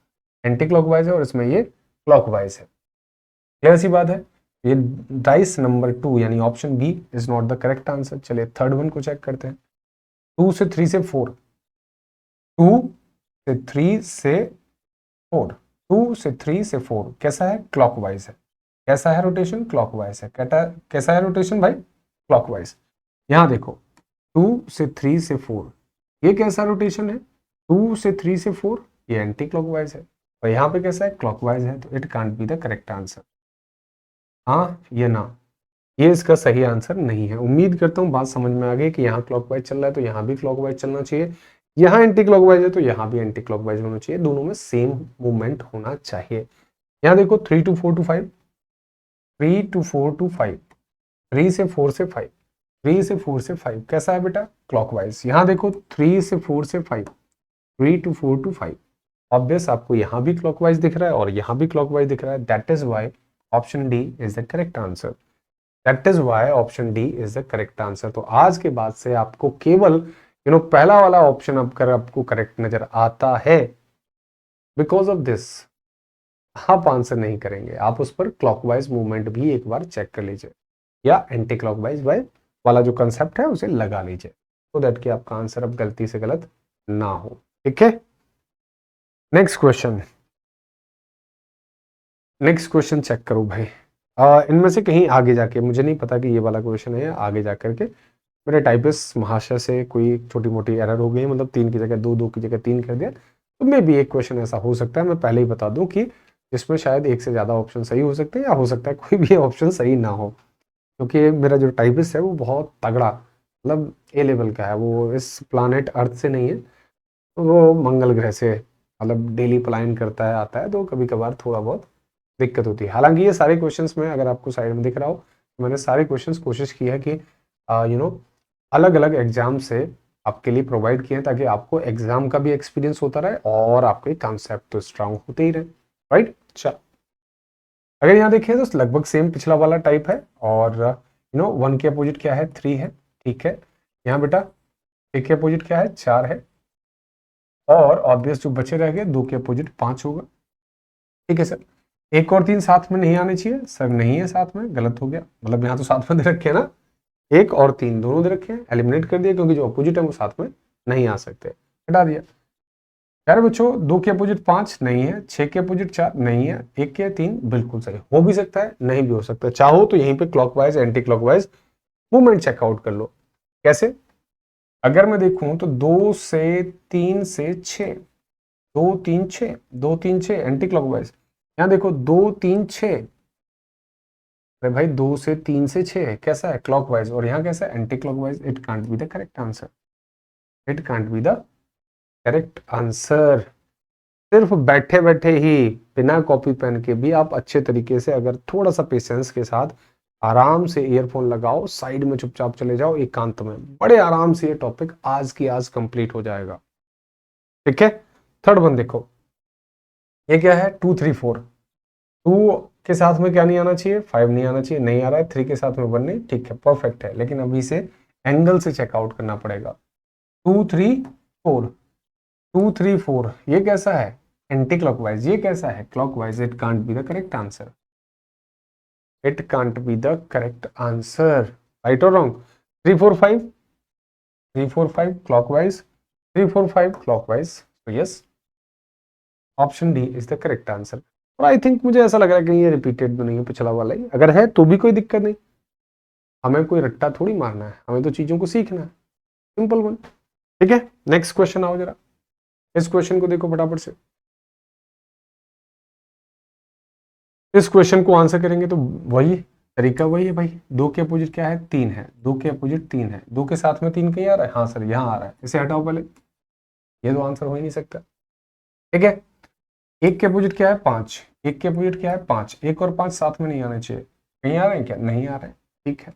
एंटी क्लॉकवाइज है और इसमें ये क्लॉकवाइज है, क्लियर सी बात है। ये डाइस नंबर 2 यानी option B is not the correct answer. चलिए थर्ड वन को चेक करते हैं, 2 से 3 से 4, 2 से 3 से 4, 2 से 3 से 4 कैसा है क्लॉकवाइज है, कैसा है रोटेशन क्लॉकवाइज है, कैसा है रोटेशन भाई क्लॉकवाइज। यहां देखो 2 से 3 से 4 ये कैसा रोटेशन है, 2 से 3 से 4, ये एंटी क्लॉकवाइज है, और यहाँ पे कैसा है, क्लॉकवाइज है, तो it can't be the correct answer. हाँ ये ना, ये इसका सही आंसर नहीं है। उम्मीद करता हूँ बात समझ में आ गई कि यहाँ क्लॉकवाइज चल रहा है तो यहाँ भी क्लॉकवाइज चलना चाहिए, यहाँ एंटी क्लॉकवाइज है तो यहाँ भी एंटी क्लॉकवाइज होना चाहिए, दोनों में सेम मूवमेंट होना चाहिए। यहाँ देखो 3 to 4 to 5, 3 to 4 to 5, 3 से 4 से 5, 3 से 4 से 5 कैसा है बेटा, क्लॉकवाइज। यहाँ देखो 3 से 4 से 5, 3 to 4 to 5, ऑब्वियस आपको यहाँ भी क्लॉकवाइज दिख रहा है और यहाँ भी क्लॉकवाइज दिख रहा है, that is why option D is the correct answer. That is why option D is the correct answer. तो आज के बाद से आपको केवल पहला वाला ऑप्शन अगर आपको करेक्ट नजर आता है, बिकॉज ऑफ दिस आप आंसर नहीं करेंगे, आप उस पर क्लॉकवाइज मूवमेंट भी एक बार चेक कर लीजिए या एंटी क्लॉकवाइज वाला जो कंसेप्ट है उसे लगा लीजिए, तो दैट कि आपका आंसर अब गलती से गलत ना हो। ठीक है, next question, next question check करो भाई। इनमें से कहीं आगे जाके, मुझे नहीं पता कि ये वाला क्वेश्चन है या आगे जाकर के मेरे टाइपिस्ट महाशय से कोई छोटी मोटी एरर हो गई, मतलब 3 की जगह 2, 2 की जगह 3 कर दिया, तो मे भी एक क्वेश्चन ऐसा हो सकता है, मैं पहले ही बता दूं कि इसमें शायद एक से ज़्यादा ऑप्शन सही हो सकते हैं या हो सकता है कोई भी ऑप्शन सही ना हो, क्योंकि मेरा जो टाइपिस्ट है वो बहुत तगड़ा, मतलब ए लेवल का है, वो इस प्लानेट अर्थ से नहीं है, वो मंगल ग्रह से मतलब डेली पलायन करता है, आता है, तो कभी कभार थोड़ा बहुत दिक्कत होती है। हालांकि ये सारे क्वेश्चंस में, अगर आपको साइड में दिख रहा हो, तो मैंने सारे क्वेश्चंस कोशिश की है कि अलग अलग एग्जाम से आपके लिए प्रोवाइड किए हैं, ताकि आपको एग्जाम का भी एक्सपीरियंस होता रहे और आपके कॉन्सेप्ट तो स्ट्रांग होते ही रहे, राइट। चल, अगर यहाँ देखिए तो लगभग सेम पिछला वाला टाइप है, और 1 के अपोजिट क्या है, 3 है, ठीक है। यहाँ बेटा 1 के अपोजिट क्या है, 4 है, और ऑब्वियस जो बचे रह गए 2 के अपोजिट 5 होगा। ठीक है सर, 1 और 3 साथ में नहीं आने चाहिए सर, नहीं है साथ में, गलत हो गया, मतलब यहाँ तो साथ में दे रखे हैं ना, 1 और 3 दोनों दे रखे हैं, एलिमिनेट कर दिया क्योंकि जो अपोजिट है वो साथ में नहीं आ सकते, हटा दिया। यार बच्चों 2 के अपोजिट 5 नहीं है, 6 के अपोजिट 4 नहीं है, 1 के 3 बिल्कुल सही, हो भी सकता है नहीं भी हो सकता है, चाहो तो यहीं पे clockwise anti clockwise movement check out कर लो। कैसे, अगर मैं देखूं तो 2 से 3 से 6, 2 3 6, 2 3 6 एंटी क्लॉकवाइज, यहाँ देखो 2 3 6, अरे भाई 2 से 3 से 6 कैसा है, क्लॉकवाइज, और यहाँ कैसा है, anti clockwise, it can't be the correct answer, it can't be the correct answer. सिर्फ बैठे बैठे ही बिना कॉपी पेन के भी आप अच्छे तरीके से, अगर थोड़ा सा पेशेंस के साथ आराम से ईयरफोन लगाओ, साइड में चुपचाप चले जाओ एकांत में, बड़े आराम से ये टॉपिक आज की आज कंप्लीट हो जाएगा। ठीक है, थर्ड वन देखो, ये क्या है, 2 3 4, 2 के साथ में क्या नहीं आना चाहिए, 5 नहीं आना चाहिए, नहीं आ रहा है, 3 के साथ में 1 नहीं, ठीक है परफेक्ट है, लेकिन अभी से एंगल से चेकआउट करना पड़ेगा। 2 3 4, 2 3 4 ये कैसा है, एंटी क्लॉकवाइज, ये कैसा है, clockwise, it can't be the correct answer, it can't be the correct answer, right और रॉन्ग। 3 4 5, 3 4 5 क्लॉकवाइज, 3 4 5 क्लॉकवाइज, तो yes option D is the correct answer. और आई थिंक मुझे ऐसा लग रहा है कि ये रिपीटेड तो नहीं है, पिछला वाला ही, अगर है तो भी कोई दिक्कत नहीं, हमें कोई रट्टा थोड़ी मारना है, हमें तो चीजों को सीखना है, सिंपल वन। ठीक है, नेक्स्ट क्वेश्चन आओ जरा, इस क्वेश्चन को देखो फटाफट से, इस क्वेश्चन को आंसर करेंगे तो वही तरीका वही है भाई, 2 के अपोजिट क्या है, 3 है, 2 के अपोजिट 3 है, 2 के साथ में 3 कहीं आ रहा है, हाँ सर यहाँ आ रहा है, इसे हटाओ पहले, ये तो आंसर हो ही नहीं सकता। ठीक है, 1 के अपोजिट क्या है, 5, 1 के अपोजिट क्या है, 5, 1 और 5 साथ में नहीं आने चाहिए, कहीं आ रहे हैं क्या, नहीं आ रहे हैं, ठीक है।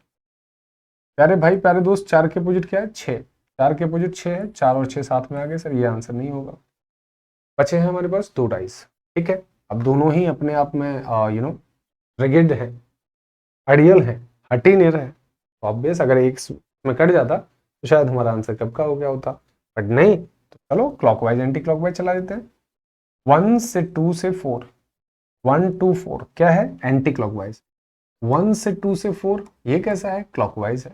प्यारे भाई प्यारे दोस्त, 4 के अपोजिट क्या है, 6, 4 के अपोजिट 6 है, 4 और 6 साथ में आ गए सर, ये आंसर नहीं होगा। बचे हैं हमारे पास 2 डाइस, ठीक है, अब दोनों ही अपने आप में रिगिड है, आइडियल है, हट ही नहीं रहे, तो ऑब्वियस अगर एक में कट जाता तो शायद हमारा आंसर कब का हो गया होता, बट नहीं, तो चलो क्लॉकवाइज एंटी क्लॉकवाइज चला देते हैं। 1 से 2 से 4, 1 2 4 क्या है, एंटी क्लॉकवाइज, 1 से 2 से 4 ये कैसा है, क्लॉकवाइज है,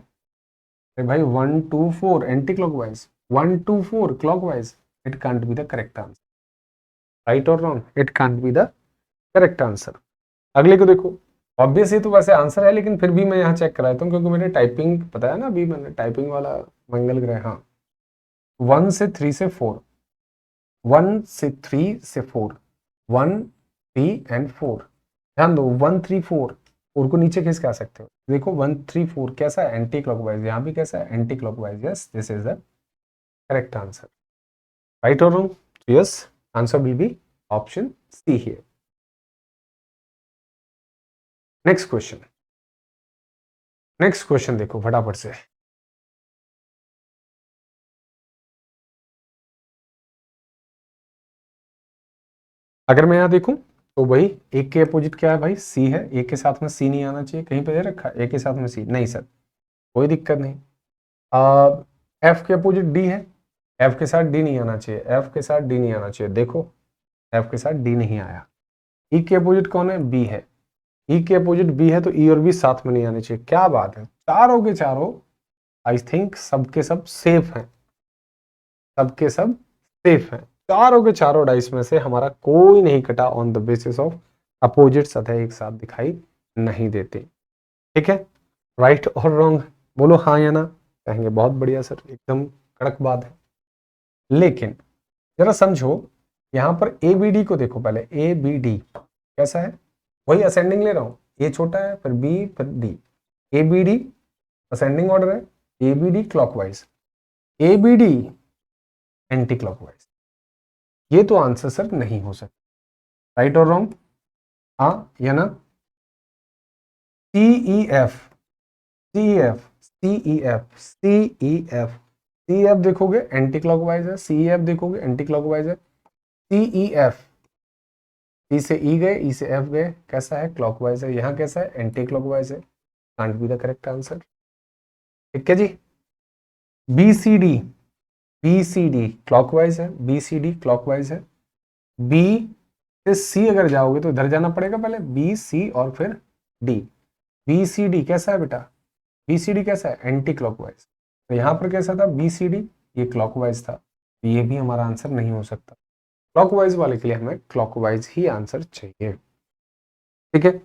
अरे भाई 1 2 4 anticlockwise, 1 2 4 clockwise, it can't be the correct answer, right और wrong, it can't be the correct answer. अगले को देखो, ऑब्वियस ये तो वैसे आंसर है, लेकिन फिर भी मैं यहाँ चेक कराता हूँ क्योंकि मैंने टाइपिंग, पता है ना अभी मैंने टाइपिंग वाला मंगल ग्रह, हाँ 1 से 3 से 4, 1 से 3 से 4, 1 3 एंड 4। ध्यान दो 1 3 4, 4 को नीचे खींच के आ सकते हो। देखो 1 3 4 कैसा है, एंटी क्लॉकवाइज, यहाँ भी कैसा है, anticlockwise. Yes, this is the correct answer. Right और wrong? Yes, answer will be option C here. Next question, next question देखो फटाफट से। अगर मैं यहां देखूं तो भाई एक के अपोजिट क्या है भाई, सी है। एक के साथ में सी नहीं आना चाहिए, कहीं पे दे रखा है एक के साथ में सी, नहीं सर कोई दिक्कत नहीं। एफ के अपोजिट डी है, एफ के साथ डी नहीं आना चाहिए, एफ के साथ डी नहीं आना चाहिए। देखो एफ के साथ डी नहीं आया। ई के अपोजिट कौन है, बी है। ई के अपोजिट बी है तो ई और बी साथ में नहीं आने चाहिए। क्या बात है, चारों के चारों आई थिंक सबके सब सेफ हैं, सबके सब सेफ हैं। चारों के चारों डाइस में से हमारा कोई नहीं कटा on the basis of opposite सतह एक साथ दिखाई नहीं देते। ठीक है, राइट और रॉन्ग बोलो हाँ या ना। कहेंगे बहुत बढ़िया सर, एकदम कड़क बात है। लेकिन जरा समझो, यहां पर ए बी डी को देखो पहले। ए बी डी कैसा है, वही असेंडिंग ले रहा हूं, ए छोटा है फिर बी फिर D. A B D ascending order है, A B D clockwise, A B D anticlockwise. ये तो आंसर सर नहीं हो सकता। राइट और रॉन्ग, हाँ या ना। सी ई एफ, सी एफ, सी ई एफ, सी ई एफ, सी एफ देखोगे एंटी क्लॉकवाइज है, सी एफ देखोगे एंटी क्लॉकवाइज है। सी ई एफ, सी से ई गए, ई से एफ गए, कैसा है, क्लॉकवाइज है। यहाँ कैसा है, एंटी क्लॉकवाइज है। Can't be the correct answer. ठीक है जी। B C D, B C D clockwise है, बी सी डी क्लॉकवाइज है। बी से सी अगर जाओगे तो इधर जाना पड़ेगा पहले, बी सी और फिर डी। बी सी डी कैसा है बेटा, बी सी डी कैसा है, एंटी क्लॉकवाइज। तो यहां पर कैसा था, बी सी डी, ये क्लॉकवाइज था, तो ये भी हमारा आंसर नहीं हो सकता। क्लॉकवाइज वाले के लिए हमें क्लॉकवाइज ही आंसर चाहिए। ठीक है,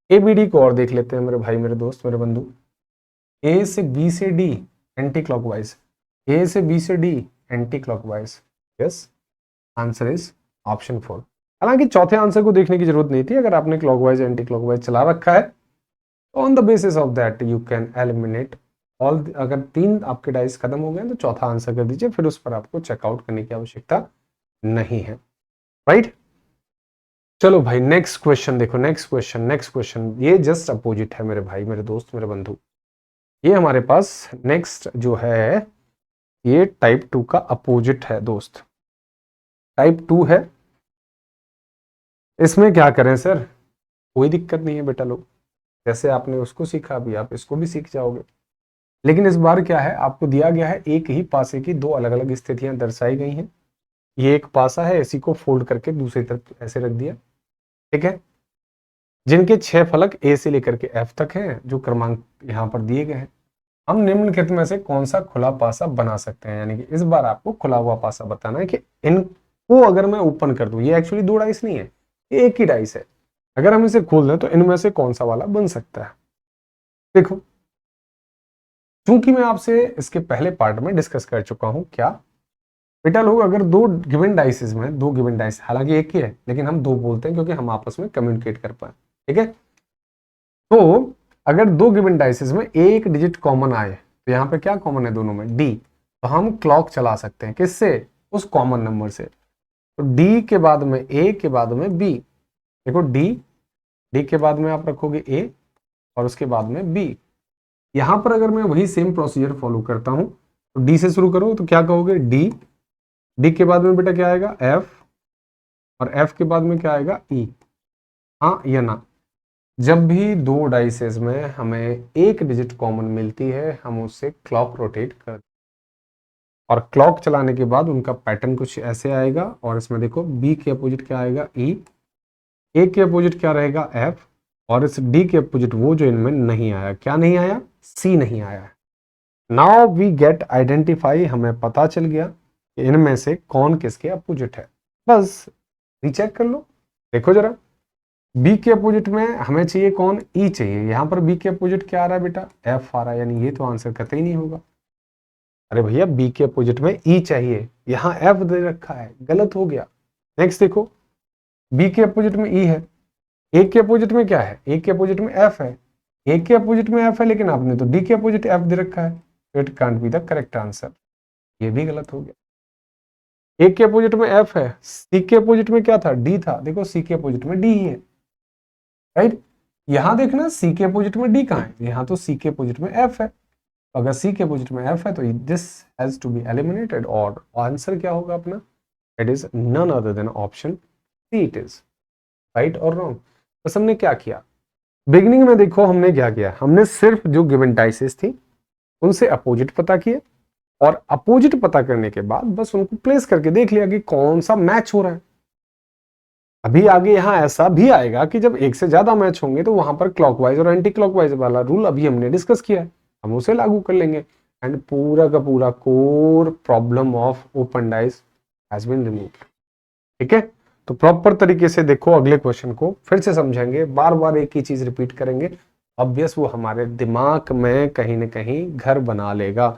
ए बी डी को और देख लेते हैं मेरे भाई, मेरे दोस्त, मेरे बंधु। ए से बी से डी एंटी क्लॉकवाइज, ए से बी से D anticlockwise. Yes, answer is option 4। हालांकि चौथे आंसर को देखने की जरूरत नहीं थी, अगर आपने क्लॉकवाइज एंटी क्लॉकवाइज चला रखा है on the basis of that you can eliminate all. अगर 3 आपके डाइस खत्म हो गए तो चौथा आंसर कर दीजिए, फिर उस पर आपको चेकआउट करने की आवश्यकता नहीं है। राइट, चलो भाई नेक्स्ट क्वेश्चन देखो, नेक्स्ट क्वेश्चन, नेक्स्ट क्वेश्चन। ये जस्ट अपोजिट है मेरे भाई, मेरे दोस्त, मेरे बंधु। ये हमारे पास नेक्स्ट जो है ये टाइप 2 का अपोजिट है दोस्त। टाइप 2 है, इसमें क्या करें सर, कोई दिक्कत नहीं है बेटा लोग, जैसे आपने उसको सीखा अभी आप इसको भी सीख जाओगे। लेकिन इस बार क्या है, आपको दिया गया है एक ही पासे की दो अलग अलग स्थितियां दर्शाई गई हैं। ये एक पासा है, इसी को फोल्ड करके दूसरी तरफ ऐसे रख दिया। ठीक है, जिनके 6 फलक ए से लेकर के एफ तक हैं, जो क्रमांक यहां पर दिए गए हैं। हम निम्नलिखित में से कौन सा खुला पासा बना सकते हैं, यानी कि इस बार आपको खुला हुआ पासा बताना है कि इनको अगर मैं ओपन कर दूं, ये एक्चुअली 2 डाइस नहीं है, ये एक ही डाइस है, अगर हम इसे खोल दें तो इनमें से कौन सा वाला बन सकता है। देखो, चूंकि मैं आपसे इसके पहले पार्ट में डिस्कस कर चुका हूं, क्या बेटा लोग, अगर 2 गिवन डाइसेस में 2 गिवन डाइस, हालांकि एक ही है लेकिन हम 2 बोलते हैं क्योंकि हम आपस में कम्युनिकेट कर पाए। ठीक है, तो अगर 2 गिवन डाइसेस में एक डिजिट कॉमन आए तो यहाँ पे क्या कॉमन है दोनों में, डी, तो हम क्लॉक चला सकते हैं किससे, उस कॉमन नंबर से। तो डी के बाद में ए के बाद में बी। देखो डी, डी के बाद में आप रखोगे ए और उसके बाद में बी। यहां पर अगर मैं वही सेम प्रोसीजर फॉलो करता हूं तो डी से शुरू करो तो क्या कहोगे, डी, डी के बाद में बेटा क्या आएगा, एफ, और एफ के बाद में क्या आएगा, ई। हाँ या ना। जब भी 2 डाइसेस में हमें एक डिजिट कॉमन मिलती है हम उससे क्लॉक रोटेट कर, और क्लॉक चलाने के बाद उनका पैटर्न कुछ ऐसे आएगा। और इसमें देखो बी के अपोजिट क्या आएगा, ई, ए के अपोजिट क्या रहेगा, एफ, और इस डी के अपोजिट वो जो इनमें नहीं आया, क्या नहीं आया, सी नहीं आया। नाउ वी गेट आइडेंटिफाई, हमें पता चल गया कि इनमें से कौन किसके अपोजिट है। बस रीचेक कर लो, देखो जरा, बी के अपोजिट में हमें चाहिए कौन, ई चाहिए। यहां पर बी के अपोजिट क्या आ रहा है बेटा, एफ आ रहा है, यानी ये तो आंसर कतई नहीं होगा। अरे भैया बी के अपोजिट में ई चाहिए, यहाँ एफ दे रखा है, गलत हो गया। नेक्स्ट देखो, बी के अपोजिट में ई है, ए के अपोजिट में क्या है, ए के अपोजिट में एफ है, ए के अपोजिट में एफ है, लेकिन आपने तो डी के अपोजिट एफ दे रखा है, it can't be the correct answer, ये भी गलत हो गया। ए के अपोजिट में एफ है, सी के अपोजिट में क्या था, डी था, देखो सी के अपोजिट में डी ही है, राइट। यहां देखना सी के अपोजिट में डी कहां है, यहां तो सी के अपोजिट में एफ है, अगर सी के अपोजिट में एफ है तो this has to be eliminated, और आंसर क्या होगा अपना, it is none other than option C it is, right और रॉन्ग। बस हमने क्या किया, बिगिनिंग में देखो हमने क्या किया, हमने सिर्फ जो गिवन डाइसेस थी उनसे अपोजिट पता किए, और अपोजिट पता करने के बाद बस उनको प्लेस करके देख लिया कि कौन सा मैच हो रहा है। अभी आगे यहां ऐसा भी आएगा कि जब एक से ज्यादा मैच होंगे तो वहां पर क्लॉकवाइज और एंटी क्लॉकवाइज वाला रूल अभी हमने डिस्कस किया है, हम उसे लागू कर लेंगे, एंड पूरा का पूरा core problem of open dice has been removed. ठीक है, तो प्रॉपर तरीके से देखो, अगले क्वेश्चन को फिर से समझेंगे, बार बार एक ही चीज रिपीट करेंगे, ऑब्वियस वो हमारे दिमाग में कहीं ना कहीं घर बना लेगा।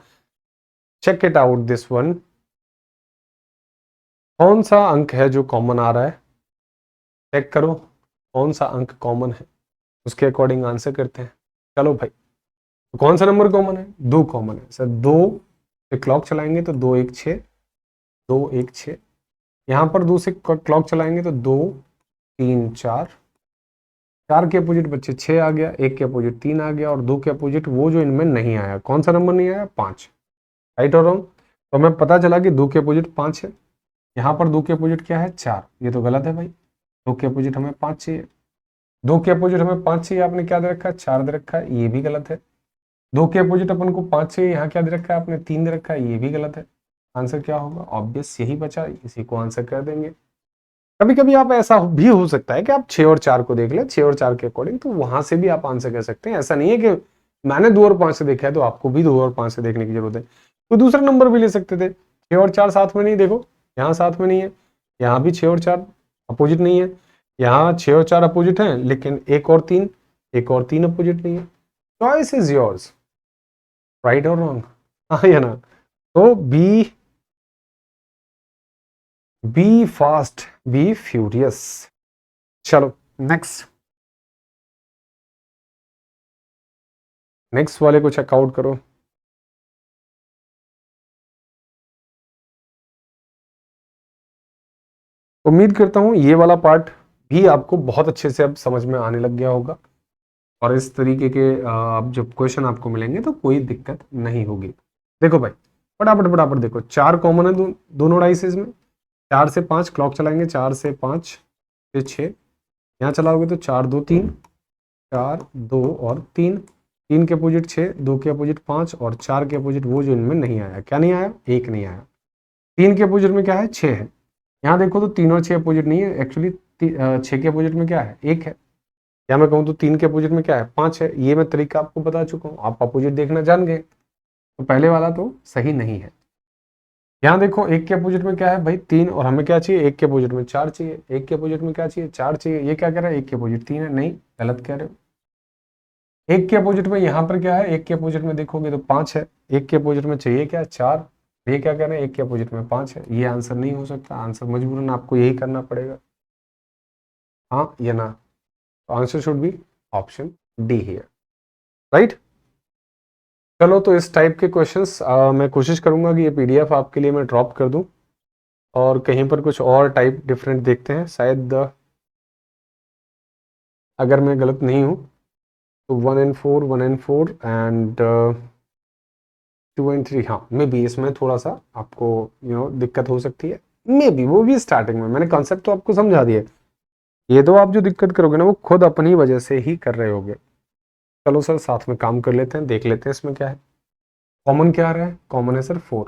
Check it out this one, कौन सा अंक है जो कॉमन आ रहा है, चेक करो कौन सा अंक कॉमन है, उसके अकॉर्डिंग आंसर करते हैं। चलो भाई, तो कौन सा नंबर कॉमन है, 2 कॉमन है सर, 2 से क्लॉक चलाएंगे तो 2 1 6, 2 1 6, यहां पर 2 से क्लॉक चलाएंगे तो 2 3 4, 4 के अपोजिट बच्चे 6 आ गया, 1 के अपोजिट 3 आ गया, और 2 के अपोजिट वो जो इनमें नहीं आया, कौन सा नंबर नहीं आया, 5, राइट और रॉन्ग। तो हमें पता चला कि 2 के अपोजिट 5 है, यहाँ पर 2 के अपोजिट क्या है, 4, ये तो गलत है भाई, 2 के अपोजिट हमें 5 चाहिए, 2 के अपोजिट हमें 5 चाहिए, आपने क्या दे रखा है, 4 दे रखा है, ये भी गलत है। 2 के अपोजिट अपन को 5 चाहिए, यहाँ क्या दे रखा है आपने, 3 दे रखा है, ये भी गलत है। आंसर क्या होगा, ऑब्वियस यही बचा, इसी को आंसर कर देंगे। कभी कभी आप ऐसा भी हो सकता है कि आप 6 और 4 को देख ले, 6 और 4 के अकॉर्डिंग, तो वहां से भी आप आंसर कर सकते हैं। ऐसा नहीं है कि मैंने 2 और 5 से देखा है तो आपको भी 2 और 5 से देखने की जरूरत है, तो दूसरा नंबर भी ले सकते थे। 6 और 4 साथ में नहीं, देखो यहाँ साथ में नहीं है, यहाँ भी 6 और 4 अपोजिट नहीं है, यहाँ 6 और 4 अपोजिट है, लेकिन 1 और 3, 1 और 3 अपोजिट नहीं है। चॉइस इज योर्स, राइट और रॉन्ग, हाँ या ना। तो बी फास्ट, बी फ्यूरियस। चलो नेक्स्ट, नेक्स्ट वाले को चेकआउट करो। उम्मीद करता हूं ये वाला पार्ट भी आपको बहुत अच्छे से अब समझ में आने लग गया होगा, और इस तरीके के अब जब क्वेश्चन आपको मिलेंगे तो कोई दिक्कत नहीं होगी। देखो भाई, फटाफट फटाफट देखो, 4 कॉमन है दोनों डाइसेस में, 4 से 5 क्लॉक चलाएंगे, 4 से 5 से 6, यहाँ चलाओगे तो 4 2 3, 4 2 और 3, 3 के अपोजिट 6, 2 के अपोजिट 5, और 4 के अपोजिट वो जो इनमें नहीं आया, क्या नहीं आया, 1 नहीं आया। 3 के अपोजिट में क्या है, 6 है, यहाँ देखो तो 3 और 6 अपोजिट नहीं है, एक्चुअली 6 के अपोजिट में क्या है, 1 है। या मैं कहूँ तो 3 के अपोजिट में क्या है, 5 है। ये मैं तरीका आपको बता चुका हूँ, आप अपोजिट देखना जान गए, तो पहले वाला तो सही नहीं है। यहाँ देखो 1 के अपोजिट में क्या है भाई, 3, और हमें क्या चाहिए, 1 के अपोजिट में 4 चाहिए, 1 के अपोजिट में क्या चाहिए, 4 चाहिए। ये क्या कह रहा है, 1 के अपोजिट 3 है, नहीं गलत कह रहे हो। 1 के अपोजिट में यहाँ पर क्या है, 1 के अपोजिट में देखोगे तो 5 है, 1 के अपोजिट में चाहिए क्या, 4, ये क्या कह रहे हैं, 1 के अपोजिट में 5 है। ये आंसर नहीं हो सकता, आंसर मजबूरन आपको यही करना पड़ेगा, हाँ या ना। तो answer should be option D here, right. चलो, तो इस टाइप के क्वेश्चंस मैं कोशिश करूंगा कि ये पीडीएफ आपके लिए मैं ड्रॉप कर दूं, और कहीं पर कुछ और टाइप डिफरेंट देखते हैं, शायद अगर मैं गलत नहीं हूं तो 1 and 4, 1 and 4 एंड 2 and 3, हाँ मे बी इसमें थोड़ा सा आपको दिक्कत हो सकती है, मे बी वो भी स्टार्टिंग में। मैंने कॉन्सेप्ट तो आपको समझा दिया, ये तो आप जो दिक्कत करोगे ना वो खुद अपनी वजह से ही कर रहे होगे। चलो सर, साथ में काम कर लेते हैं, देख लेते हैं इसमें क्या है। कॉमन क्या आ रहा है, कॉमन है सर 4,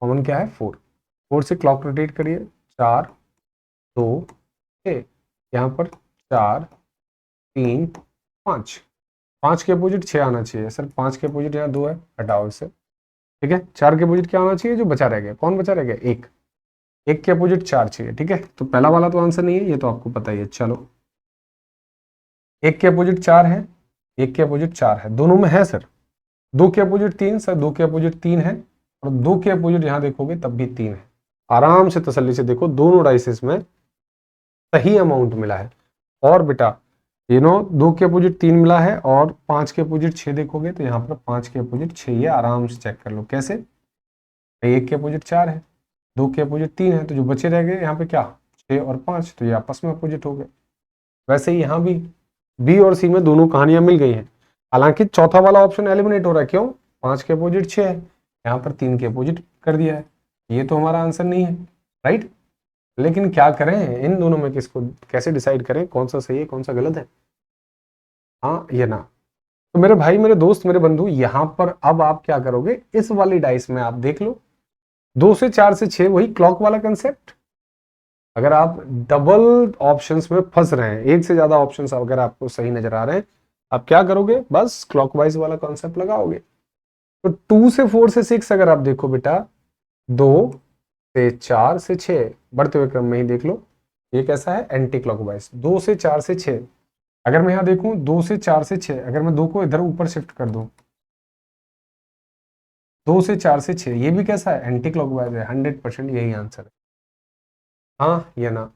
कॉमन क्या है 4, 4 से क्लॉक रोटेट करिए, 4 2 6, यहाँ पर 4 3 5, 5 के अपोजिट 6 आना चाहिए सर, 5 के अपोजिट यहाँ 2 है, हटाओ इसे, ठीक है। 4 के अपोजिट क्या आना चाहिए, जो बचा रह गया, कौन बचा रह गया, 1, 1 के अपोजिट 4 चाहिए, ठीक है। तो पहला वाला तो आंसर नहीं है, ये तो आपको पता ही है। चलो, 1 के अपोजिट 4 है, 1 के अपोजिट 4 है, दोनों में है सर। 2 के अपोजिट 3 सर, 2 के अपोजिट 3 है, और 2 के अपोजिट यहां देखोगे तब भी 3 है। आराम से तसल्ली से देखो, दोनों डाइसेस में सही अमाउंट मिला है। और बेटा 2 के अपोजिट 3 मिला है और 5 के अपोजिट 6 देखोगे तो यहाँ पर 5 के अपोजिट 6, ये आराम से चेक कर लो। कैसे? 1 के अपोजिट 4 है, 2 के अपोजिट 3 है, तो जो बचे रह गए यहाँ पे क्या, 6 और 5, तो ये आपस में अपोजिट हो गए। वैसे ही यहाँ भी बी और सी में दोनों कहानियां मिल गई हैं। हालांकि चौथा वाला ऑप्शन एलिमिनेट हो रहा है, क्यों? 5 के अपोजिट 6 है, यहाँ पर 3 के अपोजिट कर दिया है, ये तो हमारा आंसर नहीं है, राइट। लेकिन क्या करें, इन दोनों में किसको कैसे डिसाइड करें, कौन सा सही है कौन सा गलत है, हाँ या ना। तो मेरे भाई मेरे दोस्त मेरे बंधु, यहां पर अब आप क्या करोगे, इस वाली डाइस में आप देख लो 2 से 4 से 6, वही क्लॉक वाला कंसेप्ट। अगर आप डबल ऑप्शंस में फंस रहे हैं, एक से ज्यादा ऑप्शंस अगर आपको सही नजर आ रहे हैं, आप क्या करोगे, बस क्लॉकवाइज वाला कॉन्सेप्ट लगाओगे। तो 2 से 4 से 6 अगर आप देखो बेटा, 2 से 4 से 6 बढ़ते हुए क्रम में ही देख लो, ये कैसा है, एंटी क्लॉकवाइज। 2 से 4 से 6, अगर मैं यहां देखूं 2 से 4 से 6, अगर मैं 2 को इधर ऊपर शिफ्ट कर दूं, 2 से 4 से 6, ये भी कैसा है, एंटी क्लॉकवाइज है। 100% यही आंसर है, हाँ या ना।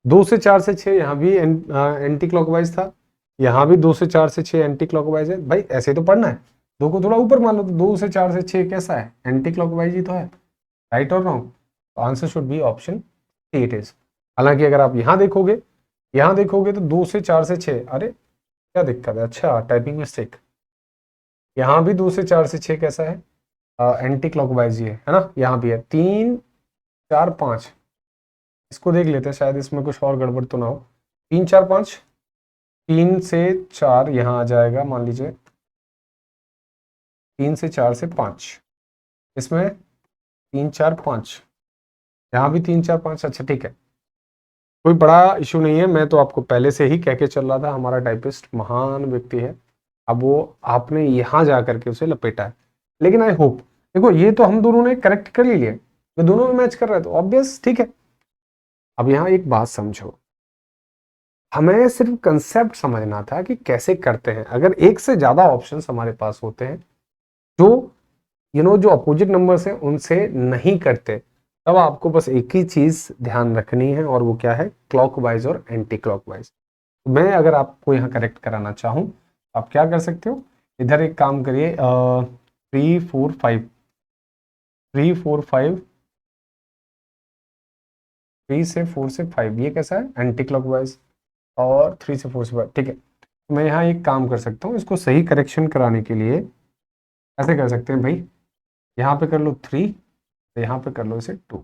2 से 4 से 6 यहाँ भी एंटी क्लॉकवाइज था, यहाँ भी 2 से 4 से 6 एंटी क्लॉकवाइज है। भाई ऐसे तो पढ़ना है, 2 को थोड़ा ऊपर मान लो, तो 2 से 4 से 6 कैसा है, एंटी क्लॉकवाइज ही तो है, राइट और wrong. Answer should be option C it is. हालांकि अगर आप यहाँ देखोगे तो 2 से 4 से 6, अरे क्या दिक्कत है, अच्छा टाइपिंग मिस्टेक। यहाँ भी 2 से 4 से 6 कैसा है, एंटी क्लॉकवाइज ही है ना। यहाँ भी है 3 4 5, इसको देख लेते हैं, शायद इसमें कुछ और गड़बड़ तो ना हो। 3 4 5, 3 से 4 यहाँ आ जाएगा, मान लीजिए 3 से 4 से 5, इसमें 3 4 5, यहाँ भी 3 4 5, अच्छा ठीक है, कोई बड़ा इशू नहीं है। मैं तो आपको पहले से ही कह के चल रहा था, हमारा टाइपिस्ट महान व्यक्ति है, अब वो आपने यहाँ जा करके उसे लपेटा है। लेकिन आई होप, देखो ये तो हम दोनों ने करेक्ट कर लिए, ये दोनों में मैच कर रहा है तो ऑब्वियस ठीक है। अब यहाँ एक बात समझो, हमें सिर्फ कंसेप्ट समझना था कि कैसे करते हैं। अगर एक से ज्यादा ऑप्शंस हमारे पास होते हैं जो जो अपोजिट नंबर्स हैं उनसे नहीं करते, तब आपको बस एक ही चीज ध्यान रखनी है, और वो क्या है, क्लॉकवाइज और एंटी क्लॉकवाइज। मैं अगर आपको यहाँ करेक्ट कराना चाहूँ, आप क्या कर सकते हो, इधर एक काम करिए, 3 4 5, 3 4 5, 3 से 4 से 5, ये कैसा है, एंटी क्लॉकवाइज, और 3 से 4 से 5, ठीक है। मैं यहाँ एक काम कर सकता हूँ, इसको सही करेक्शन कराने के लिए ऐसे कर सकते हैं भाई, यहाँ पे कर लो 3, तो यहाँ पे कर लो इसे 2।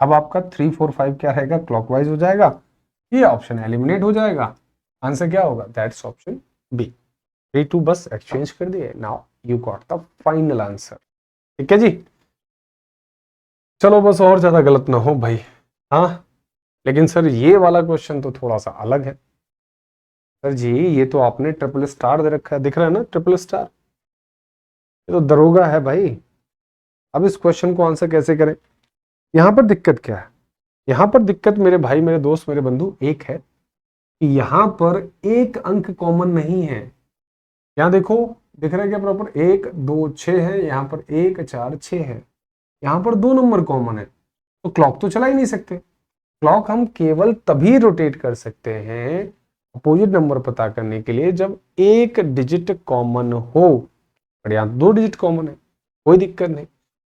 अब आपका 3 4 5 क्या रहेगा, क्लॉकवाइज हो जाएगा, ये ऑप्शन एलिमिनेट हो जाएगा। आंसर क्या होगा, दैट्स ऑप्शन बी। 3 2 बस एक्सचेंज कर दिए, now you got the final answer. ठीक है जी, चलो बस और ज्यादा गलत ना हो भाई। हाँ, लेकिन सर ये वाला क्वेश्चन तो थोड़ा सा अलग है। सर जी ये तो आपने ट्रिपल स्टार दे रखा है, दिख रहा है ना ट्रिपल स्टार, ये तो दरोगा है भाई। अब इस क्वेश्चन को आंसर कैसे करें, यहां पर दिक्कत क्या है, यहां पर दिक्कत मेरे भाई मेरे दोस्त मेरे बंधु एक है कि यहां पर एक अंक कॉमन नहीं है। यहां देखो, दिख रहा है क्या प्रॉपर, 1 2 6 है, यहां पर 1 4 6 है, यहां पर 2 नंबर कॉमन है, तो क्लॉक तो चला ही नहीं सकते। क्लॉक हम केवल तभी रोटेट कर सकते हैं अपोजिट नंबर पता करने के लिए जब एक डिजिट कॉमन हो, और यहाँ 2 डिजिट कॉमन है, कोई दिक्कत नहीं।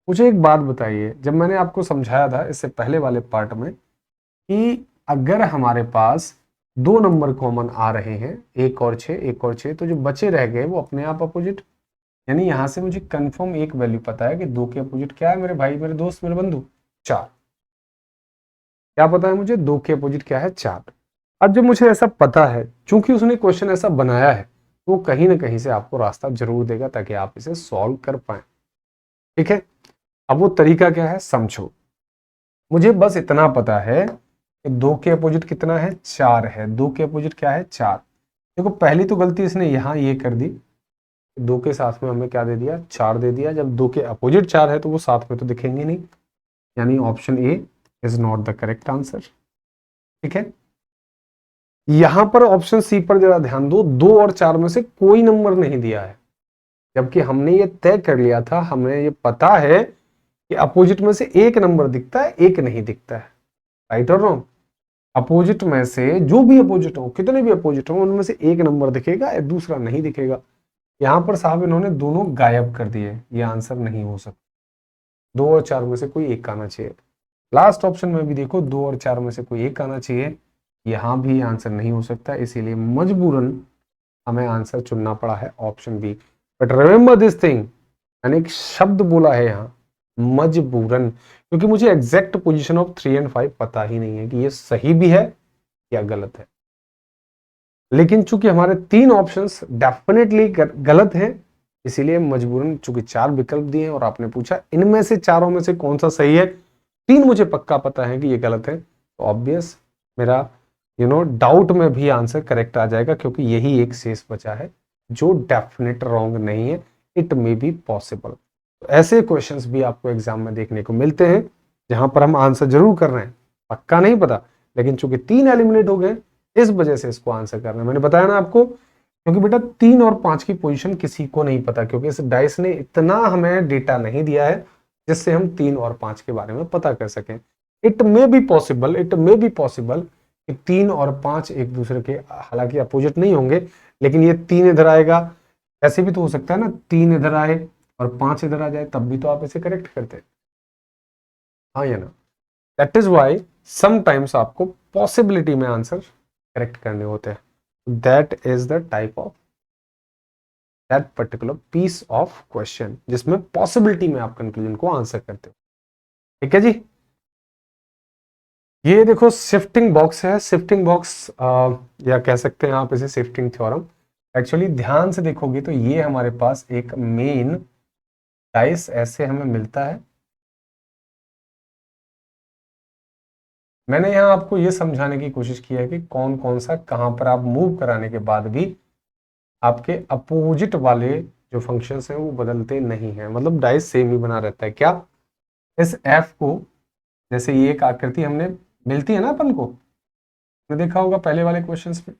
मुझे एक बात बताइए, जब मैंने आपको समझाया था इससे पहले वाले पार्ट में कि अगर हमारे पास 2 नंबर कॉमन आ रहे हैं, 1 और 6 1 और 6, तो जो बचे रह गए वो अपने आप अपोजिट, यानी यहां से मुझे कंफर्म एक वैल्यू पता है कि 2 के अपोजिट क्या है मेरे भाई मेरे दोस्त मेरे बंधु, 4। क्या पता है मुझे, 2 के अपोजिट क्या है, 4। अब जब मुझे ऐसा पता है, चूंकि उसने क्वेश्चन ऐसा बनाया है, वो कहीं ना कहीं से आपको रास्ता जरूर देगा ताकि आप इसे सॉल्व कर पाए। ठीक है, अब वो तरीका क्या है समझो। मुझे बस इतना पता है कि 2 के अपोजिट कितना है, 4 है। 2 के अपोजिट क्या है, 4। देखो पहली तो गलती इसने यहाँ ये कर दी, 2 के साथ में हमें क्या दे दिया, 4 दे दिया। जब 2 के अपोजिट 4 है तो वो साथ में तो दिखेंगे नहीं, यानी option A is not the correct answer. ठीक है, यहां पर ऑप्शन सी पर जरा ध्यान दो, 2 और 4 में से कोई नंबर नहीं दिया है, जबकि हमने ये तय कर लिया था, हमें ये पता है कि अपोजिट में से एक नंबर दिखता है, एक नहीं दिखता है। राइट और रॉन्ग? अपोजिट में से जो भी अपोजिट हो, कितने भी अपोजिट हो, उनमें से एक नंबर दिखेगा, दूसरा नहीं दिखेगा। यहां पर साहब इन्होंने दोनों गायब कर दिए, ये आंसर नहीं हो सकता। 2 और 4 में से कोई एक आना चाहिए। लास्ट ऑप्शन में भी देखो 2 और 4 में से कोई एक आना चाहिए, यहां भी आंसर नहीं हो सकता, इसीलिए मजबूरन हमें आंसर चुनना पड़ा है option B. But remember this thing, मैंने एक शब्द बोला है यहाँ, मजबूरन, क्योंकि मुझे एग्जैक्ट पोजीशन ऑफ 3 एंड 5 पता ही नहीं है कि ये सही भी है या गलत है। लेकिन चूंकि हमारे 3 ऑप्शंस डेफिनेटली गलत हैं, इसीलिए मजबूरन, चूंकि 4 विकल्प दिए हैं और आपने पूछा इनमें से चारों में से कौन सा सही है, 3 मुझे पक्का पता है कि ये गलत है, तो ऑब्वियस मेरा डाउट में भी आंसर करेक्ट आ जाएगा, क्योंकि यही एक शेष बचा है जो डेफिनेट रॉन्ग नहीं है, इट मे बी पॉसिबल। तो ऐसे क्वेश्चंस भी आपको एग्जाम में देखने को मिलते हैं, जहां पर हम आंसर जरूर कर रहे हैं, पक्का नहीं पता, लेकिन चूंकि 3 एलिमिनेट हो गए, इस वजह से इसको आंसर करना है। मैंने बताया ना आपको, क्योंकि बेटा 3 और 5 की पोजीशन किसी को नहीं पता, क्योंकि इस डाइस ने इतना हमें डेटा नहीं दिया है जिससे हम 3 और 5 के बारे में पता कर सकें। It may be possible, it may be possible कि 3 और 5 एक दूसरे के हालांकि अपोजिट नहीं होंगे, लेकिन ये 3 इधर आएगा, ऐसे भी तो हो सकता है ना, 3 इधर आए और 5 इधर आ जाए, तब भी तो आप इसे करेक्ट करते। हाँ या ना? दैट इज वाई समटाइम्स आपको पॉसिबिलिटी में आंसर करेक्ट करने होते हैं। That is the type of that particular piece of question जिसमें पॉसिबिलिटी में आप कंक्लूजन को आंसर करते हो। ठीक है जी। ये देखो शिफ्टिंग बॉक्स है, शिफ्टिंग बॉक्स या कह सकते हैं आप इसे शिफ्टिंग थ्योरम। एक्चुअली ध्यान से देखोगे तो ये हमारे पास एक मेन डाइस ऐसे हमें मिलता है। मैंने यहाँ आपको ये समझाने की कोशिश की है कि कौन कौन सा कहां पर आप मूव कराने के बाद भी आपके अपोजिट वाले जो फंक्शंस हैं वो बदलते नहीं हैं, मतलब डाइस सेम ही बना रहता है। क्या इस एफ को, जैसे ये एक आकृति हमने मिलती है ना अपन को, आपने देखा होगा पहले वाले क्वेश्चंस में,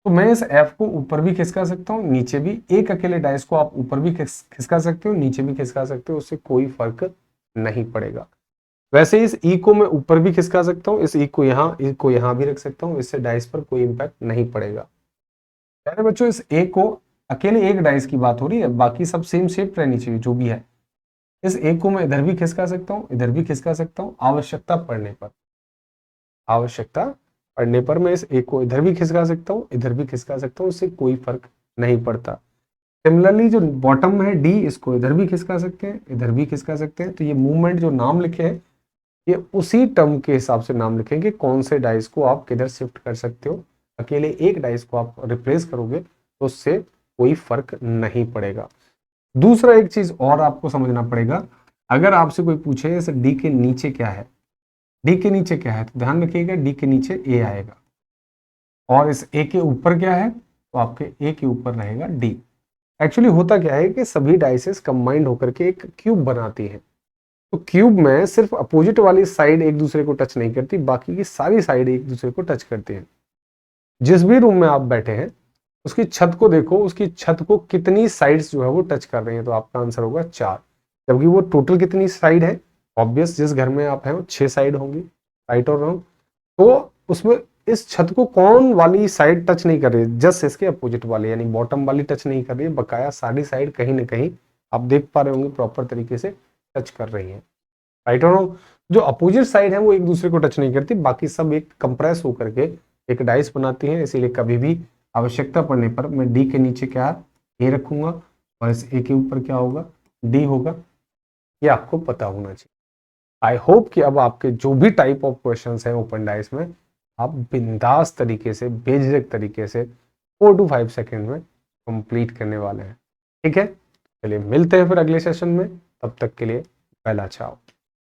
तो मैं इस एफ को ऊपर भी खिसका सकता हूँ, नीचे भी। एक अकेले डाइस को आप ऊपर भी खिसका सकते हो, नीचे भी खिसका सकते हो, उससे कोई फर्क नहीं पड़ेगा। वैसे इस ई को मैं ऊपर भी खिसका सकता हूँ, इस ई को यहाँ भी रख सकता हूँ, इससे डाइस पर कोई इंपैक्ट नहीं पड़ेगा। प्यारे बच्चों, इस ए को अकेले एक डाइस की बात हो रही है, बाकी सब सेम शेप रहनी चाहिए जो भी है। इस ए को मैं इधर भी खिसका सकता हूँ, इधर भी खिसका सकता हूँ, आवश्यकता पड़ने पर, आवश्यकता पड़ने पर मैं इस ए को इधर भी खिसका सकता हूँ, इधर भी खिसका सकता हूँ, इससे कोई फर्क नहीं पड़ता। सिमिलरली जो बॉटम में है डी, इसको इधर भी खिसका सकते हैं, इधर भी खिसका सकते हैं। तो ये मूवमेंट जो नाम लिखे हैं, ये उसी टर्म के हिसाब से नाम लिखेंगे, कौन से डाइस को आप किधर शिफ्ट कर सकते हो। अकेले एक डाइस को आप रिप्लेस करोगे तो उससे कोई फर्क नहीं पड़ेगा। दूसरा एक चीज और आपको समझना पड़ेगा, अगर आपसे कोई पूछे इस डी के नीचे क्या है, डी के नीचे क्या है, तो ध्यान रखिएगा डी के नीचे ए आएगा, और इस ए के ऊपर क्या है, तो आपके ए के ऊपर रहेगा डी। एक्चुअली होता क्या है कि सभी डाइसेस कंबाइंड होकर के एक क्यूब बनाती है। तो क्यूब में सिर्फ अपोजिट वाली साइड एक दूसरे को टच नहीं करती, बाकी की सारी साइड एक दूसरे को टच करती हैं। जिस भी रूम में आप बैठे हैं उसकी छत को देखो, उसकी छत को कितनी साइड्स जो है वो टच कर रही हैं, तो आपका आंसर होगा 4। जबकि वो टोटल कितनी साइड है, ऑब्वियस जिस घर में आप हैं वो 6 साइड होंगी। राइट और रॉन्ग? तो उसमें इस छत को कौन वाली साइड टच नहीं कर रही है, जस्ट इसके अपोजिट वाली, यानी बॉटम वाली टच नहीं कर रही है, बकाया सारी साइड कहीं ना कहीं आप देख पा रहे होंगे प्रॉपर तरीके से टच कर रही है। राइट और रॉन्ग? जो अपोजिट साइड है वो एक दूसरे को टच नहीं करती, बाकी सब एक कंप्रेस होकर के एक डाइस बनाती है। इसीलिए कभी भी आवश्यकता पड़ने पर मैं डी के नीचे क्या ए रखूंगा और इस ए के ऊपर क्या होगा, डी होगा। ये आपको पता होना चाहिए। आई होप कि अब आपके जो भी टाइप ऑफ क्वेश्चंस हैं ओपन डाइस में, आप बिंदास तरीके से, बेझिझक तरीके से 4 to 5 सेकेंड में कंप्लीट करने वाले हैं। ठीक है, चलिए मिलते हैं फिर अगले सेशन में, तब तक के लिए पहला चाओ।